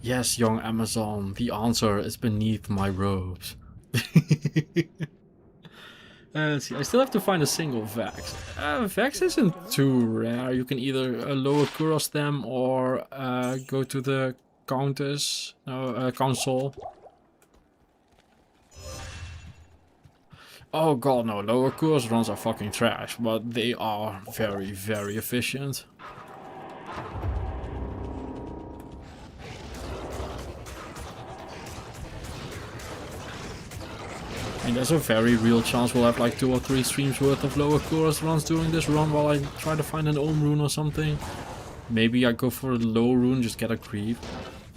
Yes, young Amazon, the answer is beneath my robes. See, I still have to find a single Vex. Vex isn't too rare. You can either lower Kuros them or go to the Countess, console. Oh god, no, lower Kuros runs are fucking trash, but they are very, very efficient. I mean, there's a very real chance we'll have like 2 or 3 streams worth of lower Kuros runs during this run while I try to find an Ohm rune or something. Maybe I go for a low rune, just get a creep.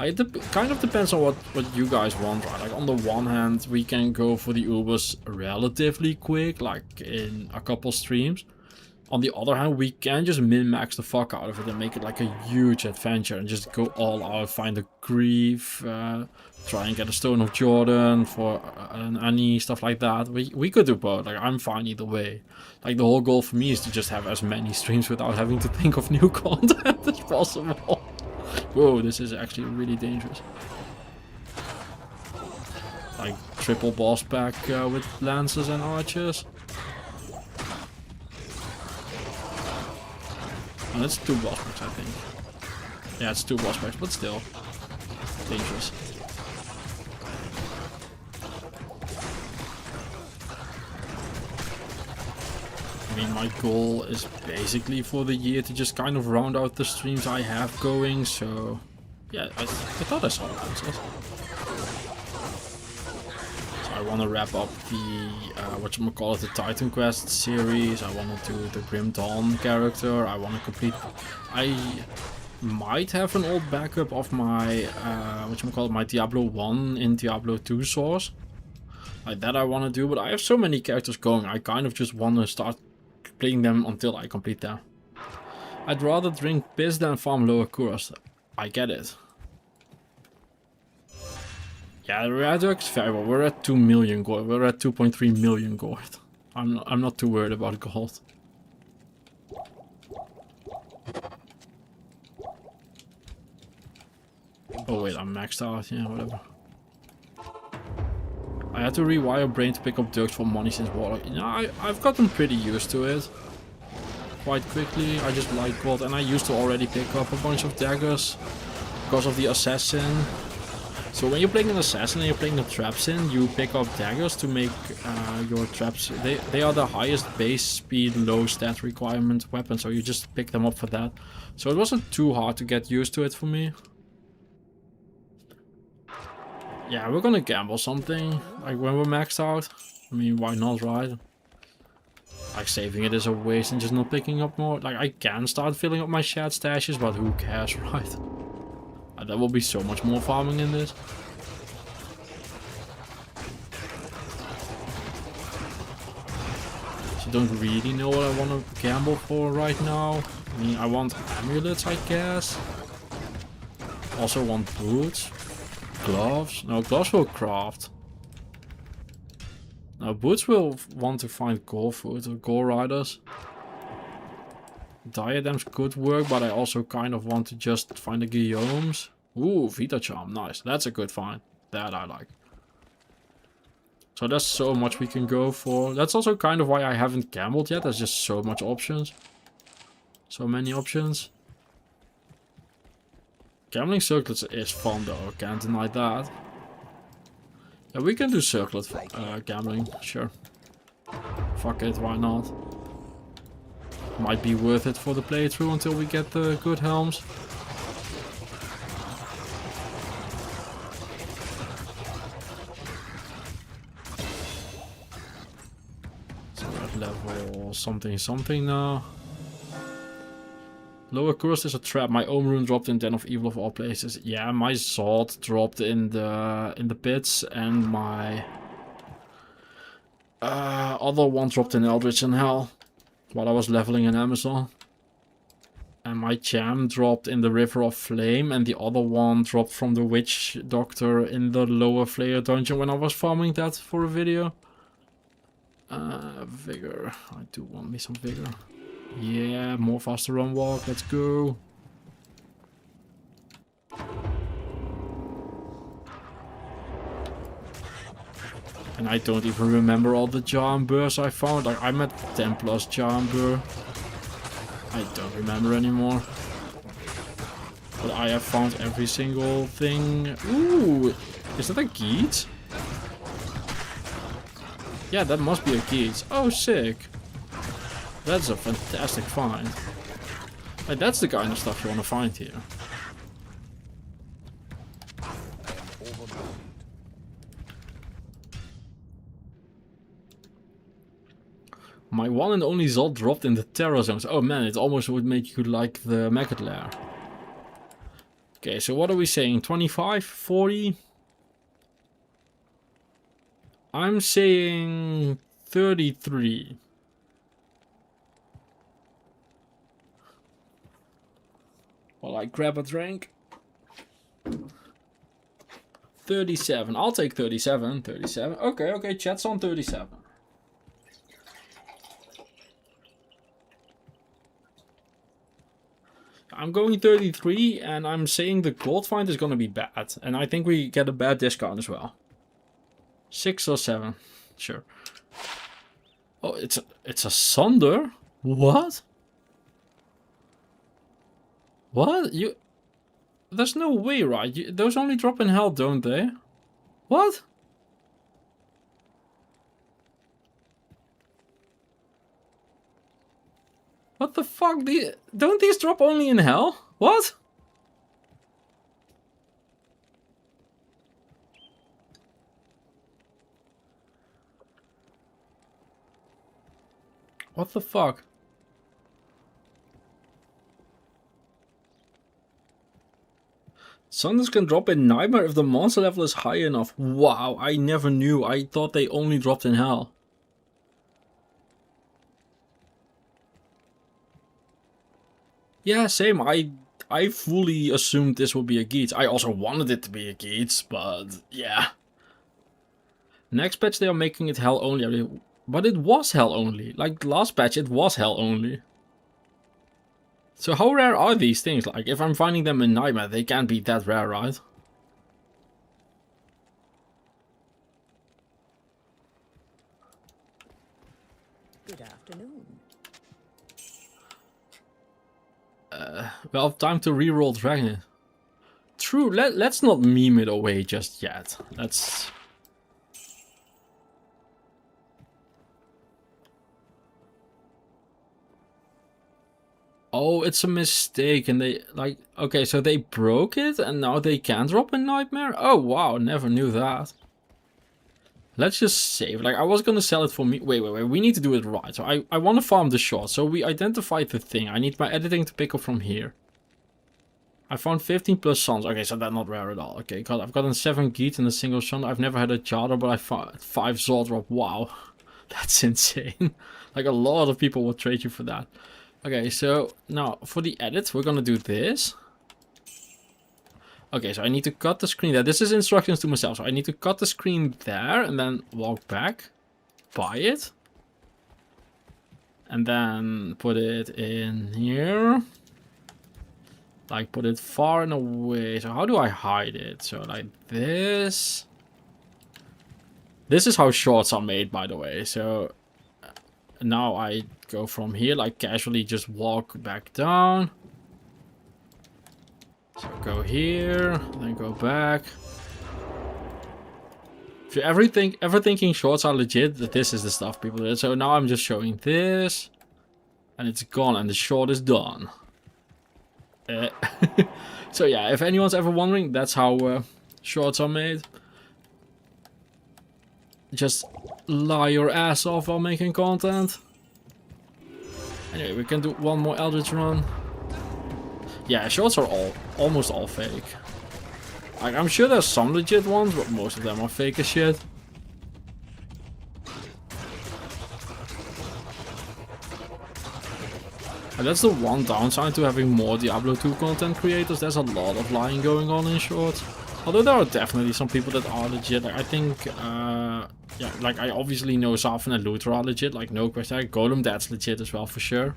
It kind of depends on what you guys want, right? Like on the one hand, we can go for the Ubers relatively quick, like in a couple streams. On the other hand, we can just min-max the fuck out of it and make it like a huge adventure and just go all out, find a grief, try and get a Stone of Jordan for an Annie, stuff like that. We could do both, like I'm fine either way. Like the whole goal for me is to just have as many streams without having to think of new content as possible. Whoa, this is actually really dangerous. Like triple boss pack with lances and archers. Oh, that's 2 boss packs, I think. Yeah, it's 2 boss packs, but still dangerous. I mean, my goal is basically for the year to just kind of round out the streams I have going, so yeah, I thought I saw the answers. So I want to wrap up the, whatchamacallit, the Titan Quest series. I want to do the Grim Dawn character. I want to complete... I might have an old backup of my, whatchamacallit, my Diablo 1 in Diablo 2 source. Like that I want to do, but I have so many characters going, I kind of just want to start playing them until I complete them. I'd rather drink piss than farm lower Kuros. I get it. Yeah, the Radux is very well. We're at 2 million gold. We're at 2.3 million gold. I'm not too worried about gold. Oh wait, I'm maxed out. Yeah, whatever. I had to rewire brain to pick up Dirks for money since Warlock. You know, I've gotten pretty used to it. Quite quickly. I just like gold, and I used to already pick up a bunch of daggers because of the assassin. So when you're playing an assassin and you're playing the traps in, you pick up daggers to make your traps. They are the highest base speed, low stat requirement weapon, so you just pick them up for that. So it wasn't too hard to get used to it for me. Yeah, we're gonna gamble something, like when we're maxed out. I mean, why not, right? Like saving it is a waste and just not picking up more. Like I can start filling up my shared stashes, but who cares, right? There will be so much more farming in this. So don't really know what I want to gamble for right now. I mean, I want amulets, I guess. Also want boots. Gloves? No, gloves will craft. Now boots will want to find gore food or gore riders. Diadems could work, but I also kind of want to just find the Guillaumes. Ooh, Vita Charm, nice. That's a good find. That I like. So there's so much we can go for. That's also kind of why I haven't gambled yet. There's just so much options. So many options. Gambling circlets is fun though, can't deny that. Yeah, we can do circlet gambling, sure. Fuck it, why not? Might be worth it for the playthrough until we get the good helms. So we're at level something now. Lower Kuros is a trap. My own rune dropped in Den of Evil of all places. Yeah, my sword dropped in the pits, and my other one dropped in Eldritch and Hell while I was leveling in Amazon. And my jam dropped in the River of Flame, and the other one dropped from the Witch Doctor in the Lower Flayer dungeon when I was farming that for a video. Vigor. I do want me some vigor. Yeah, more faster run walk, let's go. And I don't even remember all the jambers I found. Like, I'm at 10 plus jamber. I don't remember anymore. But I have found every single thing. Ooh, is that a Geet? Yeah, that must be a Geet. Oh, sick. That's a fantastic find. Like, that's the kind of stuff you want to find here. I am overwhelmed. My one and only Zol dropped in the Terror Zones. Oh man, it almost would make you like the Maggot Lair. Okay, so what are we saying? 25? 40? I'm saying 33. While I grab a drink. 37. I'll take 37. 37. Okay, chat's on 37. I'm going 33 and I'm saying the gold find is gonna be bad. And I think we get a bad discount as well. 6 or 7. Sure. Oh, it's a Sunder? What? What? There's no way, right? Those only drop in hell, don't they? What? What the fuck? Don't these drop only in hell? What? What the fuck? Sunders can drop in Nightmare if the monster level is high enough. Wow, I never knew. I thought they only dropped in hell. Yeah, same. I fully assumed this would be a Geet. I also wanted it to be a Geet, but yeah. Next patch they are making it hell only. But it was hell only. Like last patch it was hell only. So how rare are these things? Like if I'm finding them in Nightmare, they can't be that rare, right? Good afternoon. Well, time to reroll Dragon. True, let's not meme it away just yet. Let's... Oh, it's a mistake and they, like, okay, so they broke it and now they can drop a Nightmare? Oh wow, never knew that. Let's just save. Like, I was gonna sell it for me. Wait. We need to do it right. So I want to farm the short. So we identified the thing. I need my editing to pick up from here. I found 15 plus Suns. Okay, so that's not rare at all. Okay, I've gotten 7 Geet and a single Sun. I've never had a Charter, but I found 5 Zordrop. Wow. That's insane. Like, a lot of people will trade you for that. Okay, so now for the edit, we're gonna do this. Okay, so I need to cut the screen there. This is instructions to myself. So I need to cut the screen there and then walk back, buy it. And then put it in here. Like put it far and away. So how do I hide it? So like this. This is how shorts are made, by the way. So now I go from here, like casually just walk back down. So go here, then go back. If you're ever thinking shorts are legit, this is the stuff people do. So now I'm just showing this. And it's gone and the short is done. So yeah, if anyone's ever wondering, that's how shorts are made. Just lie your ass off while making content. Anyway, we can do one more Eldritch run. Yeah, shorts are almost all fake. Like, I'm sure there's some legit ones, but most of them are fake as shit. And that's the one downside to having more Diablo 2 content creators. There's a lot of lying going on in shorts. Although there are definitely some people that are legit. Like, I think, yeah, like I obviously know Zafin and Luther are legit. Like, no question. Golem, that's legit as well for sure.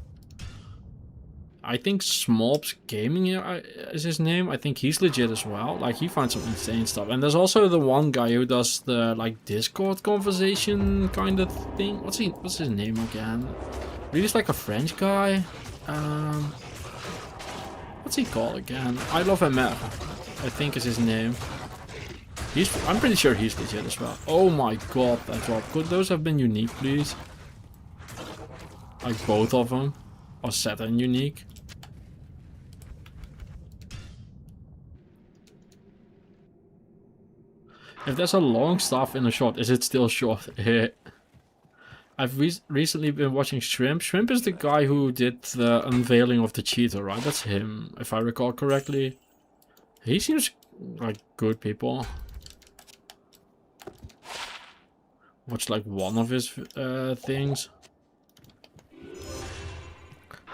I think Smobs Gaming is his name. I think he's legit as well. Like, he finds some insane stuff. And there's also the one guy who does the, like, Discord conversation kind of thing. What's his name again? Really, it's like a French guy. What's he called again? I Love MF, I think is his name. I'm pretty sure he's legit as well. Oh my god, that drop. Could those have been unique, please? Like both of them. Or set and unique. If there's a long staff in a short, is it still short? I've recently been watching Shrimp. Shrimp is the guy who did the unveiling of the cheater, right? That's him, if I recall correctly. He seems like good people. Watch like one of his things.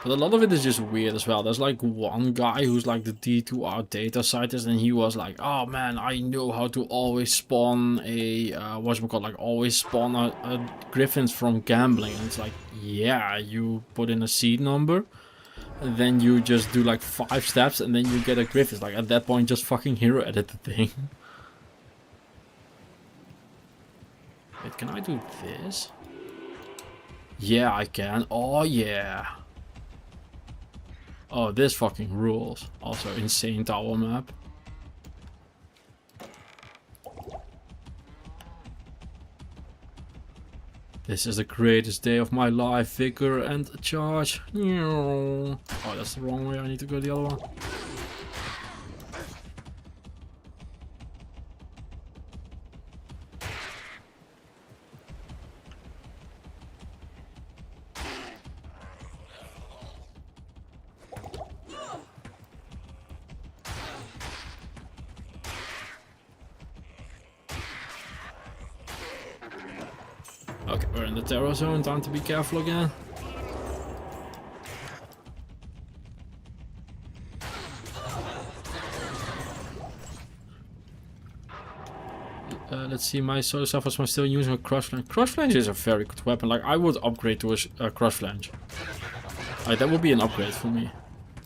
But a lot of it is just weird as well. There's like one guy who's like the D2R data scientist, and he was like, oh man, I know how to always spawn a, always spawn a griffins from gambling. And it's like, yeah, you put in a seed number, and then you just do like 5 steps, and then you get a griffin. Like at that point, just fucking hero edit the thing. Wait, can I do this? Yeah, I can. Oh yeah. Oh, this fucking rules. Also, insane tower map. This is the greatest day of my life. Vigor and charge. Oh, that's the wrong way. I need to go the other one. Okay, we're in the terror zone, time to be careful again. Let's see, my solo self was still using a cross flange. Cross flange is a very good weapon. Like, I would upgrade to a cross flange. Like, that would be an upgrade for me.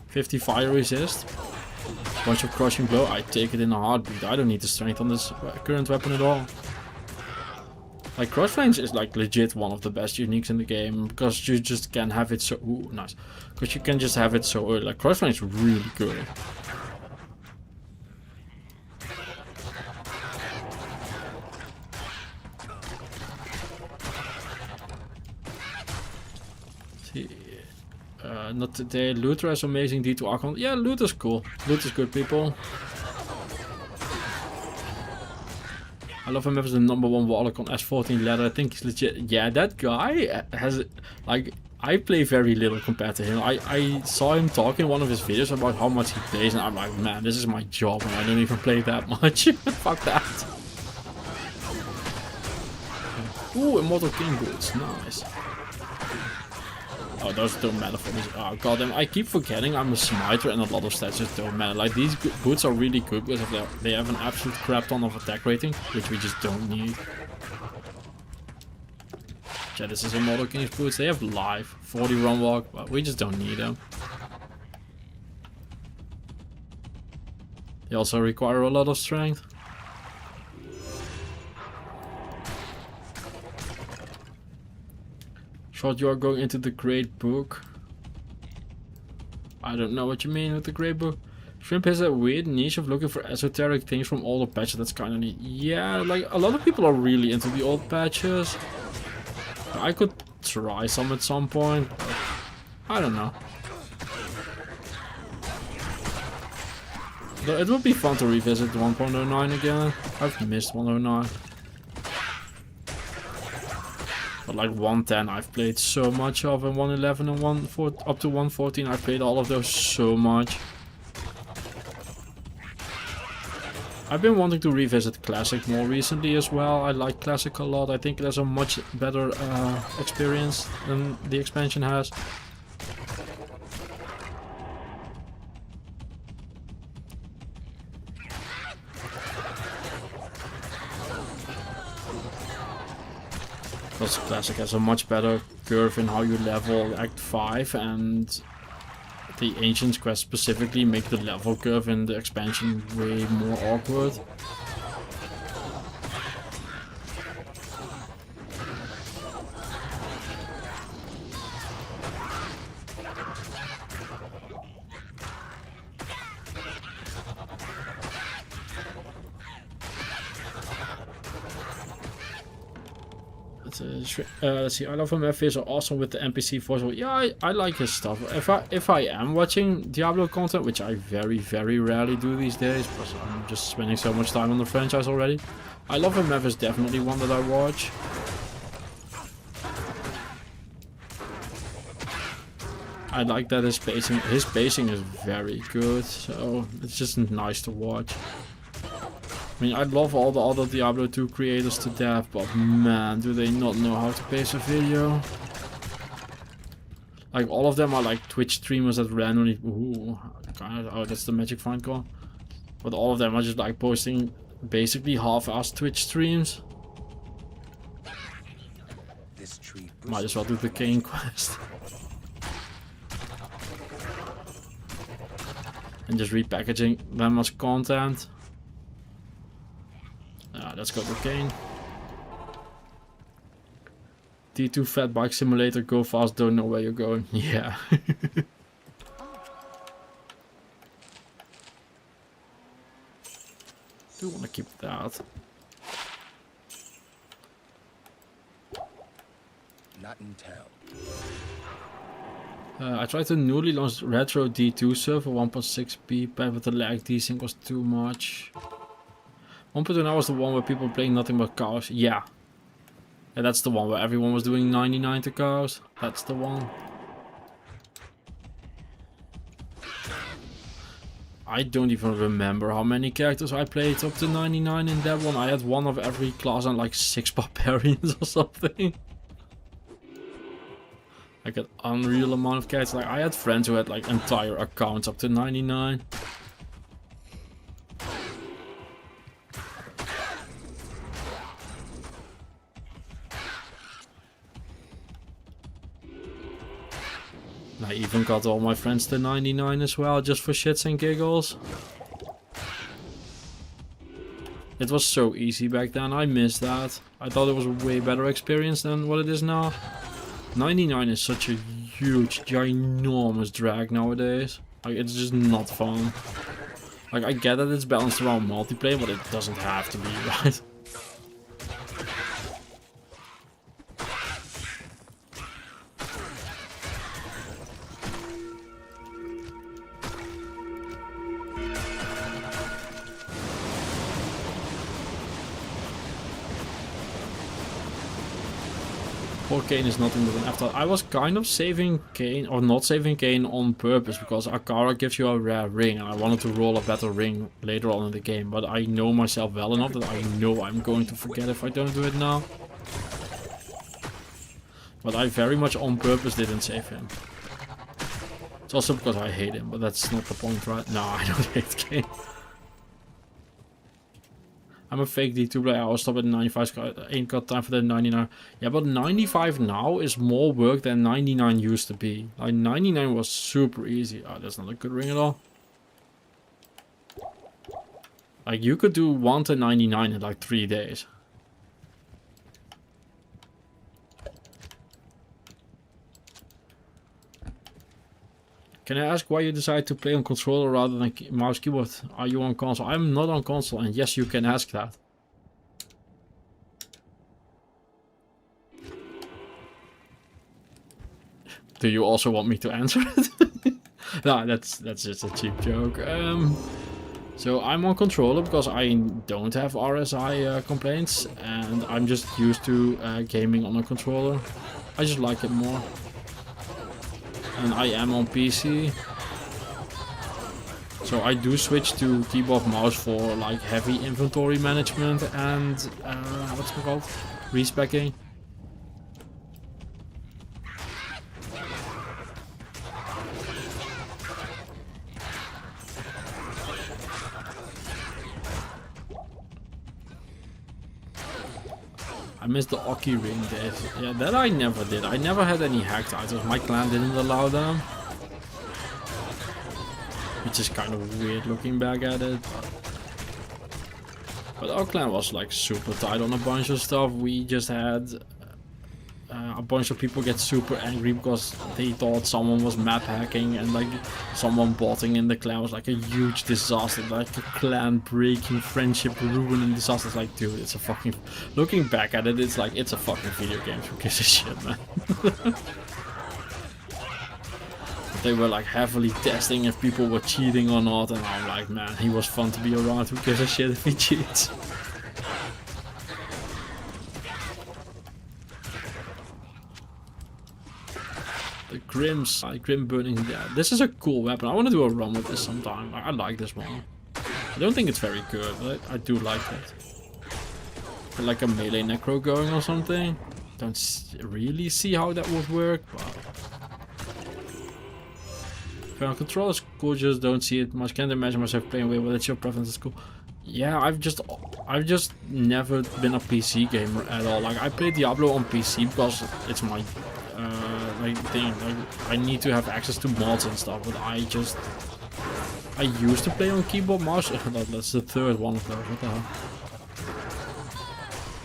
50 fire resist. Bunch of crushing blow. I take it in a heartbeat. I don't need the strength on this current weapon at all. Like, cross flange is like legit one of the best uniques in the game, because you just can have it so... Ooh, nice. Because you can just have it so early. Like, cross flange is really good. See, not today. Luther has amazing D2 Archon. Yeah, Luther's cool. Luther's good, people. I love him as the #1 warlock on S14 ladder. I think he's legit. Yeah, that guy has, like, I play very little compared to him. I saw him talk in one of his videos about how much he plays, and I'm like, man, this is my job, and I don't even play that much. Fuck that. Ooh, Immortal King boots. Nice. Oh, those don't matter for me. Oh, goddamn. I keep forgetting I'm a smiter and a lot of stats just don't matter. Like, these boots are really good because they have an absolute crap ton of attack rating, which we just don't need. Yeah, this is Immortal King's boots. They have life, 40 run walk, but we just don't need them. They also require a lot of strength. Thought you are going into the Great Book. I don't know what you mean with the Great Book. Shrimp has a weird niche of looking for esoteric things from older patches. That's kind of neat. Yeah, like a lot of people are really into the old patches. I could try some at some point, but I don't know. Though it would be fun to revisit 1.09 again. I've missed 109. But like 110 I've played so much of, and 111 and up to 114 I've played all of those so much. I've been wanting to revisit Classic more recently as well. I like Classic a lot. I think there's a much better experience than the expansion has. Because Classic has a much better curve in how you level Act 5, and the Ancients quest specifically make the level curve in the expansion way more awkward. Let's see, I love him. FAs are awesome with the NPC voice. Yeah, I like his stuff. If I am watching Diablo content, which I very rarely do these days, because I'm just spending so much time on the franchise already, I love him. Is definitely one that I watch. I like that his pacing is very good, so it's just nice to watch. I mean, I love all the other Diablo 2 creators to death, but man, do they not know how to pace a video. Like, all of them are like Twitch streamers that randomly... Ooh, oh, that's the magic find call. But all of them are just like posting basically half-assed Twitch streams. This tree Might as well do the Kane quest. And just repackaging them as content. Let's go to Kane. T2 Fat Bike Simulator, go fast, don't know where you're going. Yeah. Do want to keep that. not in town. I tried the newly launched Retro D2 server 1.6p, but the lag desync was too much. 1.2 now was the one where people were playing nothing but cows. Yeah. And that's the one where everyone was doing 99 to cows. That's the one. I don't even remember how many characters I played up to 99 in that one. I had one of every class and like 6 barbarians or something. Like an unreal amount of characters. Like I had friends who had like entire accounts up to 99. I even got all my friends to 99 as well, just for shits and giggles. It was so easy back then, I miss that. I thought it was a way better experience than what it is now. 99 is such a huge, ginormous drag nowadays. Like, it's just not fun. Like, I get that it's balanced around multiplayer, but it doesn't have to be, right? Poor Kane is nothing but an afterthought. I was kind of saving Kane, or not saving Kane on purpose, because Akara gives you a rare ring, and I wanted to roll a better ring later on in the game, but I know myself well enough that I know I'm going to forget if I don't do it now. But I very much on purpose didn't save him. It's also because I hate him, but that's not the point, right? No, I don't hate Kane. I'm a fake D2 player, I will stop at 95, ain't got time for the 99. Yeah, but 95 now is more work than 99 used to be. Like 99 was super easy. Oh, that's not a good ring at all. Like you could do 1 to 99 in like 3 days. Can I ask why you decided to play on controller rather than mouse keyboard? Are you on console? I'm not on console, and yes, you can ask that. Do you also want me to answer it? No, that's just a cheap joke. So I'm on controller because I don't have RSI complaints, and I'm just used to gaming on a controller. I just like it more. And I am on PC, so I do switch to keyboard mouse for like heavy inventory management and what's it called? Respecking. I missed the Oki ring days. Yeah, that I never did. I never had any hacked items. My clan didn't allow them. which is kind of weird looking back at it. But our clan was like super tight on a bunch of stuff. We just had a bunch of people get super angry because they thought someone was map hacking, and like someone botting in the clan was like a huge disaster, like a clan breaking, friendship ruining disaster. It's like, dude, it's a fucking, looking back at it, it's like, it's a fucking video game. Who gives a shit, man? They were like heavily testing if people were cheating or not, and I'm like, man, he was fun to be around. Who gives a shit if he cheats? The Grims, Grim Burning Dead. This is a cool weapon. I want to do a run with this sometime. I like this one. I don't think it's very good, but I do like it. Like a melee necro going or something. Don't really see how that would work, but fair control is cool. Just don't see it much. Can't imagine myself playing with, but it's your preference. It's cool. Yeah, I've just never been a PC gamer at all. Like I play Diablo on PC because it's my like thing. Like I need to have access to mods and stuff, but I used to play on keyboard mouse. That's the third one of those. What the hell?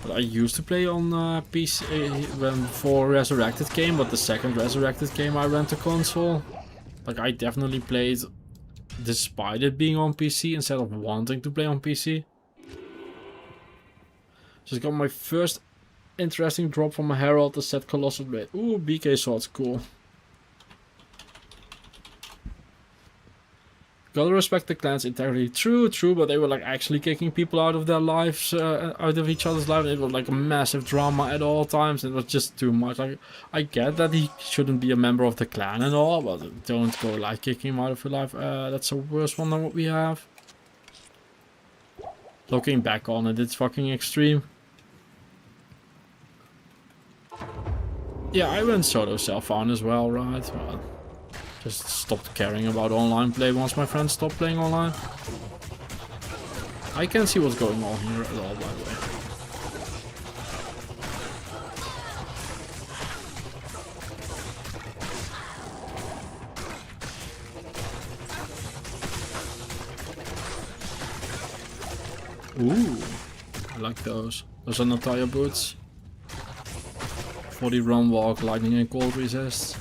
But I used to play on PC when before Resurrected came, but the second Resurrected came I ran to console. Like I definitely played despite it being on PC instead of wanting to play on PC. Just got my first interesting drop from a Herald, the set Colossal Blade. Ooh, BK sword's cool. Gotta respect the clan's integrity. True, but they were like actually kicking people out of their lives, out of each other's lives. It was like a massive drama at all times. It was just too much. Like, I get that he shouldn't be a member of the clan and all, but don't go like kicking him out of your life. That's a worse one than what we have. Looking back on it, it's fucking extreme. Yeah, I went solo self-found as well, right? Well, just stopped caring about online play once my friends stopped playing online. I can't see what's going on here at all, by the way. Ooh, I like those. Those are Natalia boots. 40 run walk, lightning and cold resist.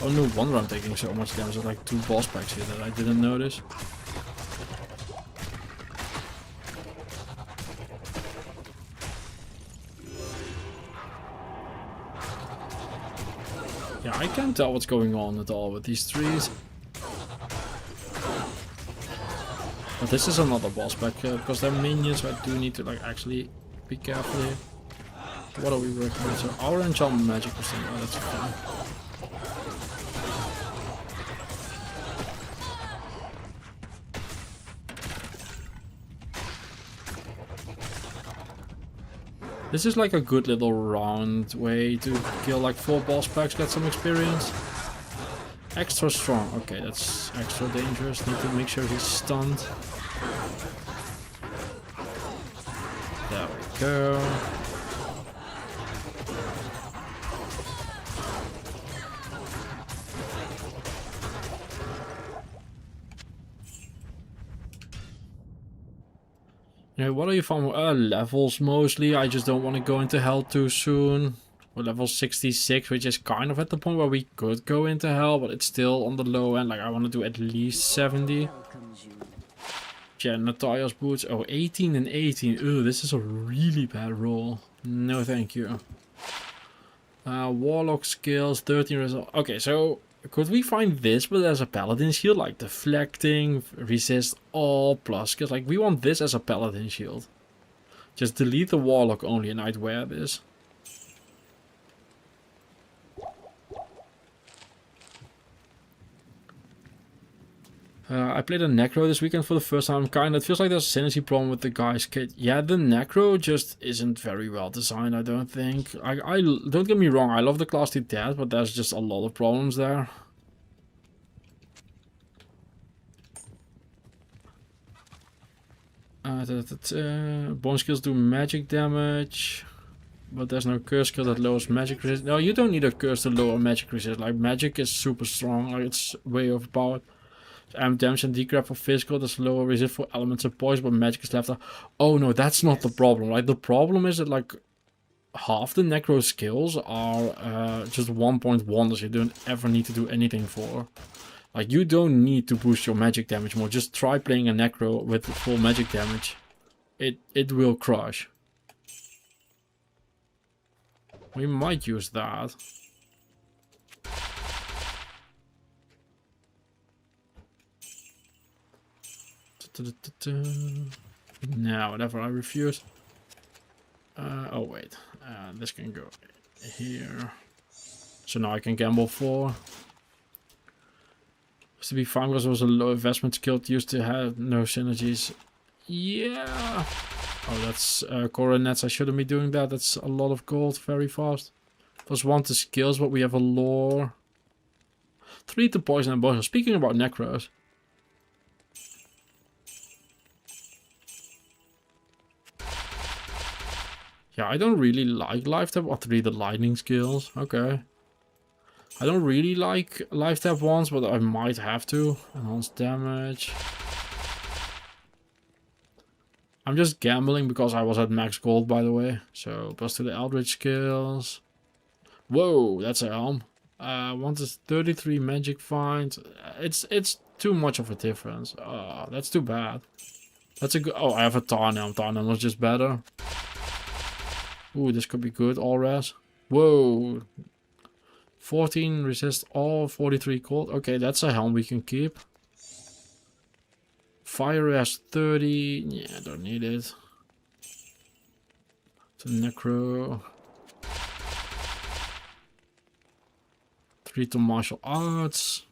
Oh, no wonder I'm taking so much damage. There's like 2 boss packs here that I didn't notice. Yeah, I can't tell what's going on at all with these trees. But this is another boss pack because they're minions, so I do need to like actually be careful here. What are we working on? So our enchantment magic was saying, oh, that's fine. This is like a good little round way to kill like 4 boss packs, get some experience. Extra strong. Okay, that's extra dangerous. Need to make sure he's stunned. There we go. Yeah, what are you from? Levels mostly. I just don't want to go into hell too soon. We're level 66, which is kind of at the point where we could go into hell, but it's still on the low end. Like I want to do at least 70. Yeah, Natalia's boots. Oh, 18 and 18. Ooh, this is a really bad roll. No, thank you. Warlock skills, 13 result. Okay, so could we find this, but as a paladin shield, like deflecting, resist all plus skills? Like we want this as a paladin shield. Just delete the warlock only, and I'd wear this. I played a Necro this weekend for the first time. It feels like there's a synergy problem with the guy's kit. Yeah, the Necro just isn't very well designed, I don't think. I don't get me wrong, I love the class to death, but there's just a lot of problems there. Bone skills do magic damage, but there's no curse skill that lowers magic resist. No, you don't need a curse to lower magic resist. Like magic is super strong, like it's way overpowered. Damage and decrep for physical, there's lower resist for elements and poison, but magic is left out. Oh no, that's not the problem, right? The problem is that like half the necro skills are just 1.1 that you don't ever need to do anything for. Like you don't need to boost your magic damage more. Just try playing a necro with full magic damage. It will crush. We might use that. No, whatever, I refuse. Oh wait, this can go here. So now I can gamble 4. Used to be fine because it was a low investment skill. Used to have no synergies. Yeah. Oh, that's coronets. I shouldn't be doing that. That's a lot of gold very fast. Plus 1 to skills, but we have a lore. 3 to poison and bonus. Speaking about necros. Yeah, I don't really like life tap. 3 the lightning skills. Okay. I don't really like life tap ones, but I might have to. Enhanced damage. I'm just gambling because I was at max gold, by the way. So plus 2 the eldritch skills. Whoa, that's a helm. 1 to 33 magic find. It's too much of a difference. That's too bad. That's a good. Oh, I have a Tarnhelm. Tarnhelm was just better. Ooh, this could be good. All res. Whoa. 14 resist all, 43 cold. Okay, that's a helm we can keep. Fire res 30. Yeah, don't need it. To necro. 3 to martial arts.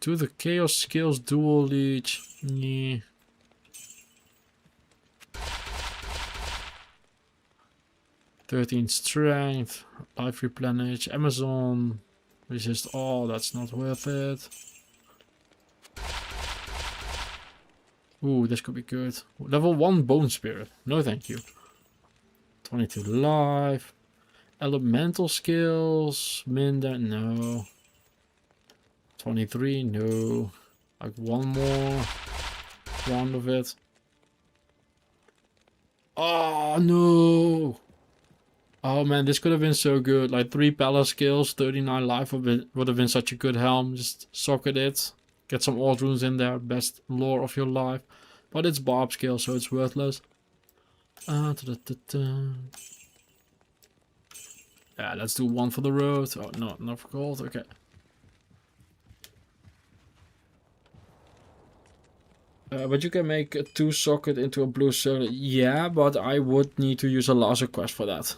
2 the chaos skills, dual leech. Yeah. 13 strength, life replenish, Amazon, resist all, that's not worth it. Ooh, this could be good. Level 1 bone spirit, no thank you. 22 life, elemental skills, Minda, no. 23, no. Like 1 more round of it. Oh no! Oh man, this could have been so good. Like 3 palace skills, 39 life would have been such a good helm. Just socket it. Get some old runes in there. Best lore of your life. But it's barb skill, so it's worthless. Yeah, let's do 1 for the road. Oh, no, not for gold. Okay. But you can make a 2 socket into a blue soda. Yeah, but I would need to use a laser quest for that.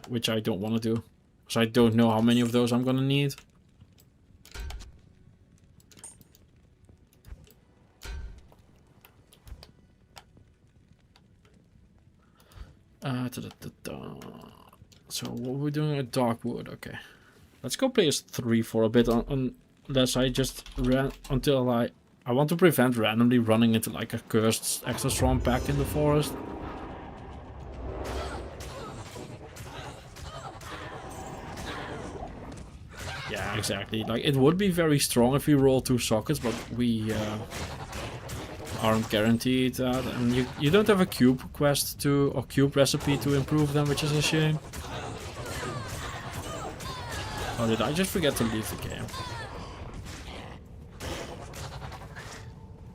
Which I don't want to do. Because I don't know how many of those I'm going to need. So what we're doing at Darkwood, okay. Let's go play as 3 for a bit, unless I just ran until I want to prevent randomly running into like a cursed extra strong pack in the forest. Yeah, exactly. Like it would be very strong if we roll 2 sockets, but we aren't guaranteed that, and you don't have a cube quest to or cube recipe to improve them, which is a shame. Oh, did I just forget to leave the game?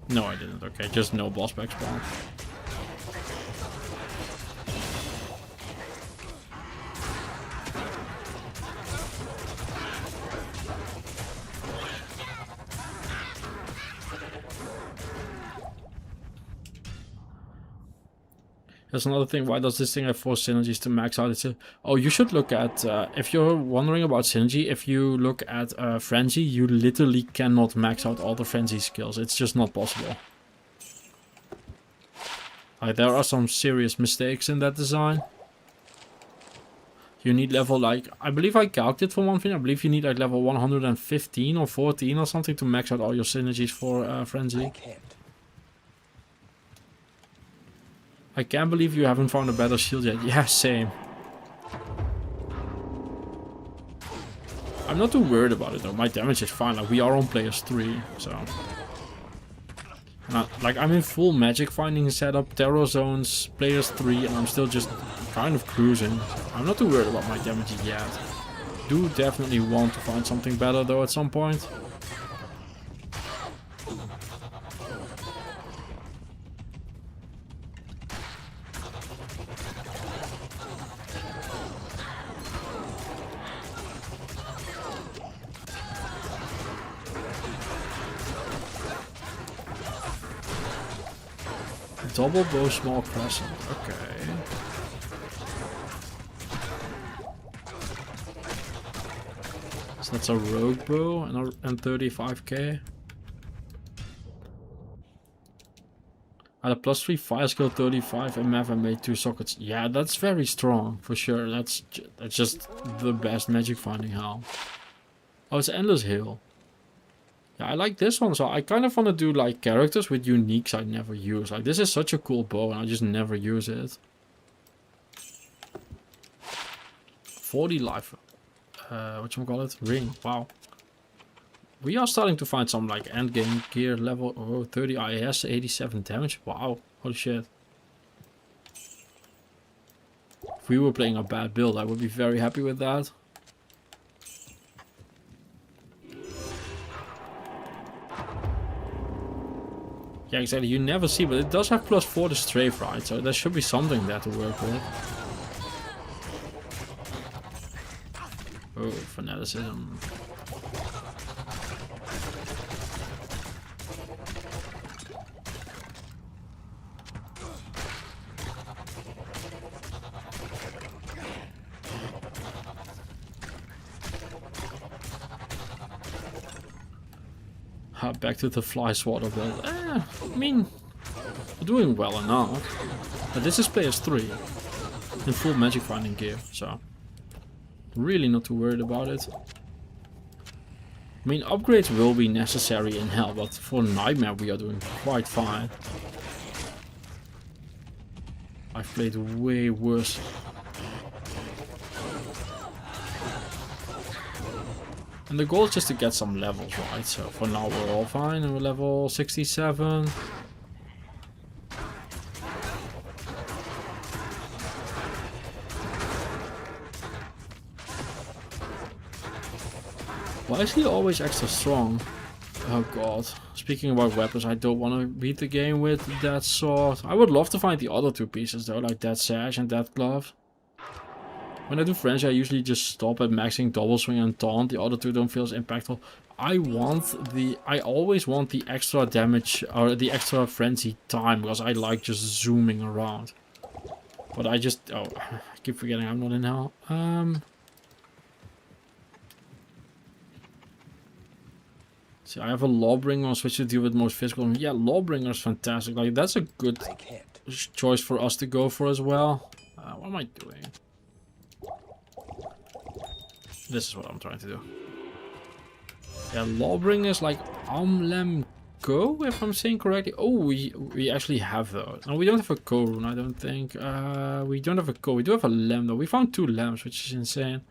No, I didn't. Okay, just no boss back spawn. That's another thing. Why does this thing have 4 synergies to max out? Oh, you should look at, if you're wondering about synergy, if you look at Frenzy, you literally cannot max out all the Frenzy skills. It's just not possible. There are some serious mistakes in that design. You need level, like, I believe I calculated for one thing. I believe you need like level 115 or 14 or something to max out all your synergies for Frenzy. I can't believe you haven't found a better shield yet. Yeah, same. I'm not too worried about it though. My damage is fine. Like we are on players 3, so. Like I'm in full magic finding setup, terror zones, players 3, and I'm still just kind of cruising. I'm not too worried about my damage yet. Do definitely want to find something better though at some point. Double bow, small crescent. Okay. So that's a rogue bow and 35k. At a +3 fire skill, 35 MF and made 2 sockets. Yeah, that's very strong for sure. That's just the best magic finding how. Oh, it's endless heal. Yeah, I like this one, so I kind of want to do like characters with uniques I never use. Like this is such a cool bow and I just never use it. 40 life. Whatchamacallit? Ring. Wow. We are starting to find some like endgame gear level. Oh, 30 IS, 87 damage. Wow. Holy shit. If we were playing a bad build, I would be very happy with that. Yeah, exactly. You never see, but it does have +4 to strafe, right? So there should be something there to work with. Oh, fanaticism. Back to the fly swatter build. I mean, we're doing well enough. But this is players 3 in full magic finding gear, so really not too worried about it. I mean, upgrades will be necessary in hell, but for Nightmare we are doing quite fine. I've played way worse. And the goal is just to get some levels, right? So for now we're all fine and we're level 67. Why is he always extra strong? Oh god. Speaking about weapons, I don't want to beat the game with that sword. I would love to find the other 2 pieces though, like that sash and that glove. When I do frenzy, I usually just stop at maxing double swing and taunt. The other 2 don't feel as impactful. I always want the extra damage or the extra frenzy time because I like just zooming around. But I just, oh, I keep forgetting I'm not in hell. See, I have a Lawbringer. I'll switch to deal with most physical. Yeah, Lawbringer is fantastic. Like that's a good choice for us to go for as well. What am I doing? This is what I'm trying to do. Yeah, Lawbringer is like Amlem Go, if I'm saying correctly. Oh, we actually have those. No, we don't have a Ko rune, I don't think. We don't have a Ko. We do have a Lem though. We found 2 Lems, which is insane.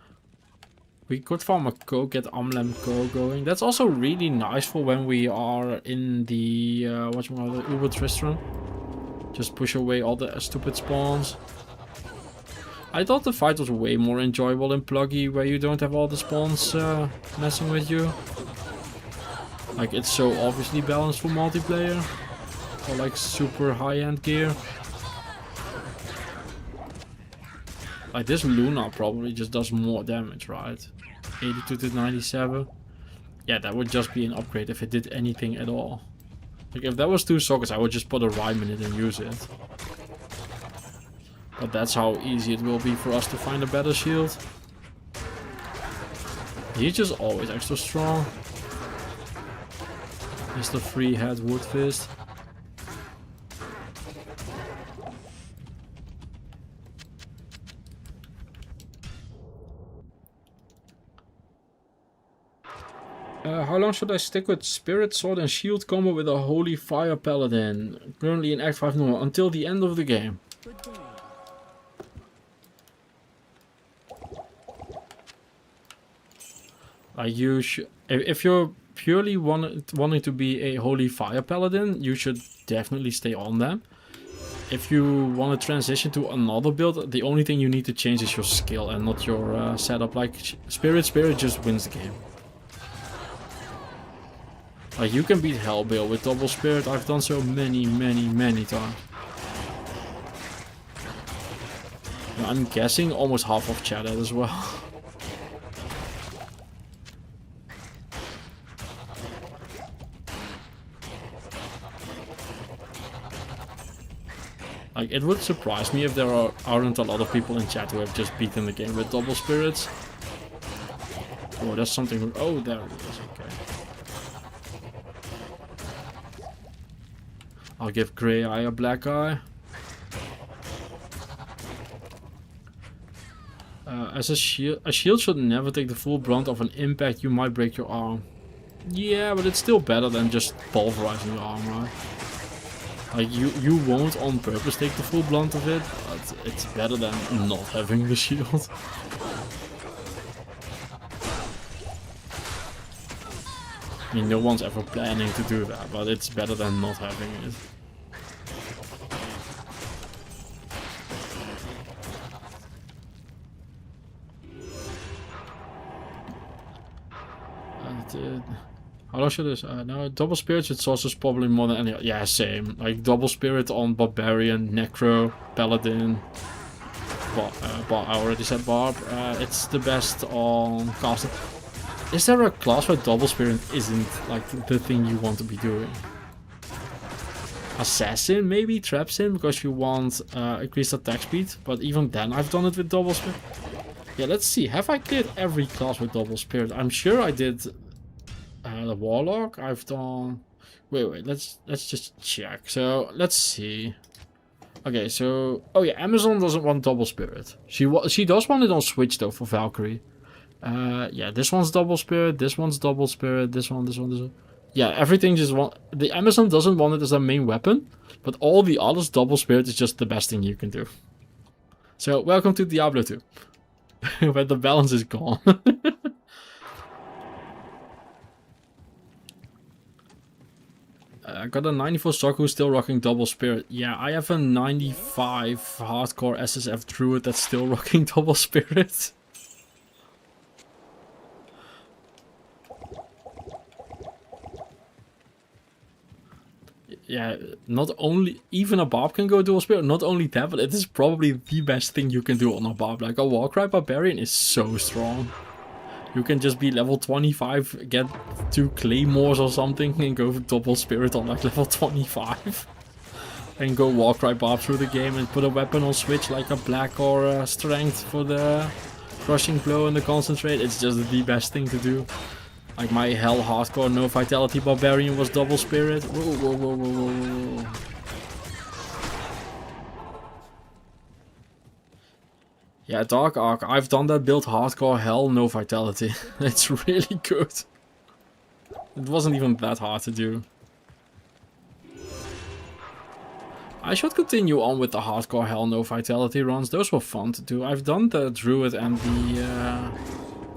We could farm a Ko, get Amlem Ko going. That's also really nice for when we are in the whatchamacallit, Uber Tristram. Just push away all the stupid spawns. I thought the fight was way more enjoyable in Pluggy, where you don't have all the spawns messing with you. Like, it's so obviously balanced for multiplayer. Or like super high-end gear. Like this Luna probably just does more damage, right? 82 to 97. Yeah, that would just be an upgrade if it did anything at all. Like if that was 2 sockets, I would just put a rhyme in it and use it. But that's how easy it will be for us to find a better shield. He's just always extra strong. He's the free head wood fist. How long should I stick with Spirit Sword and Shield combo with a Holy Fire Paladin? Currently in Act 5 normal. Until the end of the game. Good day. Like you should, if you're purely wanting to be a holy fire paladin, you should definitely stay on them. If you want to transition to another build, the only thing you need to change is your skill and not your setup. Like Spirit just wins the game. Like you can beat Hellbale with double Spirit. I've done so many times. Now, I'm guessing almost half of chat as well. Like, it would surprise me if there aren't a lot of people in chat who have just beaten the game with double spirits. Oh, there's something. Oh, there it is. Okay. I'll give Grey Eye a Black Eye. As a shield should never take the full brunt of an impact. You might break your arm. Yeah, but it's still better than just pulverizing your arm, right? Like, you won't on purpose take the full blunt of it, but it's better than not having the shield. I mean, no one's ever planning to do that, but it's better than not having it. How long should this? No, double spirit with source is probably more than any. Yeah, same. Like double spirit on barbarian, necro, paladin. I already said barb. It's the best on casting. Is there a class where double spirit isn't like the thing you want to be doing? Assassin, maybe trapsin because you want increased attack speed. But even then, I've done it with double spirit. Yeah, let's see. Have I cleared every class with double spirit? I'm sure I did. The warlock I've done. Wait. Let's just check. So let's see. Okay, so oh yeah, Amazon doesn't want double spirit. She does want it on Switch though for Valkyrie. Yeah, this one's double spirit. This one's double spirit. This one. Yeah, everything just want. The Amazon doesn't want it as their main weapon, but all the others double spirit is just the best thing you can do. So welcome to Diablo 2, where the balance is gone. I got a 94 stock who's still rocking double spirit. Yeah, I have a 95 hardcore SSF druid that's still rocking double spirit. Yeah, not only, even a barb can go dual spirit, not only that, but it is probably the best thing you can do on a barb. Like a Warcry barbarian is so strong. You can just be level 25, get 2 claymores or something, and go for double spirit on like level 25. And go Warcry barb through the game and put a weapon on switch like a black or a strength for the crushing blow and the concentrate. It's just the best thing to do. Like my hell hardcore no vitality barbarian was double spirit. Whoa. Yeah, Dark Arc. I've done that build hardcore hell, no vitality. It's really good. It wasn't even that hard to do. I should continue on with the hardcore hell, no vitality runs. Those were fun to do. I've done the druid and the...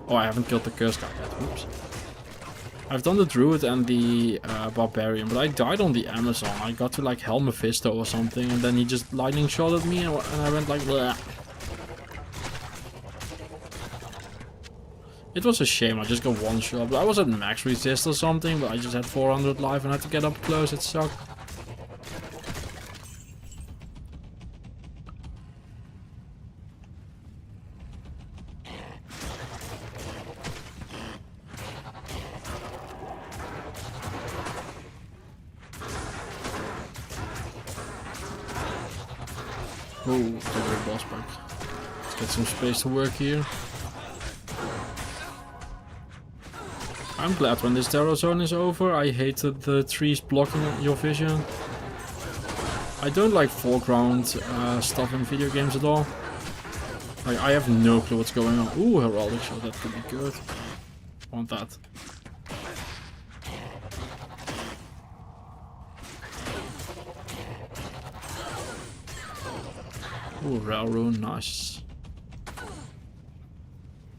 Oh, I haven't killed the curse guy yet. Oops. I've done the druid and the barbarian, but I died on the Amazon. I got to like Hell Mephisto or something, and then he just lightning shot at me, and I went like, bleh. It was a shame, I just got one shot, but I was at max resist or something, but I just had 400 life and I had to get up close, it sucked. Oh, the boss back. Let's get some space to work here. I'm glad when this terror zone is over. I hated the trees blocking your vision. I don't like foreground stuff in video games at all. Like, I have no clue what's going on. Ooh, heraldic shot, that could be good. Want that. Ooh, railroad, nice.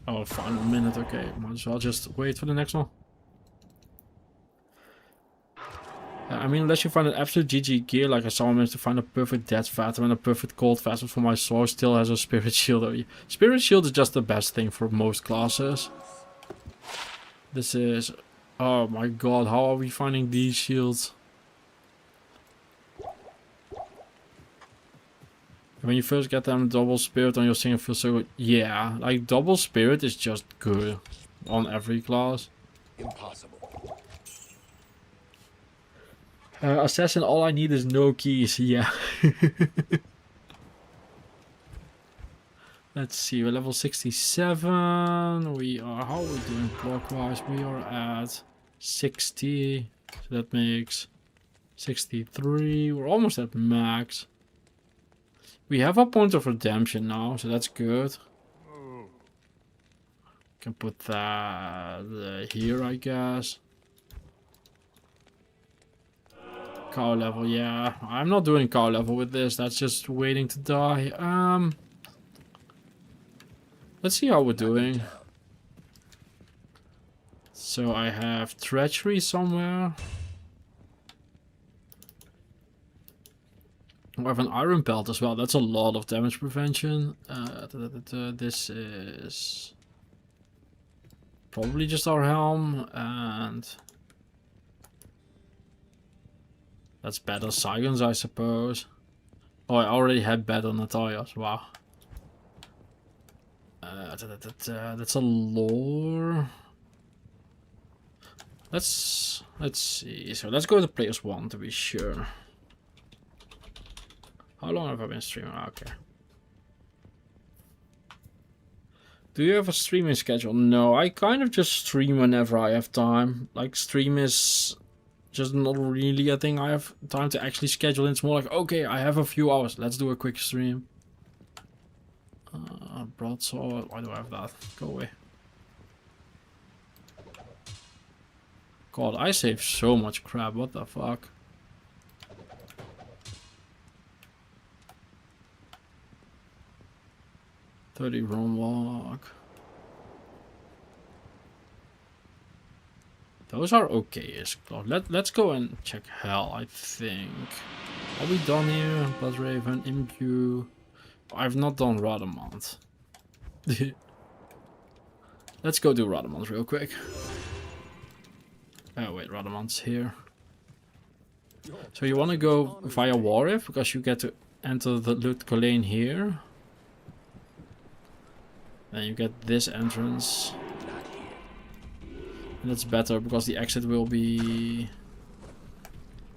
Oh, final minute, okay. Might as well just wait for the next one. I mean, unless you find an absolute GG gear, like I saw managed to find a perfect death fathom and a perfect cold fathom for my sword, still has a spirit shield. Spirit shield is just the best thing for most classes. This is... Oh my god, how are we finding these shields? When you first get them, double spirit on your single feels so good. Yeah, like double spirit is just good on every class. Impossible. Assassin, all I need is no keys. Yeah. Let's see, we're level 67. We are, how are we doing clockwise? We are at 60. So that makes 63. We're almost at max. We have a point of redemption now, so that's good. Can put that here, I guess. Cow level, yeah. I'm not doing cow level with this. That's just waiting to die. Let's see how we're doing. So I have treachery somewhere. I have an iron belt as well. That's a lot of damage prevention. This is probably just our helm, and that's better Saigons, I suppose. Oh, I already had better Natalias. Wow. That's a lore. Let's see. So let's go to players 1 to be sure. How long have I been streaming? Okay. Do you have a streaming schedule? No, I kind of just stream whenever I have time. Like, stream is just not really a thing I have time to actually schedule. It's more like, okay, I have a few hours. Let's do a quick stream. Broadsword. Why do I have that? Go away. God, I save so much crap. What the fuck? $30 roam walk. Those are okay-ish. Let's go and check hell, I think. Are we done here? Bloodraven, Imbue. I've not done Radamant. Let's go do Radamant real quick. Oh wait, Radamant's here. So you want to go via Warif because you get to enter the Lutko lane here. Then you get this entrance. And that's better because the exit will be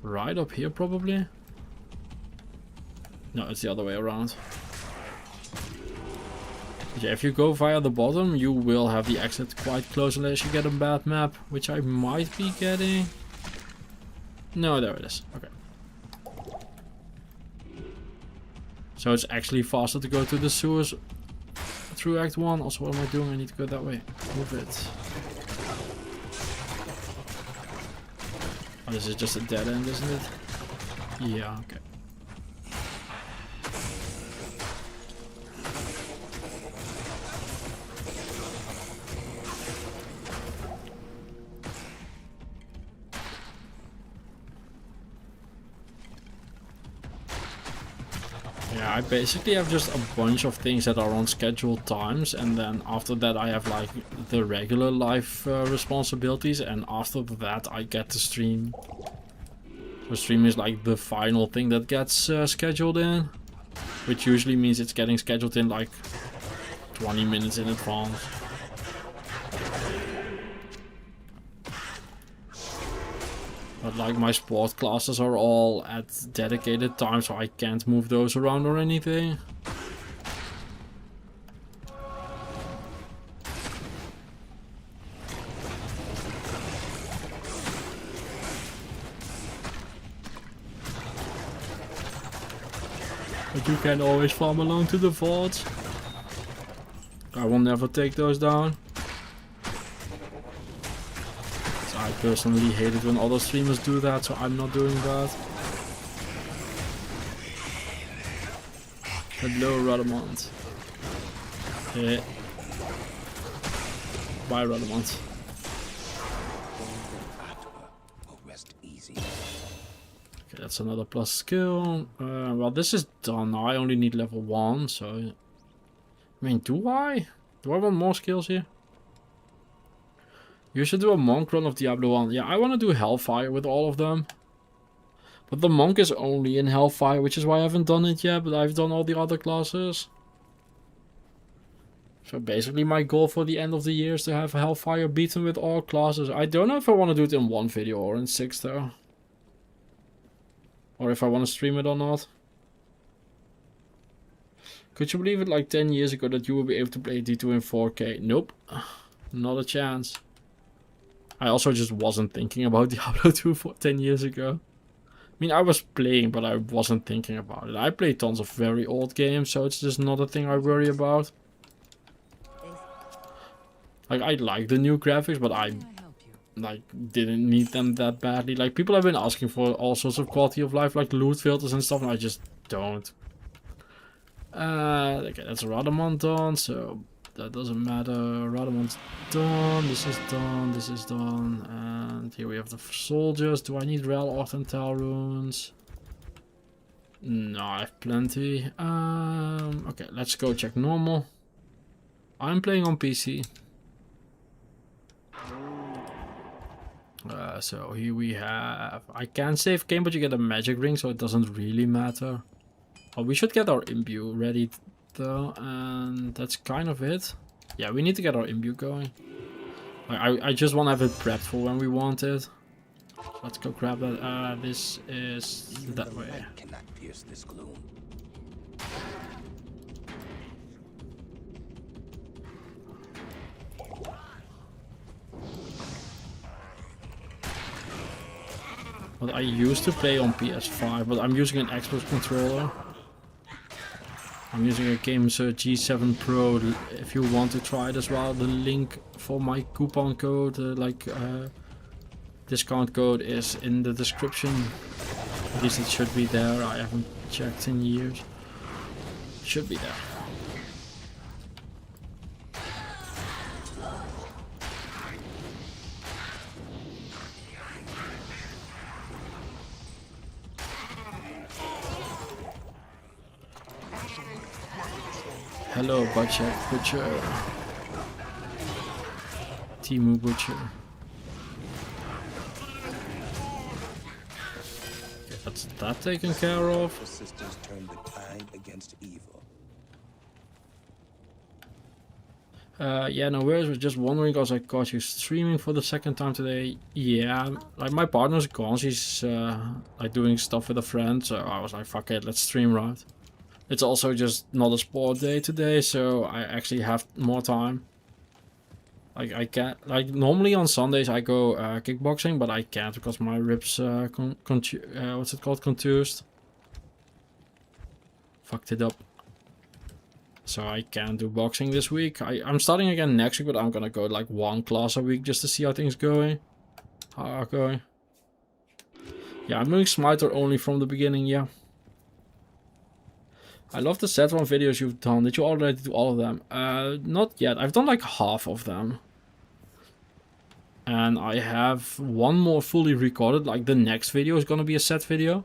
right up here probably. No, it's the other way around. But yeah, if you go via the bottom, you will have the exit quite close unless you get a bad map, which I might be getting. No, there it is. Okay. So it's actually faster to go to the sewers through Act 1. Also, what am I doing? I need to go that way. Move it. Oh, this is just a dead end, isn't it? Yeah, okay. I basically have just a bunch of things that are on scheduled times, and then after that I have like the regular life responsibilities, and after that I get to stream. So stream is like the final thing that gets scheduled in, which usually means it's getting scheduled in like 20 minutes in advance. But like my sport classes are all at dedicated time, so I can't move those around or anything. But you can always farm along to the vaults. I will never take those down. I personally hate it when other streamers do that, so I'm not doing that. Hello, Radamant. Yeah. Bye, Radamant. Will rest easy. Okay, that's another plus skill. Well, this is done now. I only need level 1, so... I mean, do I? Do I want more skills here? You should do a monk run of Diablo 1. Yeah, I want to do Hellfire with all of them. But the monk is only in Hellfire, which is why I haven't done it yet, but I've done all the other classes. So basically my goal for the end of the year is to have Hellfire beaten with all classes. I don't know if I want to do it in one video or in 6 though. Or if I want to stream it or not. Could you believe it, like 10 years ago, that you will be able to play D2 in 4K? Nope. Not a chance. I also just wasn't thinking about Diablo 2 for 10 years ago. I mean, I was playing, but I wasn't thinking about it. I play tons of very old games, so it's just not a thing I worry about. Like, I like the new graphics, but I like didn't need them that badly. Like, people have been asking for all sorts of quality of life, like loot filters and stuff, and I just don't. Okay, that's Radamant done, so that doesn't matter. Radamant's done, this is done, this is done, and here we have the soldiers. Do I need Rel Octantal runes? No, I have plenty. Okay, let's go check normal. I'm playing on PC. So here we have... I can save game, but you get a magic ring, so it doesn't really matter. Oh, we should get our imbue ready though, and that's kind of it. Yeah, we need to get our imbue going. I just want to have it prepped for when we want it. Let's go grab that. This is Even that the way. light cannot pierce this gloom. But I used to play on PS5, but I'm using an Xbox controller. I'm using a Games G7 Pro. If you want to try it as well, the link for my coupon code, discount code, is in the description. At least it should be there. I haven't checked in years. It should be there. Hello, Butcher. Timu Butcher. Okay, that's that taken care of. The sisters turn the tide against evil. Yeah, no worries. Was just wondering because I caught you streaming for the second time today. Yeah, like my partner's gone. She's like doing stuff with a friend, so I was like, fuck it, let's stream, right? It's also just not a sport day today, so I actually have more time. Like I can't, like normally on Sundays I go kickboxing, but I can't because my ribs what's it called, contused. Fucked it up. So I can't do boxing this week. I'm starting again next week, but I'm gonna go like 1 class a week just to see how things going. Okay. Yeah, I'm doing Smiter only from the beginning, yeah. I love the set 1 videos you've done. Did you already do all of them? Not yet. I've done like half of them. And I have 1 more fully recorded. Like the next video is gonna be a set video.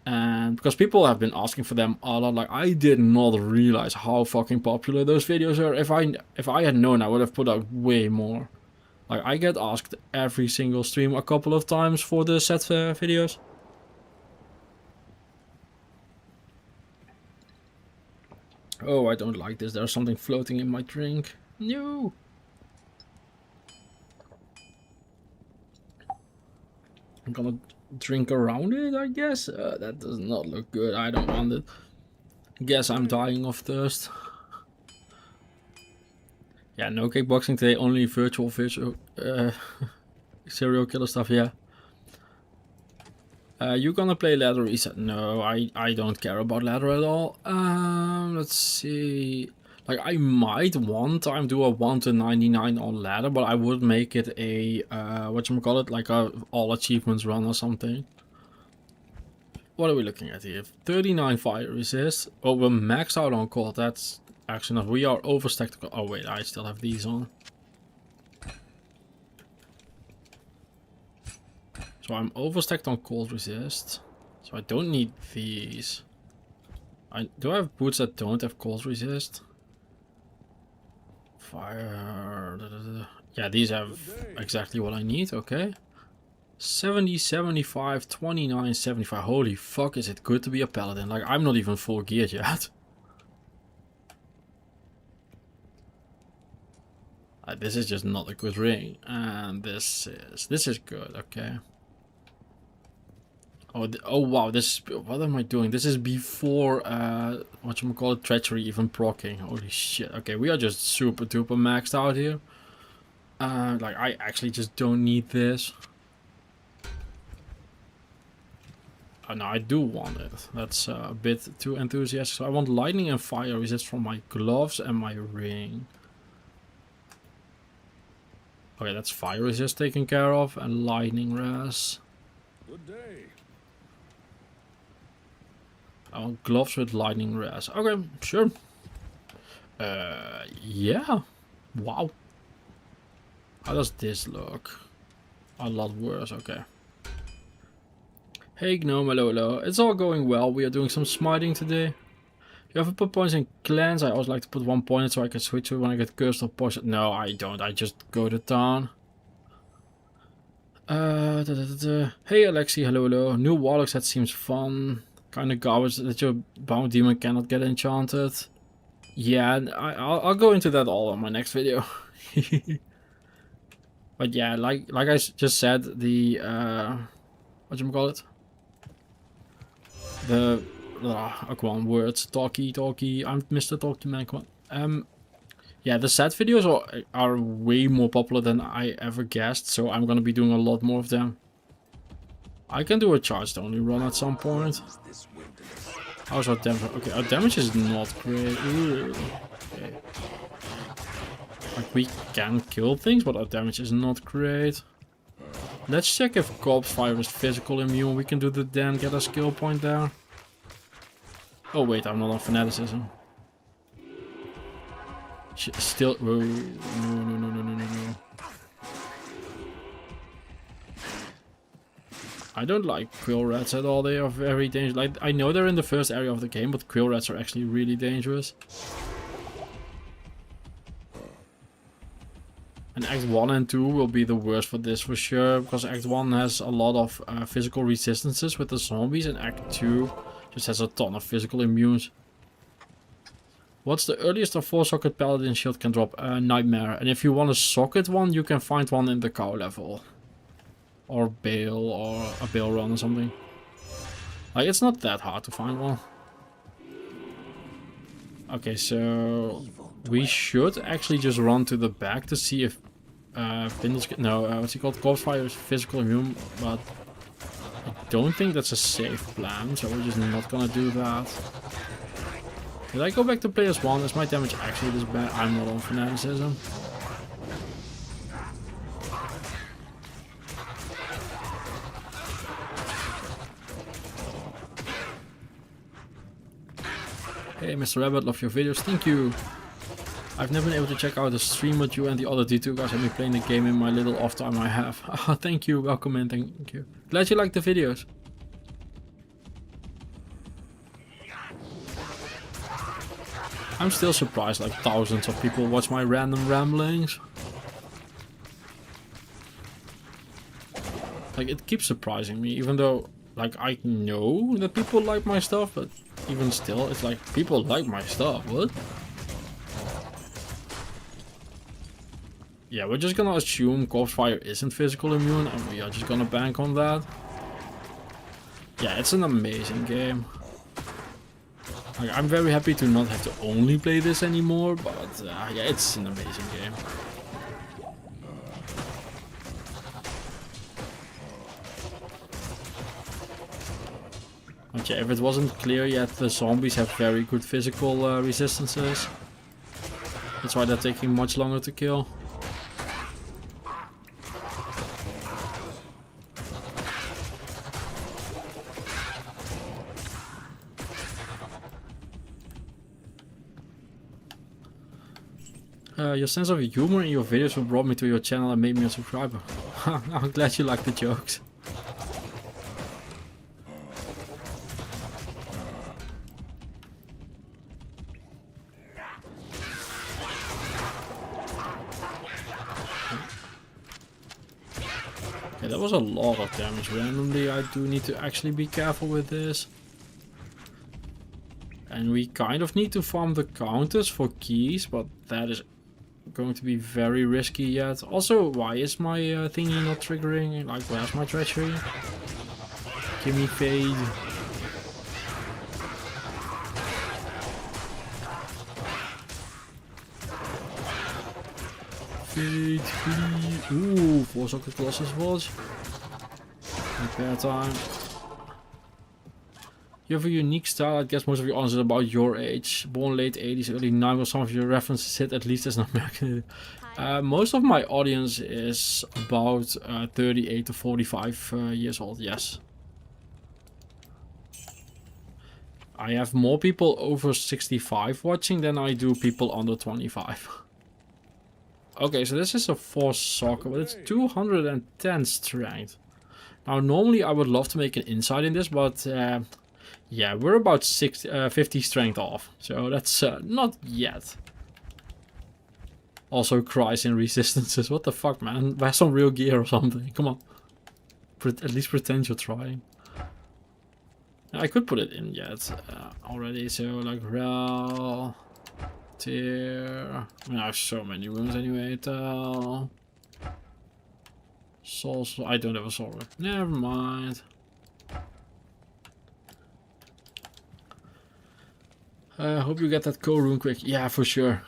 And because people have been asking for them a lot, like I did not realize how fucking popular those videos are. If I had known, I would have put out way more. Like I get asked every single stream a couple of times for the set videos. Oh, I don't like this. There's something floating in my drink. No. I'm gonna drink around it, I guess. That does not look good. I don't want it. Guess I'm dying of thirst. Yeah, no kickboxing today. Only virtual serial killer stuff. Yeah. You gonna play ladder reset? No, I don't care about ladder at all. Let's see. Like I might one time do a 1 to 99 on ladder, but I would make it a whatchamacallit, like a all achievements run or something. What are we looking at here? 39 fire resist. Oh, we're maxed out on cold. That's actually not. We are overstacked. Oh wait, I still have these on. So I'm overstacked on cold resist. So I don't need these. Do I have boots that don't have cold resist? Fire. Yeah, these have exactly what I need. Okay. 70, 75, 29, 75. Holy fuck, is it good to be a paladin. Like, I'm not even full geared yet. This is just not a good ring. And this is good. Okay. Oh wow, what am I doing? This is before whatchamacallit, treachery even proccing. Holy shit. Okay, we are just super duper maxed out here. Like I actually just don't need this. Oh no, I do want it. That's a bit too enthusiastic. So I want lightning and fire resist from my gloves and my ring. Okay, that's fire resist taken care of and lightning res. Good day. I want gloves with lightning res. Okay, sure. Yeah. Wow. How does this look? A lot worse, okay. Hey Gnome, hello. It's all going well. We are doing some smiting today. You ever put points in clans? I always like to put 1 point in so I can switch to it when I get cursed or poisoned. No, I don't. I just go to town. Hey Alexi, hello. New warlock set seems fun. Kinda garbage that your bound demon cannot get enchanted. Yeah, I'll go into that all on my next video. But yeah, like I just said, the whatchamacallit? The come on, words, talky, I'm Mr. Talky Man, come on. Yeah, the set videos are way more popular than I ever guessed, so I'm gonna be doing a lot more of them. I can do a charged only run at some point. How's our damage? Okay, our damage is not great. Ooh. Okay. Like, we can kill things, but our damage is not great. Let's check if corpse fire is physical immune. We can do that, then get a skill point there. Oh wait, I'm not on fanaticism. Still, whoa, no. I don't like quill rats at all. They are very dangerous. Like, I know they're in the first area of the game, but quill rats are actually really dangerous. And Act 1 and 2 will be the worst for this for sure, because Act 1 has a lot of physical resistances with the zombies, and Act 2 just has a ton of physical immunes. What's the earliest a 4-socket paladin shield can drop? Nightmare. And if you want a socket one, you can find one in the cow level. Or bale, or a bale run or something. Like, it's not that hard to find one. Okay, so we should actually just run to the back to see if what's he called? Corpse fire is physical immune, but I don't think that's a safe plan, so we're just not gonna do that. Did I go back to play as 1? Is my damage actually this bad? I'm not on fanaticism. Hey Mr. Rabbit, love your videos, thank you. I've never been able to check out the stream with you and the other D2 guys have been playing the game in my little off time I have. Oh, thank you, welcome and thank you. Glad you like the videos. I'm still surprised like thousands of people watch my random ramblings. Like, it keeps surprising me, even though like I know that people like my stuff, but even still it's like people like my stuff. What? Yeah, we're just gonna assume corpse fire isn't physical immune and we are just gonna bank on that. Yeah, it's an amazing game. Like, I'm very happy to not have to only play this anymore, but yeah, it's an amazing game. But yeah, if it wasn't clear yet, the zombies have very good physical resistances. That's why they're taking much longer to kill. Your sense of humor in your videos brought me to your channel and made me a subscriber. I'm glad you like the jokes. that was a lot of damage randomly. I do need to actually be careful with this. And we kind of need to farm the counters for keys, but that is going to be very risky yet. Also, why is my thingy not triggering? Like, where's my treachery? Give me fade. Fade, please. Ooh, 4 socket Colossus Watch. Repair time. You have a unique style. I guess most of your answers are about your age. Born late 80s, early 90s. Some of your references hit at least as an American. Most of my audience is about 38 to 45 years old, yes. I have more people over 65 watching than I do people under 25. Okay, so this is a 4 socket, but it's 210 strength. Now, normally I would love to make an insight in this, but yeah, we're about 50 strength off. So that's not yet. Also cries in resistances. What the fuck, man? Buy some real gear or something. Come on. At least pretend you're trying. I could put it in yet already. So like Rel, Tear. I mean, I have so many wounds anyway. Soul. I don't have a soul. Never mind. Hope you get that co-rune quick. Yeah, for sure.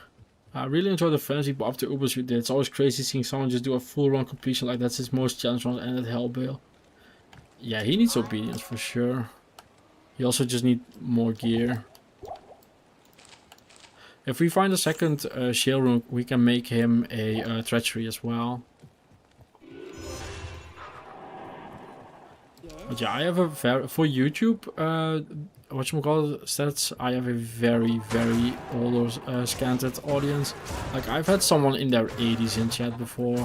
I really enjoy the fantasy buff to Ubers you did. It's always crazy seeing someone just do a full run completion like that's his most challenge run and at Hellbale. Yeah, he needs obedience for sure. He also just needs more gear. If we find a second shield rune, we can make him a treachery as well. But yeah, I have a very, for YouTube, whatchamacallit stats, I have a very, very older scanted audience. Like, I've had someone in their 80s in chat before.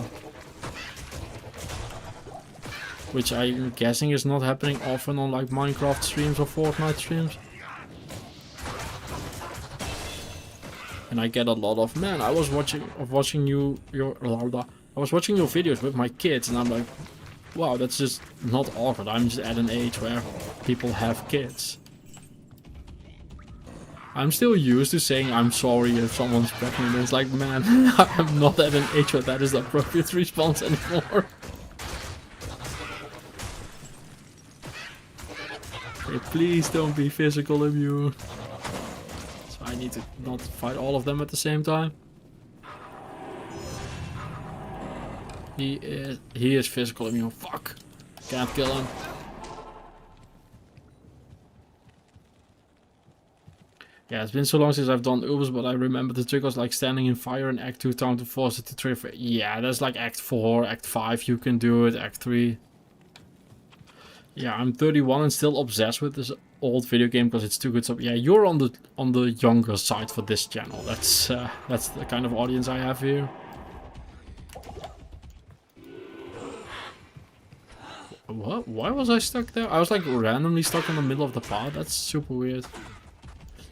Which I'm guessing is not happening often on like Minecraft streams or Fortnite streams. And I get a lot of, man, I was watching your videos with my kids, and I'm like, wow, that's just not awkward. I'm just at an age where people have kids. I'm still used to saying I'm sorry if someone's pregnant. It's like, man, I'm not at an age where that is the appropriate response anymore. Okay, please don't be physical immune. So I need to not fight all of them at the same time. He is physical immune. Fuck. Can't kill him. Yeah, it's been so long since I've done Ubers, but I remember the trick was like standing in fire in Act 2 time to force it to trigger. Yeah, that's like Act 4, Act 5 you can do it, Act 3. Yeah, I'm 31 and still obsessed with this old video game because it's too good. So yeah, you're on the younger side for this channel. That's the kind of audience I have here. What? Why was I stuck there? I was like randomly stuck in the middle of the path. That's super weird.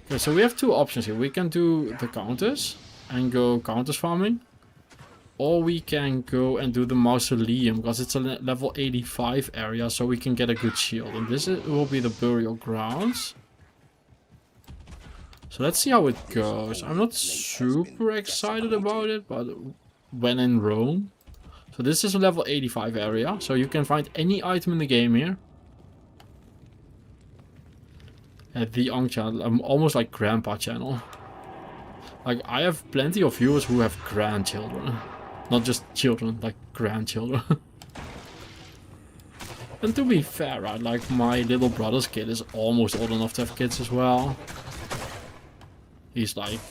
Okay, so we have two options here. We can do the counters and go counters farming. Or we can go and do the mausoleum because it's a level 85 area, so we can get a good shield. And this will be the burial grounds. So let's see how it goes. I'm not super excited about it, but when in Rome. So this is a level 85 area, so you can find any item in the game here. At the Ang channel, I'm almost like grandpa channel. Like, I have plenty of viewers who have grandchildren. Not just children, like grandchildren. And to be fair, right, like my little brother's kid is almost old enough to have kids as well. He's like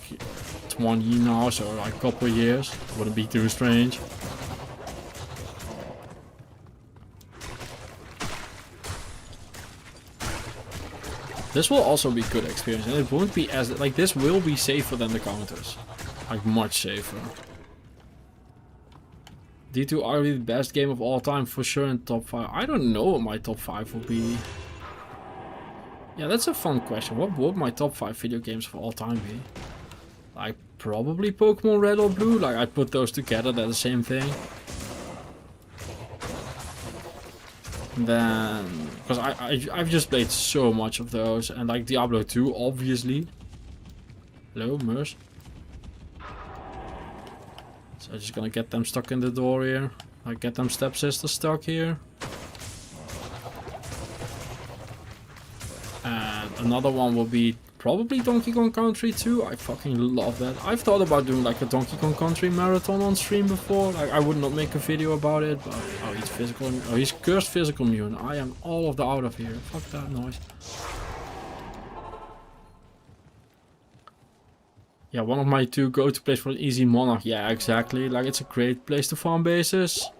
20 now, so like a couple of years. Wouldn't be too strange. This will also be good experience, and it won't be as, like, this will be safer than the counters. Like, much safer. D2 arguably the best game of all time, for sure in top 5. I don't know what my top 5 will be. Yeah, that's a fun question. What would my top 5 video games of all time be? Like, probably Pokemon Red or Blue. Like, I'd put those together, they're the same thing. And then, because I've just played so much of those, and like Diablo 2, obviously. Hello, Merce. So I'm just gonna get them stuck in the door here. Like get them stepsisters stuck here. And another one will be probably Donkey Kong Country 2. I fucking love that. I've thought about doing like a Donkey Kong Country marathon on stream before. Like I would not make a video about it, but oh, he's physical. Oh, he's cursed physical immune. I am all of the out of here. Fuck that noise. Yeah, one of my two go-to places for an easy monarch. Yeah, exactly. Like it's a great place to farm bases.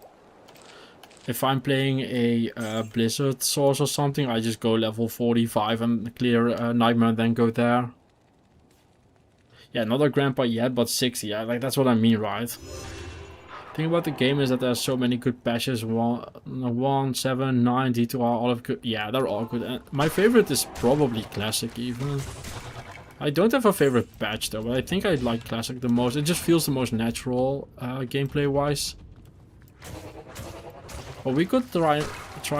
If I'm playing a Blizzard source or something, I just go level 45 and clear Nightmare and then go there. Yeah, not a grandpa yet, but 60. Yeah, like that's what I mean, right? The thing about the game is that there's so many good patches. 1, 7, 9, D2R, all of good. Yeah, they're all good. And my favorite is probably Classic even. I don't have a favorite patch though, but I think I like Classic the most. It just feels the most natural gameplay-wise. Well, we could try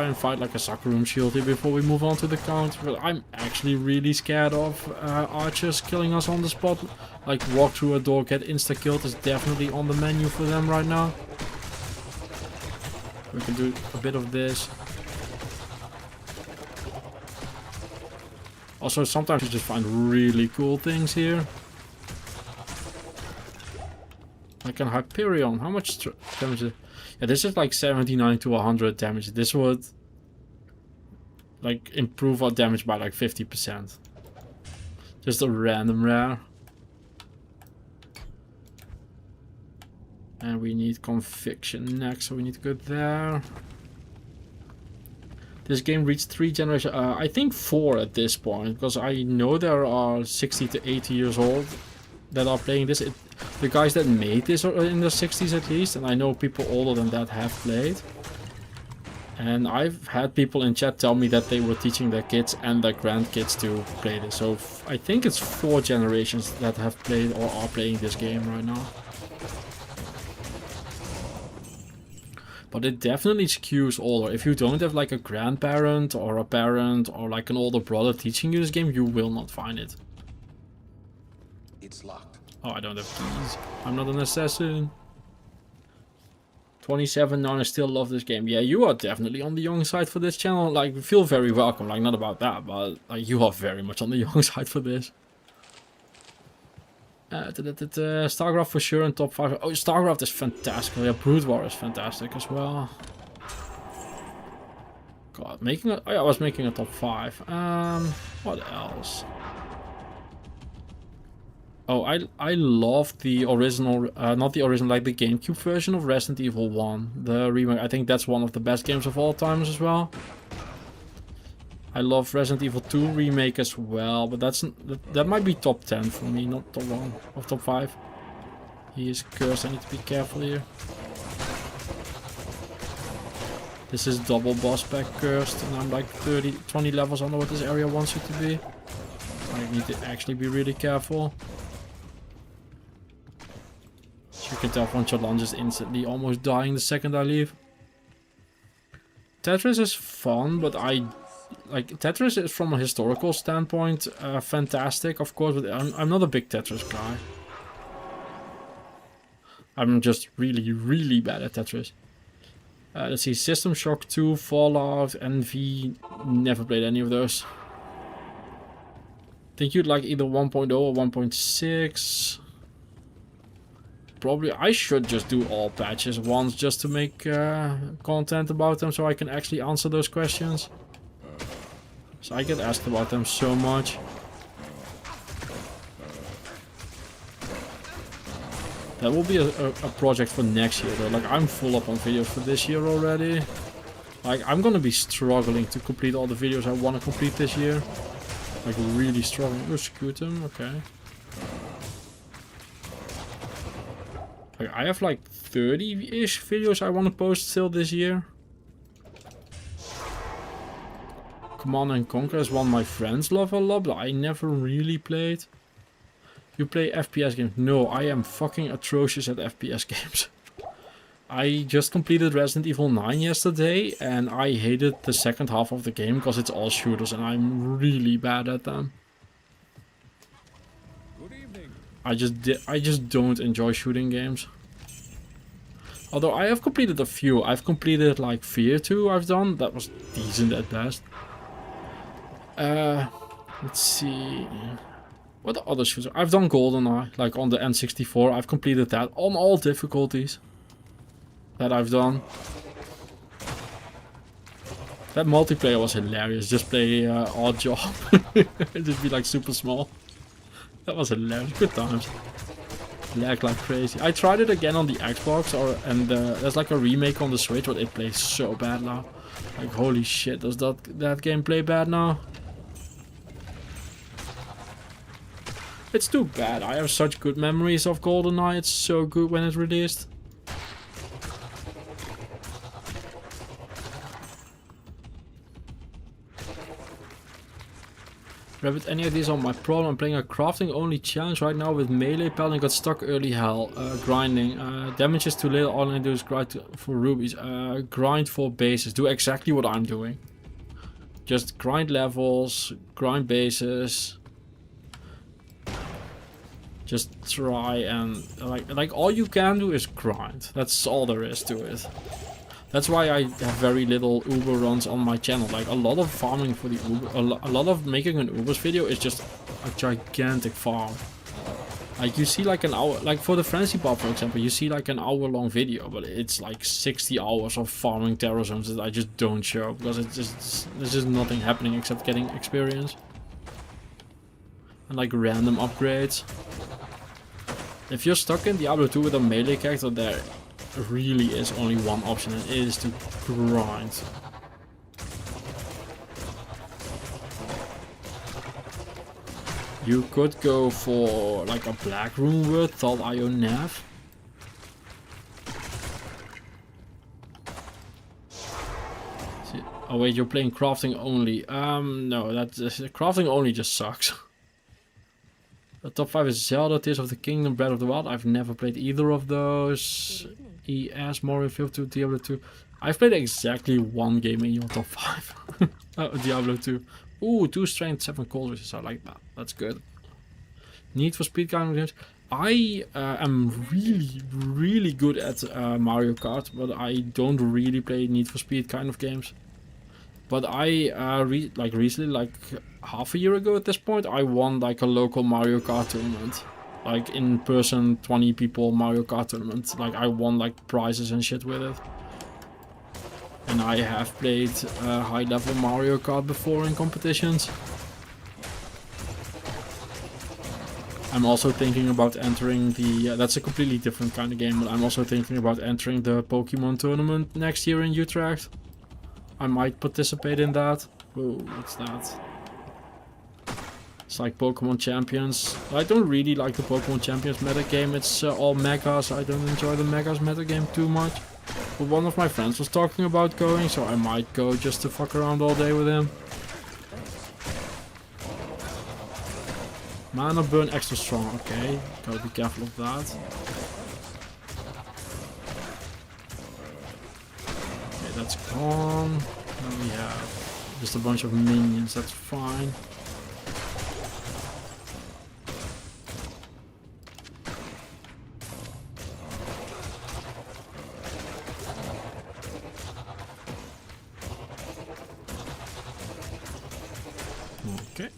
and fight like a soccer room shield here before we move on to the count. But I'm actually really scared of archers killing us on the spot. Like walk through a door, get insta-killed is definitely on the menu for them right now. We can do a bit of this. Also, sometimes you just find really cool things here. Like an Hyperion. How much damage is it? Yeah, this is like 79 to 100 damage. This would like improve our damage by like 50%. Just a random rare. And we need conviction next, so we need to go there. This game reached 3 generations, I think 4 at this point, because I know there are 60 to 80 years old that are playing this. The guys that made this are in their 60s at least, and I know people older than that have played. And I've had people in chat tell me that they were teaching their kids and their grandkids to play this. So I think it's 4 generations that have played or are playing this game right now. But it definitely skews older. If you don't have like a grandparent or a parent or like an older brother teaching you this game, you will not find it. It's locked. Oh, I don't have keys. I'm not an assassin. 27 now, and I still love this game. Yeah, you are definitely on the young side for this channel. Like, feel very welcome. Like, not about that, but like, you are very much on the young side for this. StarCraft for sure in top 5. Oh, StarCraft is fantastic. Yeah, Brood War is fantastic as well. God, making a... Oh yeah, I was making a top 5. What else? Oh, I love the original, not the original, like the GameCube version of Resident Evil 1. The remake, I think that's one of the best games of all times as well. I love Resident Evil 2 remake as well, but that might be top 10 for me, not top 1 or top 5. He is cursed, I need to be careful here. This is double boss pack cursed, and I'm like 20 levels under what this area wants you to be. I need to actually be really careful. As you can tell from Chalan just instantly almost dying the second I leave. Tetris is fun, but like Tetris is from a historical standpoint fantastic, of course, but I'm not a big Tetris guy. I'm just really bad at Tetris. Let's see, System Shock 2, Fallout, NV, never played any of those. Think you'd like either 1.0 or 1.6. Probably I should just do all patches once just to make content about them so I can actually answer those questions. So I get asked about them so much. That will be a project for next year though. Like I'm full up on videos for this year already. Like I'm gonna be struggling to complete all the videos I want to complete this year. Like really struggling. Oh, Scutum, okay. Like I have like 30-ish videos I want to post still this year. Command & Conquer is one my friends love a lot, but I never really played. You play FPS games? No, I am fucking atrocious at FPS games. I just completed Resident Evil 9 yesterday, and I hated the second half of the game because it's all shooters, and I'm really bad at them. Good evening. I just don't enjoy shooting games. Although I have completed a few. I've completed like Fear 2 I've done. That was decent at best. Let's see. What other shooters? I've done GoldenEye, like on the N64. I've completed that on all difficulties that I've done. That multiplayer was hilarious. Just play Odd Job. Just be like super small. That was hilarious. Good times. Lag like crazy. I tried it again on the Xbox, and there's like a remake on the Switch, but it plays so bad now. Like holy shit, does that game play bad now? It's too bad. I have such good memories of GoldenEye. It's so good when it's released. Rabbit, any ideas on my problem? I'm playing a crafting only challenge right now with melee paladin. Got stuck early hell. Grinding. Damage is too little. All I do is grind for rubies. Grind for bases. Do exactly what I'm doing. Just grind levels. Grind bases. Just try and like all you can do is grind. That's all there is to it. That's why I have very little Uber runs on my channel. Like a lot of farming for the Uber, a lot of making an Ubers video is just a gigantic farm. Like you see like an hour, like for the Frenzy Pop for example, you see like an hour-long video, but it's like 60 hours of farming terror zones that I just don't show because there's just nothing happening except getting experience and like random upgrades. If you're stuck in Diablo 2 with a melee character, there really is only one option, and it is to grind. You could go for like a black rune word, Thal Io Nav. Oh wait, you're playing crafting only. No, crafting only just sucks. The top 5 is Zelda, Tears of the Kingdom, Breath of the Wild. I've never played either of those. ES, Mario 2, Diablo 2. I've played exactly one game in your top 5. Diablo 2. Ooh, 2 strength, 7 cold resist. I like that. That's good. Need for speed kind of games. I am really good at Mario Kart, but I don't really play Need for Speed kind of games. But I recently, like half a year ago at this point, I won like a local Mario Kart tournament, like in person 20 people Mario Kart tournament. Like I won like prizes and shit with it. And I have played high level Mario Kart before in competitions. I'm also thinking about entering the, that's a completely different kind of game, but I'm also thinking about entering the Pokemon tournament next year in Utrecht. I might participate in that. Whoa, what's that? It's like Pokemon Champions. I don't really like the Pokemon Champions metagame. It's all megas. I don't enjoy the megas metagame too much. But one of my friends was talking about going, so I might go just to fuck around all day with him. Mana burn extra strong. Okay, gotta be careful of that. That's gone. Now we have just a bunch of minions, that's fine. Okay.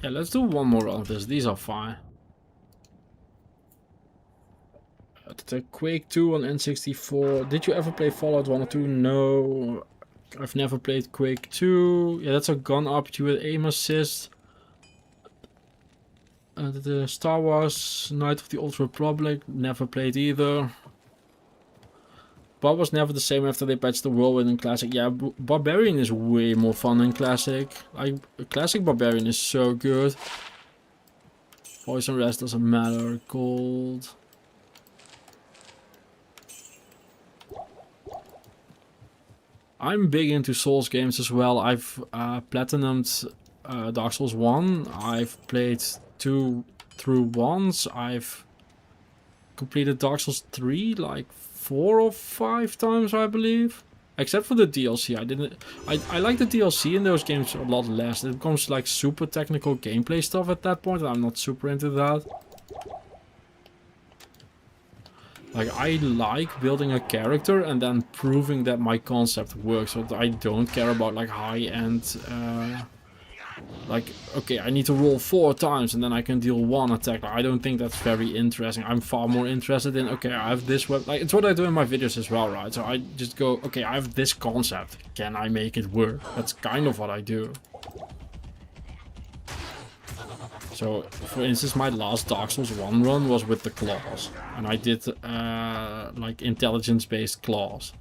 Yeah, let's do one more of this. These are fine. The Quake 2 on N64. Did you ever play Fallout 1 or 2? No. I've never played Quake 2. Yeah, that's a gun RPG with aim assist. The Star Wars Knight of the Old Republic. Never played either. Bob was never the same after they patched the Whirlwind in Classic. Yeah, Barbarian is way more fun in Classic. Like, Classic Barbarian is so good. Poison Rest doesn't matter. Gold. I'm big into Souls games as well. I've platinumed Dark Souls 1. I've played 2 through once. I've completed Dark Souls 3 like 4 or 5 times, I believe. Except for the DLC. I like the DLC in those games a lot less. It becomes like super technical gameplay stuff at that point, and I'm not super into that. Like, I like building a character and then proving that my concept works. So I don't care about like high-end, like, okay, I need to roll 4 times and then I can deal 1 attack. I don't think that's very interesting. I'm far more interested in, okay, I have this web. Like, it's what I do in my videos as well, right? So I just go, okay, I have this concept. Can I make it work? That's kind of what I do. So, for instance, my last Dark Souls 1 run was with the claws. And I did, like, intelligence-based claws.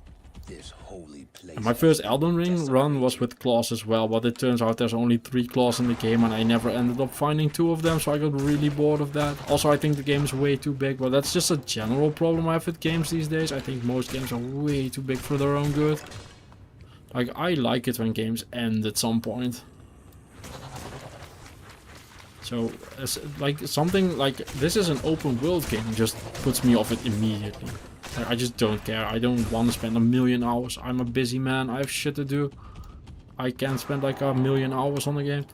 This holy place. And my first Elden Ring run was with claws as well, but it turns out there's only 3 claws in the game and I never ended up finding 2 of them, so I got really bored of that. Also, I think the game is way too big, but that's just a general problem I have with games these days. I think most games are way too big for their own good. Like, I like it when games end at some point. So, like, something like this is an open world game just puts me off it immediately. Like, I just don't care. I don't want to spend a million hours. I'm a busy man. I have shit to do. I can't spend like a million hours on the game.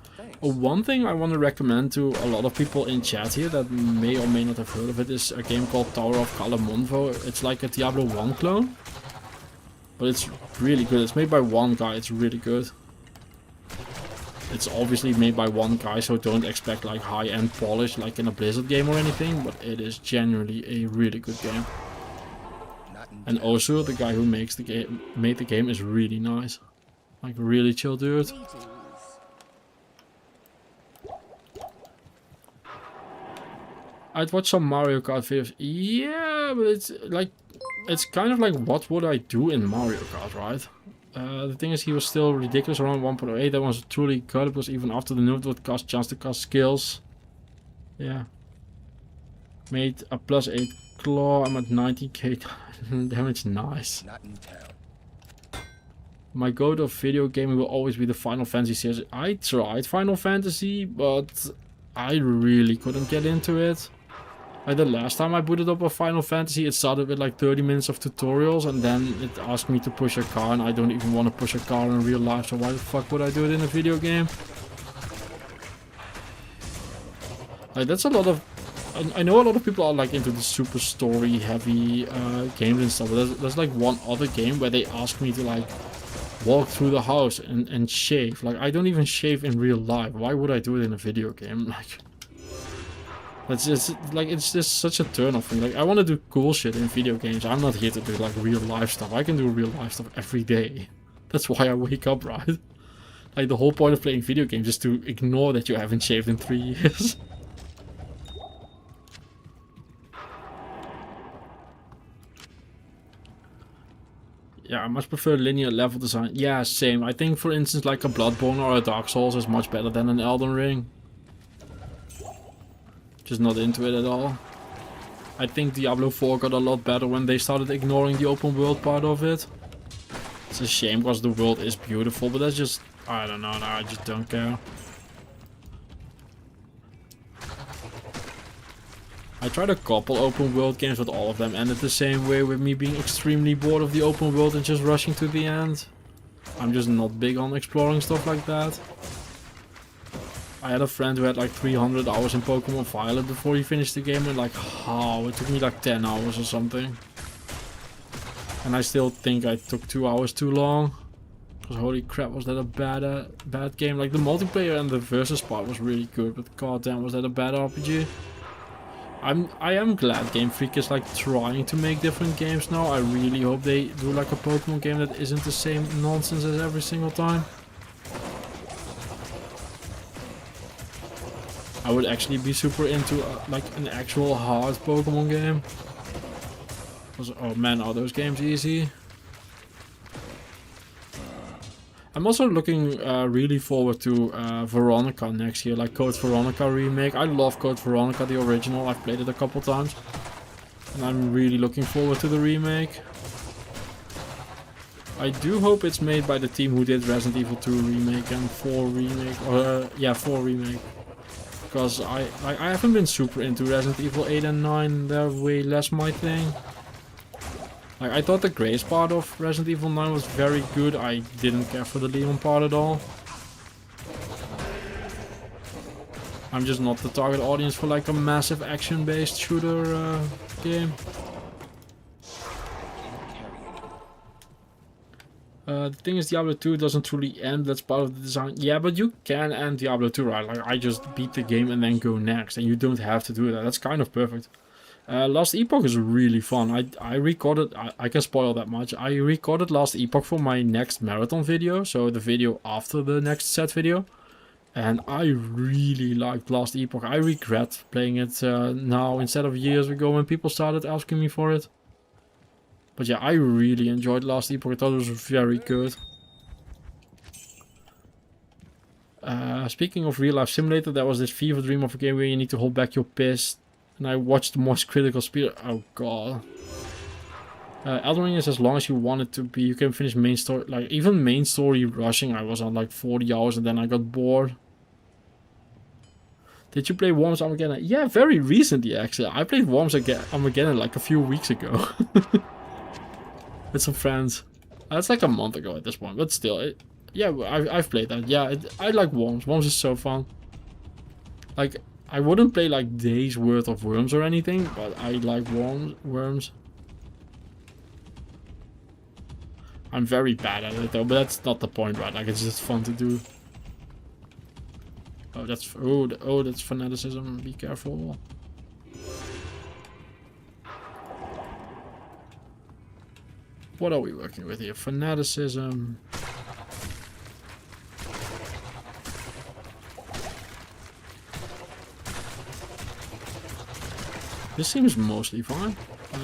One thing I want to recommend to a lot of people in chat here that may or may not have heard of it is a game called Tower of Calamonvo. It's like a Diablo 1 clone. But it's really good. It's made by one guy. It's really good. It's obviously made by one guy, so don't expect like high-end polish like in a Blizzard game or anything, but it is genuinely a really good game. And also the guy who makes the game made the game is really nice. Like really chill dude. I'd watch some Mario Kart videos. Yeah, but it's kind of like what would I do in Mario Kart, right? The thing is, he was still ridiculous around 1.08. That was truly good because even after the nerf, it would cost chance to cost skills. Yeah. Made a +8 claw. I'm at 90k damage. Nice. Not in town. My go-to video game will always be the Final Fantasy series. I tried Final Fantasy, but I really couldn't get into it. Like the last time I booted up a Final Fantasy, it started with like 30 minutes of tutorials and then it asked me to push a car, and I don't even want to push a car in real life, so why the fuck would I do it in a video game? Like that's a lot of... I know a lot of people are like into the super story heavy games and stuff, but there's like one other game where they ask me to like walk through the house and shave. Like I don't even shave in real life. Why would I do it in a video game? Like... It's just such a turn off for me. Like I want to do cool shit in video games. I'm not here to do like real life stuff. I can do real life stuff every day. That's why I wake up, right? Like the whole point of playing video games is to ignore that you haven't shaved in 3 years. Yeah, I much prefer linear level design. Yeah, same. I think for instance like a Bloodborne or a Dark Souls is much better than an Elden Ring. Just not into it at all. I think Diablo 4 got a lot better when they started ignoring the open world part of it. It's a shame because the world is beautiful, but that's just... I don't know, no, I just don't care. I tried a couple open world games, but all of them ended the same way, with me being extremely bored of the open world and just rushing to the end. I'm just not big on exploring stuff like that. I had a friend who had like 300 hours in Pokemon Violet before he finished the game, and like how it took me like 10 hours or something. And I still think I took 2 hours too long. Because holy crap, was that a bad game. Like the multiplayer and the versus part was really good, but goddamn was that a bad RPG. I am glad Game Freak is like trying to make different games now. I really hope they do like a Pokemon game that isn't the same nonsense as every single time. I would actually be super into like an actual hard Pokemon game. Oh man, are those games easy? I'm also looking really forward to Veronica next year, like Code Veronica remake. I love Code Veronica, the original. I've played it a couple times. And I'm really looking forward to the remake. I do hope it's made by the team who did Resident Evil 2 remake and 4 remake. Or yeah, 4 remake. Because I haven't been super into Resident Evil 8 and 9, they're way less my thing. Like, I thought the Grace part of Resident Evil 9 was very good, I didn't care for the Leon part at all. I'm just not the target audience for like a massive action-based shooter game. The thing is, Diablo 2 doesn't truly end, that's part of the design. Yeah, but you can end Diablo 2, right? Like, I just beat the game and then go next, and you don't have to do that. That's kind of perfect. Last Epoch is really fun. I recorded, I can spoil that much. I recorded Last Epoch for my next marathon video, so the video after the next set video. And I really liked Last Epoch. I regret playing it now instead of years ago when people started asking me for it. But yeah, I really enjoyed Last Epoch. I thought it was very good. Speaking of real life simulator, there was this fever dream of a game where you need to hold back your piss. And I watched the most critical speed. Oh god. Elden Ring is as long as you want it to be. You can finish main story. Like, even main story rushing, I was on like 40 hours and then I got bored. Did you play Worms Armageddon? Yeah, very recently actually. I played Worms Armageddon like a few weeks ago. With some friends. That's like a month ago at this point, but still, yeah, I've played that. Yeah, I like Worms. Worms is so fun. Like, I wouldn't play like days worth of Worms or anything, but I like Worms. I'm very bad at it though, but that's not the point, right? Like, it's just fun to do. Oh, that's fanaticism. Be careful. What are we working with here? Fanaticism. This seems mostly fine.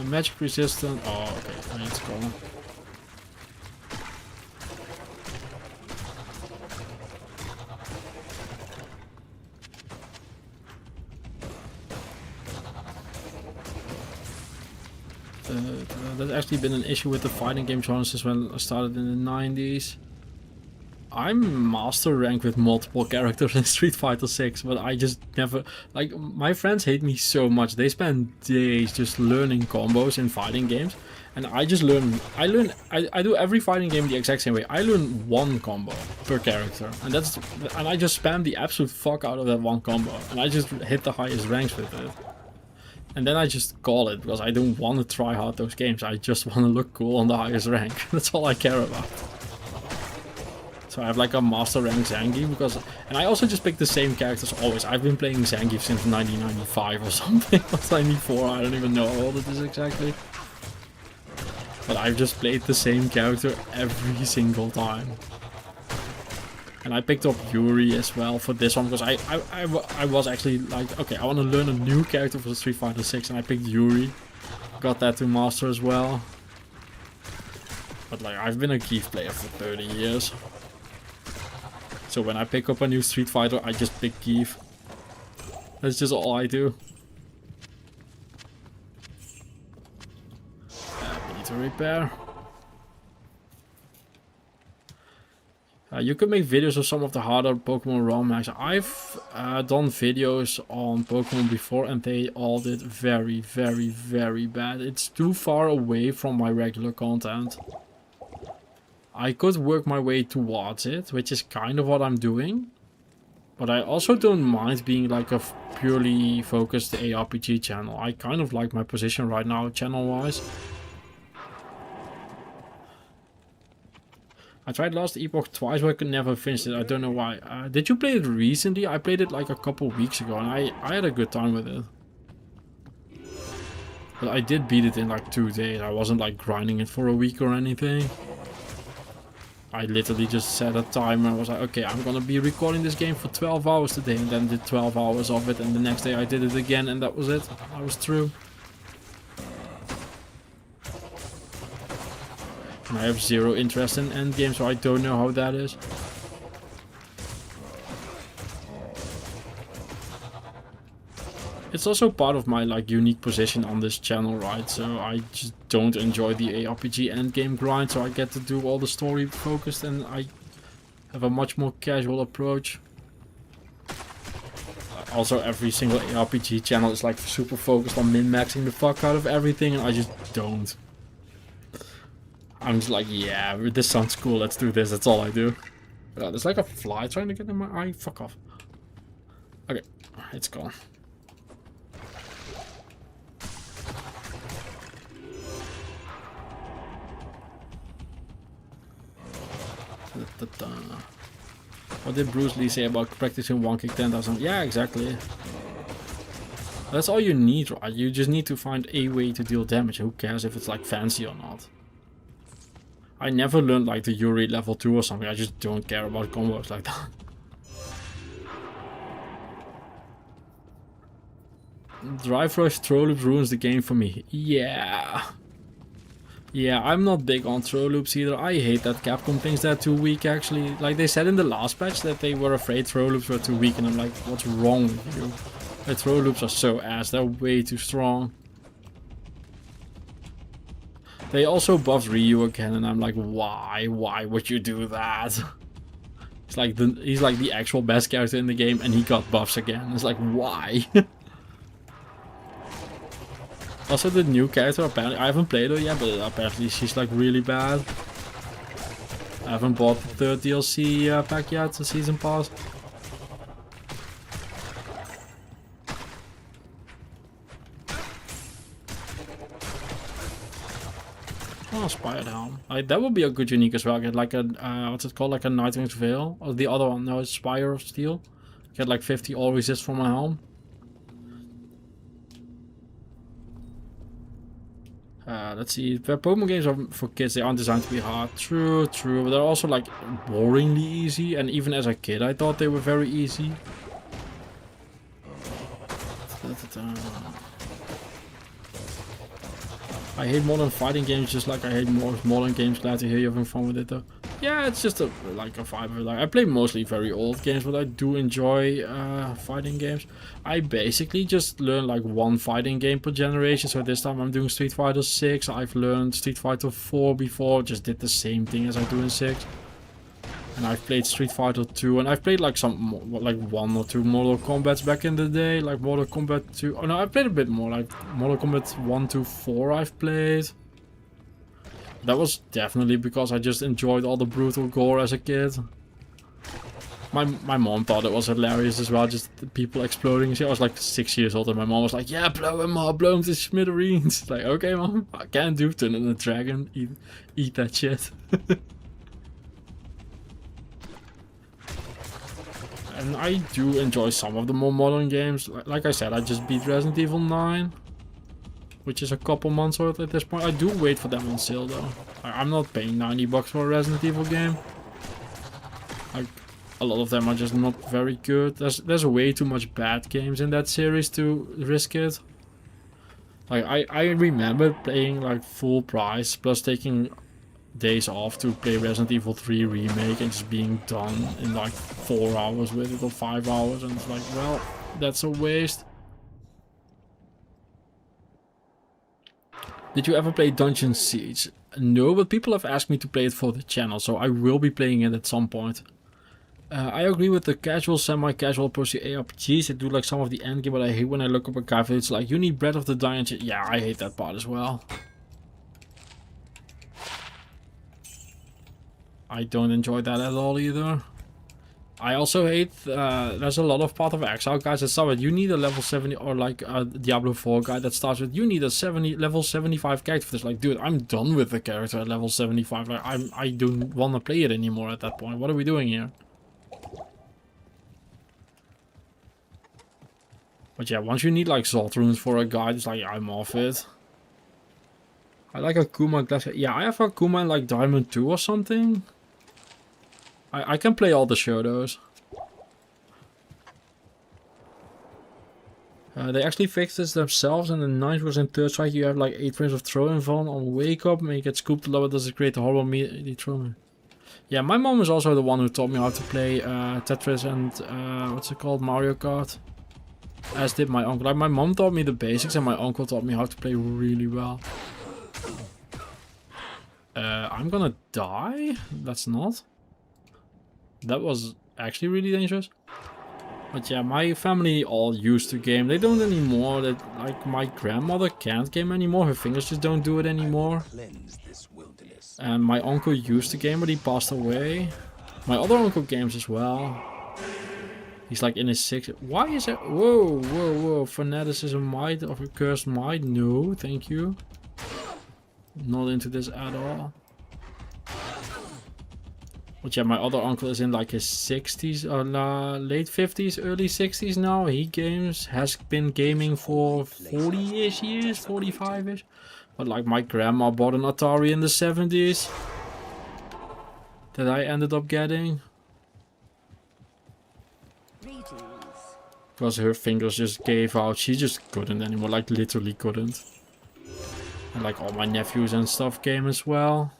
Magic resistant. Oh, okay. Let's go. There's actually been an issue with the fighting game genre since when I started in the 90s. I'm master rank with multiple characters in Street Fighter 6, but I just never... Like, my friends hate me so much. They spend days just learning combos in fighting games. And I just learn... I do every fighting game the exact same way. I learn one combo per character. And I just spam the absolute fuck out of that one combo. And I just hit the highest ranks with it. And then I just call it, because I don't want to try hard those games. I just want to look cool on the highest rank. That's all I care about. So I have like a master rank Zangief, because... And I also just pick the same characters always. I've been playing Zangief since 1995 or something. Or 94, I don't even know how old it is exactly. But I've just played the same character every single time. And I picked up Yuri as well for this one, because I was actually like, okay, I want to learn a new character for Street Fighter 6, and I picked Yuri. Got that to master as well. But like, I've been a Keith player for 30 years. So when I pick up a new Street Fighter, I just pick Keith. That's just all I do. We need to repair. You could make videos of some of the harder Pokemon ROM hacks. I've done videos on Pokemon before and they all did very, very, very bad. It's too far away from my regular content. I could work my way towards it, which is kind of what I'm doing. But I also don't mind being like a purely focused ARPG channel. I kind of like my position right now, channel-wise. I tried Last Epoch twice, but I could never finish it. I don't know why. Did you play it recently? I played it like a couple weeks ago, and I had a good time with it. But I did beat it in like 2 days. I wasn't like grinding it for a week or anything. I literally just set a timer and was like, okay, I'm gonna be recording this game for 12 hours today, and then did 12 hours of it, and the next day I did it again, and that was it. I was through. And I have zero interest in endgame, so I don't know how that is. It's also part of my like unique position on this channel, right? So I just don't enjoy the ARPG endgame grind, so I get to do all the story focused, and I have a much more casual approach. also every single RPG channel is like super focused on min-maxing the fuck out of everything, and I just don't. I'm just like, yeah, this sounds cool, let's do this, that's all I do. There's like a fly trying to get in my eye, fuck off. Okay, it's gone. What did Bruce Lee say about practicing one kick 10,000? Yeah, exactly. That's all you need, right? You just need to find a way to deal damage. Who cares if it's like fancy or not? I never learned like the Yuri level 2 or something. I just don't care about combos like that. Drive Rush throw loops ruins the game for me. Yeah. Yeah, I'm not big on throw loops either. I hate that Capcom thinks they're too weak actually. Like they said in the last patch that they were afraid throw loops were too weak, and I'm like, what's wrong with you? The throw loops are so ass, they're way too strong. They also buffed Ryu again, and I'm like, why? Why would you do that? He's like the actual best character in the game, and he got buffs again. It's like, why? Also, the new character, apparently, I haven't played her yet, but apparently she's like really bad. I haven't bought the third DLC pack yet, the season pass. Oh, Spired Helm. Like, that would be a good unique as well. Get like a, what's it called? Like a Nightwing's Veil. Or the other one, no, it's Spire of Steel. Get like 50 all resist from my helm. Let's see. Pokemon games are for kids, they aren't designed to be hard. True, true. But they're also like boringly easy. And even as a kid, I thought they were very easy. I hate modern fighting games just like I hate modern games. Glad to hear you're having fun with it though. Yeah, it's just like a vibe. Like, I play mostly very old games, but I do enjoy fighting games. I basically just learn like one fighting game per generation. So this time I'm doing Street Fighter 6. I've learned Street Fighter 4 before. Just did the same thing as I do in 6. And I've played Street Fighter 2, and I've played like like 1 or 2 Mortal Kombats back in the day, like Mortal Kombat 2. Oh no, I played a bit more, like Mortal Kombat 1 to 4 I've played. That was definitely because I just enjoyed all the brutal gore as a kid. My mom thought it was hilarious as well, just the people exploding. I was like 6 years old and my mom was like, yeah, blow him up, blow him to smithereens. It's like, okay mom, I can't do turn into a dragon, eat that shit. And I do enjoy some of the more modern games. Like I said, I just beat Resident Evil 9. Which is a couple months old at this point. I do wait for them on sale though. I'm not paying 90 bucks for a Resident Evil game. Like, a lot of them are just not very good. There's way too much bad games in that series to risk it. Like, I remember playing like full price plus taking days off to play Resident Evil 3 remake and just being done in like 4 hours with it or 5 hours, and it's like, well, that's a waste. Did you ever play Dungeon Siege? No, but people have asked me to play it for the channel, so I will be playing it at some point. I agree with the casual, semi-casual approach to ARPGs. I do like some of the endgame, but I hate when I look up a guide, it's like, you need Breath of the Dying. Yeah, I hate that part as well. I don't enjoy that at all either. I also hate, there's a lot of Path of Exile guys that start with, you need a level 70, or like a Diablo 4 guy that starts with, you need a level 75 character for this. Like, dude, I'm done with the character at level 75. Like, I don't want to play it anymore at that point. What are we doing here? But yeah, once you need like Zot runes for a guide, it's like, I'm off it. I like a Kuma glass. Yeah, I have a Kuma in like Diamond 2 or something. I can play all the Shotos. They actually fixed this themselves, and the 9th was in third strike. You have like 8 frames of throw involved on wake up, and you get scooped lower. Does it create a horrible melee throw? Yeah, my mom is also the one who taught me how to play Tetris and what's it called, Mario Kart. As did my uncle. Like, my mom taught me the basics, and my uncle taught me how to play really well. I'm gonna die? That's not. That was actually really dangerous. But yeah, my family all used to game. They don't anymore. That like my grandmother can't game anymore. Her fingers just don't do it anymore. Cleanse this wilderness. And my uncle used to game, but he passed away. My other uncle games as well. He's like in his 60s. Why is it? Whoa, whoa, whoa. Fanaticism might of a cursed might. No, thank you. Not into this at all. But yeah, my other uncle is in like his 60s or late 50s, early 60s now. He games, has been gaming for 40-ish years, 45-ish. But like my grandma bought an Atari in the 70s that I ended up getting. Greetings. Because her fingers just gave out. She just couldn't anymore, like literally couldn't. And like all my nephews and stuff game as well.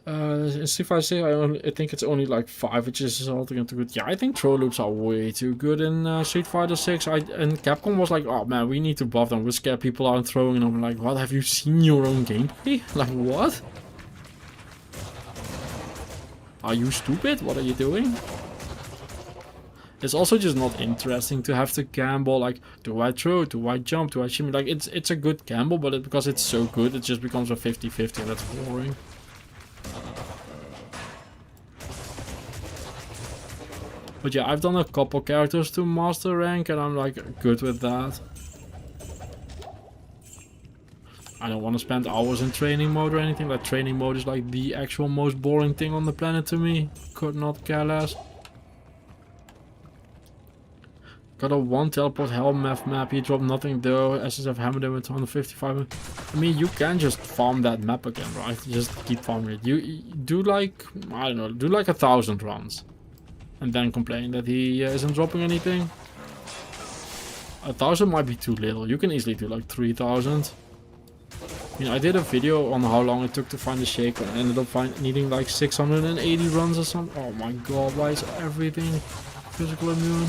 If I say I think it's only like 5, which is altogether good. Yeah, I think throw loops are way too good in Street Fighter 6. And Capcom was like, oh man, we need to buff them. We'll scare people out and throwing. And I'm like, what? Have you seen your own gameplay? Like, what? Are you stupid? What are you doing? It's also just not interesting to have to gamble. Like, do I throw? Do I jump? Do I shimmy? Like, it's a good gamble, but because it's so good, it just becomes a 50-50, and that's boring. But yeah, I've done a couple characters to master rank and I'm like good with that. I don't want to spend hours in training mode or anything. Like training mode is like the actual most boring thing on the planet to me. Could not care less. Got a 1 teleport hell map. He dropped nothing though. SSF hammered him with 255. I mean, you can just farm that map again, right? Just keep farming it. You do like, I don't know, do like 1,000 runs. And then complain that he isn't dropping anything. 1,000 might be too little. You can easily do like 3,000. I mean, I did a video on how long it took to find the shaker and I ended up needing like 680 runs or something. Oh my god, why is everything physical immune?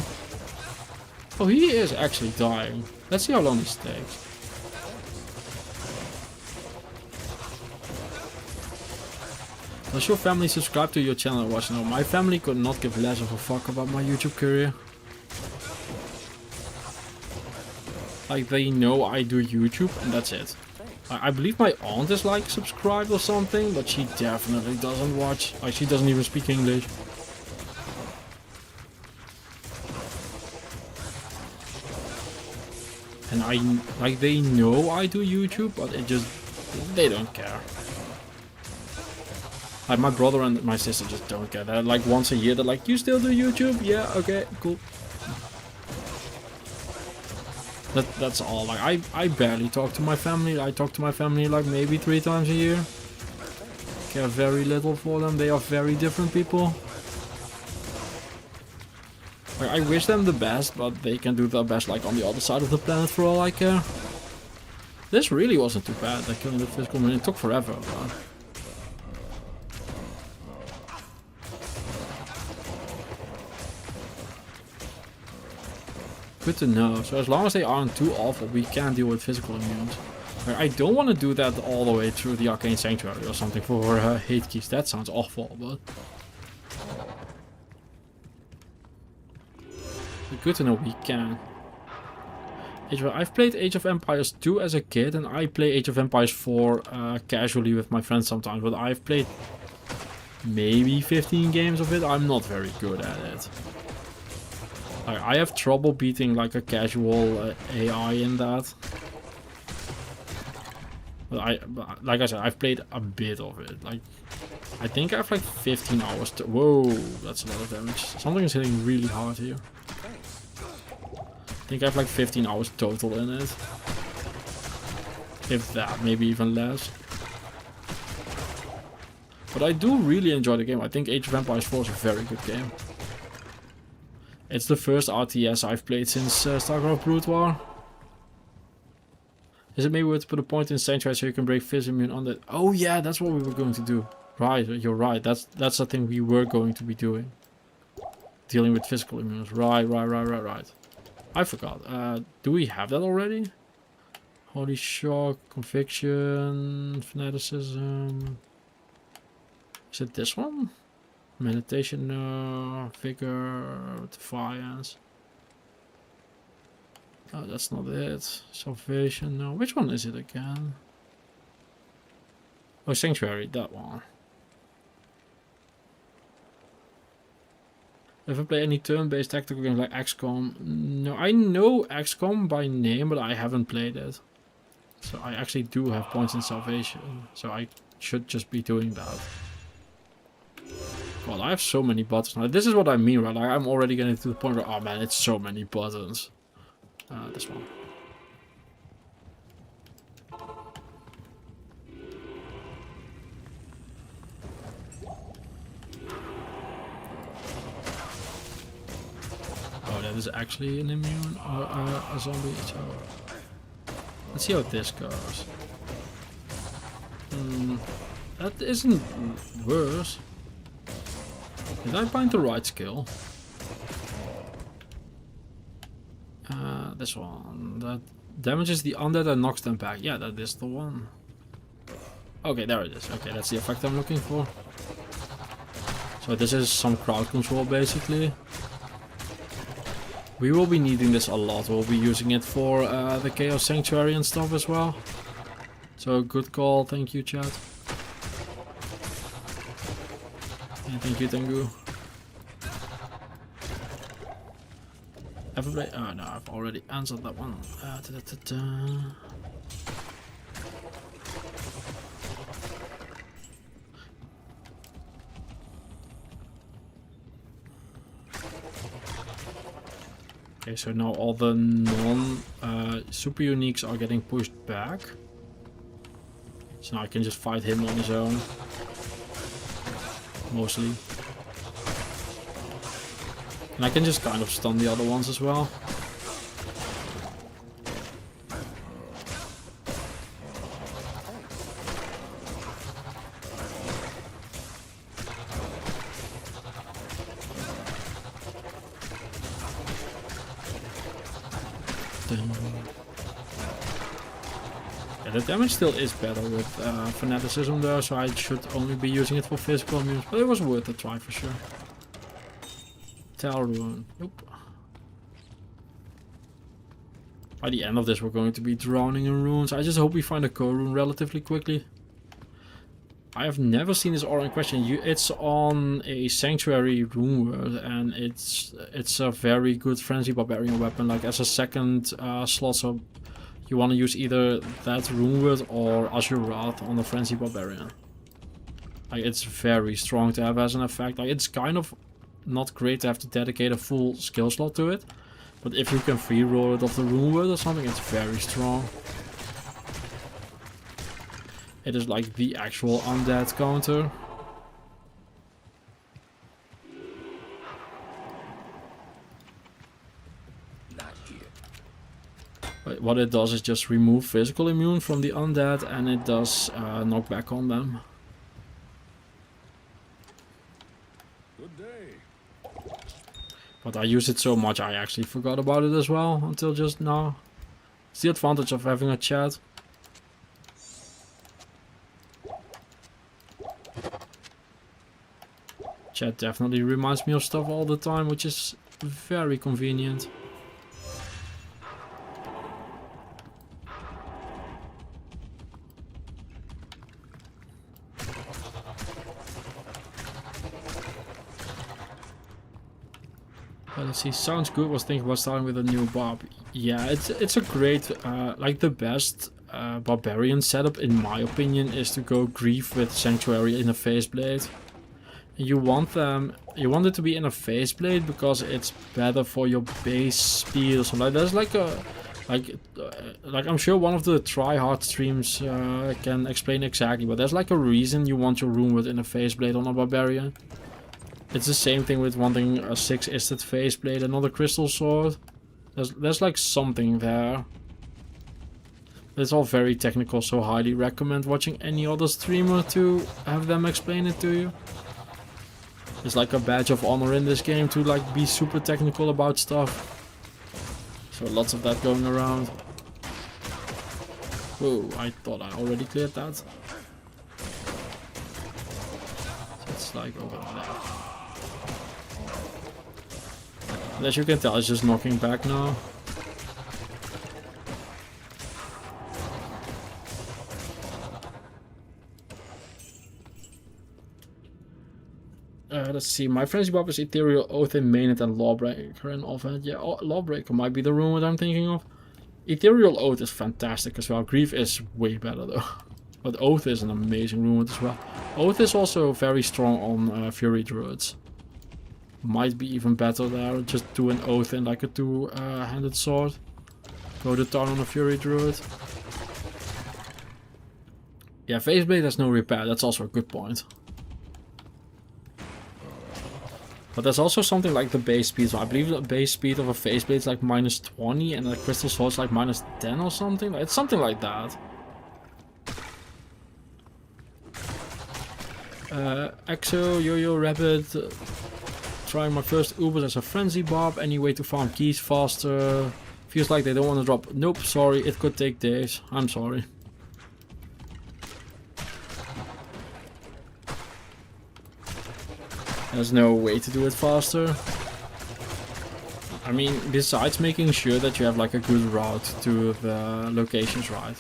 Oh, he is actually dying. Let's see how long this takes. Does your family subscribe to your channel or watch? No, my family could not give less of a fuck about my YouTube career. Like, they know I do YouTube and that's it. I believe my aunt is like subscribed or something, but she definitely doesn't watch. Like, she doesn't even speak English. And like, they know I do YouTube, but they don't care. Like, my brother and my sister just don't care. They're like, once a year, they're like, you still do YouTube? Yeah, okay, cool. That's all. Like, I barely talk to my family. I talk to my family like maybe 3 times a year. Care very little for them. They are very different people. Like, I wish them the best, but they can do their best like on the other side of the planet for all I care. This really wasn't too bad, like killing the physical minion. It took forever, but... Good to know. So as long as they aren't too awful, we can deal with physical immunes. Like, I don't want to do that all the way through the Arcane Sanctuary or something for hate keys. That sounds awful, but... Good to know we can. I've played Age of Empires 2 as a kid, and I play Age of Empires 4 casually with my friends sometimes, but I've played maybe 15 games of it. I'm not very good at it. I have trouble beating like a casual AI in that. But like I said, I've played a bit of it. Like, I think I have like 15 hours to... Whoa, that's a lot of damage. Something is hitting really hard here. I think I have like 15 hours total in it. If that, maybe even less. But I do really enjoy the game. I think Age of Empires 4 is a very good game. It's the first RTS I've played since StarCraft Brood War. Is it maybe worth to put a point in Sanctuary so you can break Fizz immune on that? Oh yeah, that's what we were going to do. Right, you're right. That's the thing we were going to be doing. Dealing with physical immunes. Right. I forgot. Do we have that already? Holy Shock, Conviction, Fanaticism. Is it this one? Meditation, no. Vigor, Defiance. Oh, that's not it. Salvation, no. Which one is it again? Oh, Sanctuary, that one. Ever play any turn-based tactical games like XCOM? No, I know XCOM by name, but I haven't played it. So I actually do have points in Salvation. So I should just be doing that. God, I have so many buttons now. This is what I mean, right? Like, I'm already getting to the point where, oh man, it's so many buttons. This one. Oh, that is actually an immune or a zombie. So let's see how this goes. That isn't worse. Did I find the right skill? This one. That damages the undead and knocks them back. Yeah, that is the one. Okay, there it is. Okay, that's the effect I'm looking for. So this is some crowd control basically. We will be needing this a lot. We'll be using it for the Chaos Sanctuary and stuff as well. So good call. Thank you, chat. Yeah, thank you, Tengu. Ever play? Oh no, I've already answered that one. Okay, so now all the non-super uniques are getting pushed back. So now I can just fight him on his own. Mostly. And I can just kind of stun the other ones as well. Yeah, the damage still is better with fanaticism though, so I should only be using it for physical immunes, but it was worth a try for sure. Tell rune. Nope. By the end of this we're going to be drowning in runes. I just hope we find a core rune relatively quickly. I have never seen this aura in question. It's on a sanctuary rune word, and it's a very good frenzy barbarian weapon, like as a second slot, so you want to use either that rune word or Azure Wrath on the frenzy barbarian. Like, it's very strong to have as an effect. Like, it's kind of not great to have to dedicate a full skill slot to it, but if you can free roll it off the rune word or something, it's very strong. It is like the actual undead counter. Not here. But what it does is just remove physical immune from the undead, and it does knock back on them. But I use it so much I actually forgot about it as well until just now. It's the advantage of having a chat. Chat definitely reminds me of stuff all the time, which is very convenient. Let's see, sounds good. Was thinking about starting with a new Bob. Yeah, it's a great, like the best barbarian setup in my opinion is to go Grief with Sanctuary in a Faceblade. You want it to be in a Faceblade because it's better for your base speed or something. Like, there's like a, like I'm sure one of the try-hard streams can explain exactly, but there's like a reason you want your Rune Word in a Faceblade on a barbarian. It's the same thing with wanting a 6-isted Faceblade and not a Crystal Sword. There's like something there. It's all very technical, so highly recommend watching any other streamer to have them explain it to you. It's like a badge of honor in this game to like be super technical about stuff. So lots of that going around. Whoa, I thought I already cleared that. So it's like over there. And as you can tell, it's just knocking back now. Let's see, my frenzy buff is Ethereal Oath in mainnet and Lawbreaker in offhand. Yeah, Lawbreaker might be the rune what I'm thinking of. Ethereal Oath is fantastic as well. Grief is way better though. But Oath is an amazing rune as well. Oath is also very strong on Fury Druids. Might be even better there. Just do an Oath in like a two-handed sword. Go to town on a Fury Druid. Yeah, Faceblade has no repair. That's also a good point. But there's also something like the base speed. So I believe the base speed of a Faceblade is like -20 and the Crystal Sword is like -10 or something. It's something like that. Exo, Yo-Yo, Rabbit. Trying my first Ubers as a Frenzy Bob. Any way to farm keys faster. Feels like they don't want to drop. Nope, sorry. It could take days. I'm sorry. There's no way to do it faster. I mean, besides making sure that you have like a good route to the locations, right?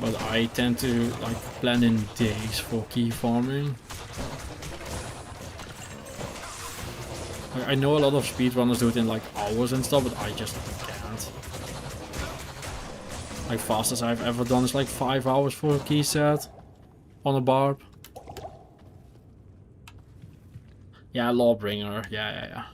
But I tend to like plan in days for key farming. I know a lot of speedrunners do it in like hours and stuff, but I just can't. Like fastest I've ever done is like 5 hours for a key set on a barb. Yeah, Lawbringer. Yeah.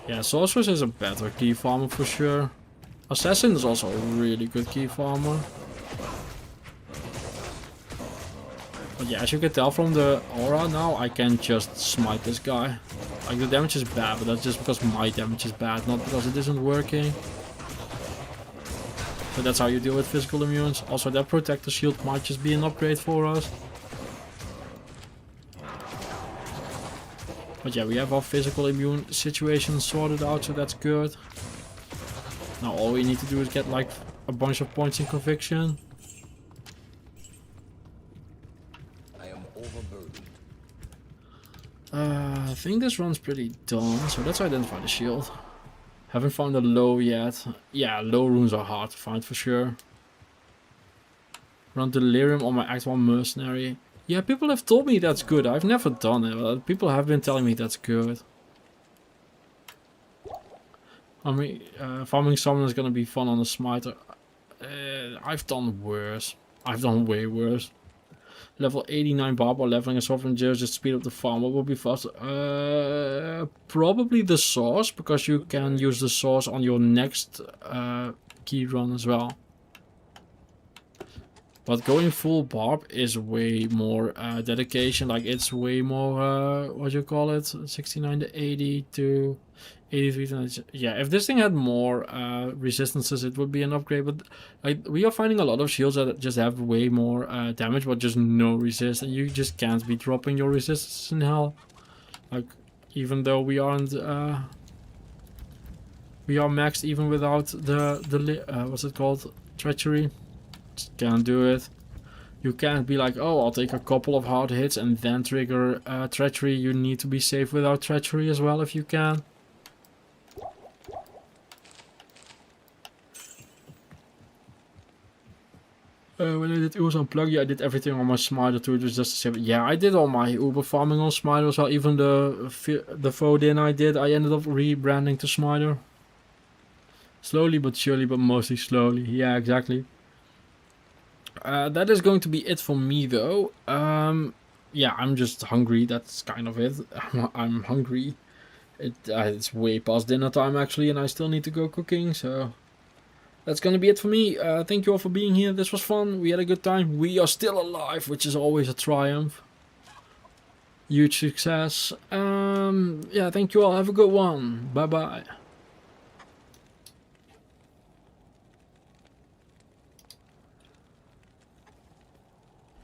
Yeah, Sorceress is a better key farmer for sure. Assassin is also a really good key farmer. But yeah, as you can tell from the aura now, I can just smite this guy. Like the damage is bad, but that's just because my damage is bad, not because it isn't working. So that's how you deal with physical immunes. Also, that protector shield might just be an upgrade for us. But yeah, we have our physical immune situation sorted out, so that's good. Now all we need to do is get like a bunch of points in conviction. I am overburdened. I think this run's pretty done, so let's identify the shield. Haven't found a low yet. Yeah, low runes are hard to find for sure. Run Delirium on my Act 1 Mercenary. Yeah, people have told me that's good. I've never done it, but people have been telling me that's good. I mean, farming summon is gonna be fun on the Smiter. I've done worse. I've done way worse. Level 89 Barbar leveling a Sovereign Judge just speed up the farm. What will be faster? Probably the source, because you can use the source on your next key run as well. But going full Barb is way more dedication. Like it's way more, what you call it? 69 to 80 to 83 to 90. Yeah, if this thing had more resistances, it would be an upgrade. But like, we are finding a lot of shields that just have way more damage, but just no resist. And you just can't be dropping your resistance in hell. Like, even though we aren't... we are maxed even without the what's it called? Treachery. Just can't do it. You can't be like, oh, I'll take a couple of hard hits and then trigger Treachery. You need to be safe without Treachery as well if you can. When I did Uber's Unplugged, yeah, I did everything on my Smiter too. It was just a simple... Yeah, I did all my Uber farming on Smiter as well. Even the Fodin I did, I ended up rebranding to Smiter. Slowly but surely, but mostly slowly. Yeah, exactly. That is going to be it for me though. Yeah, I'm just hungry. That's kind of it. I'm hungry. It's way past dinner time actually, and I still need to go cooking, so... That's gonna be it for me. Thank you all for being here. This was fun. We had a good time. We are still alive, which is always a triumph. Huge success. Yeah, thank you all. Have a good one. Bye bye.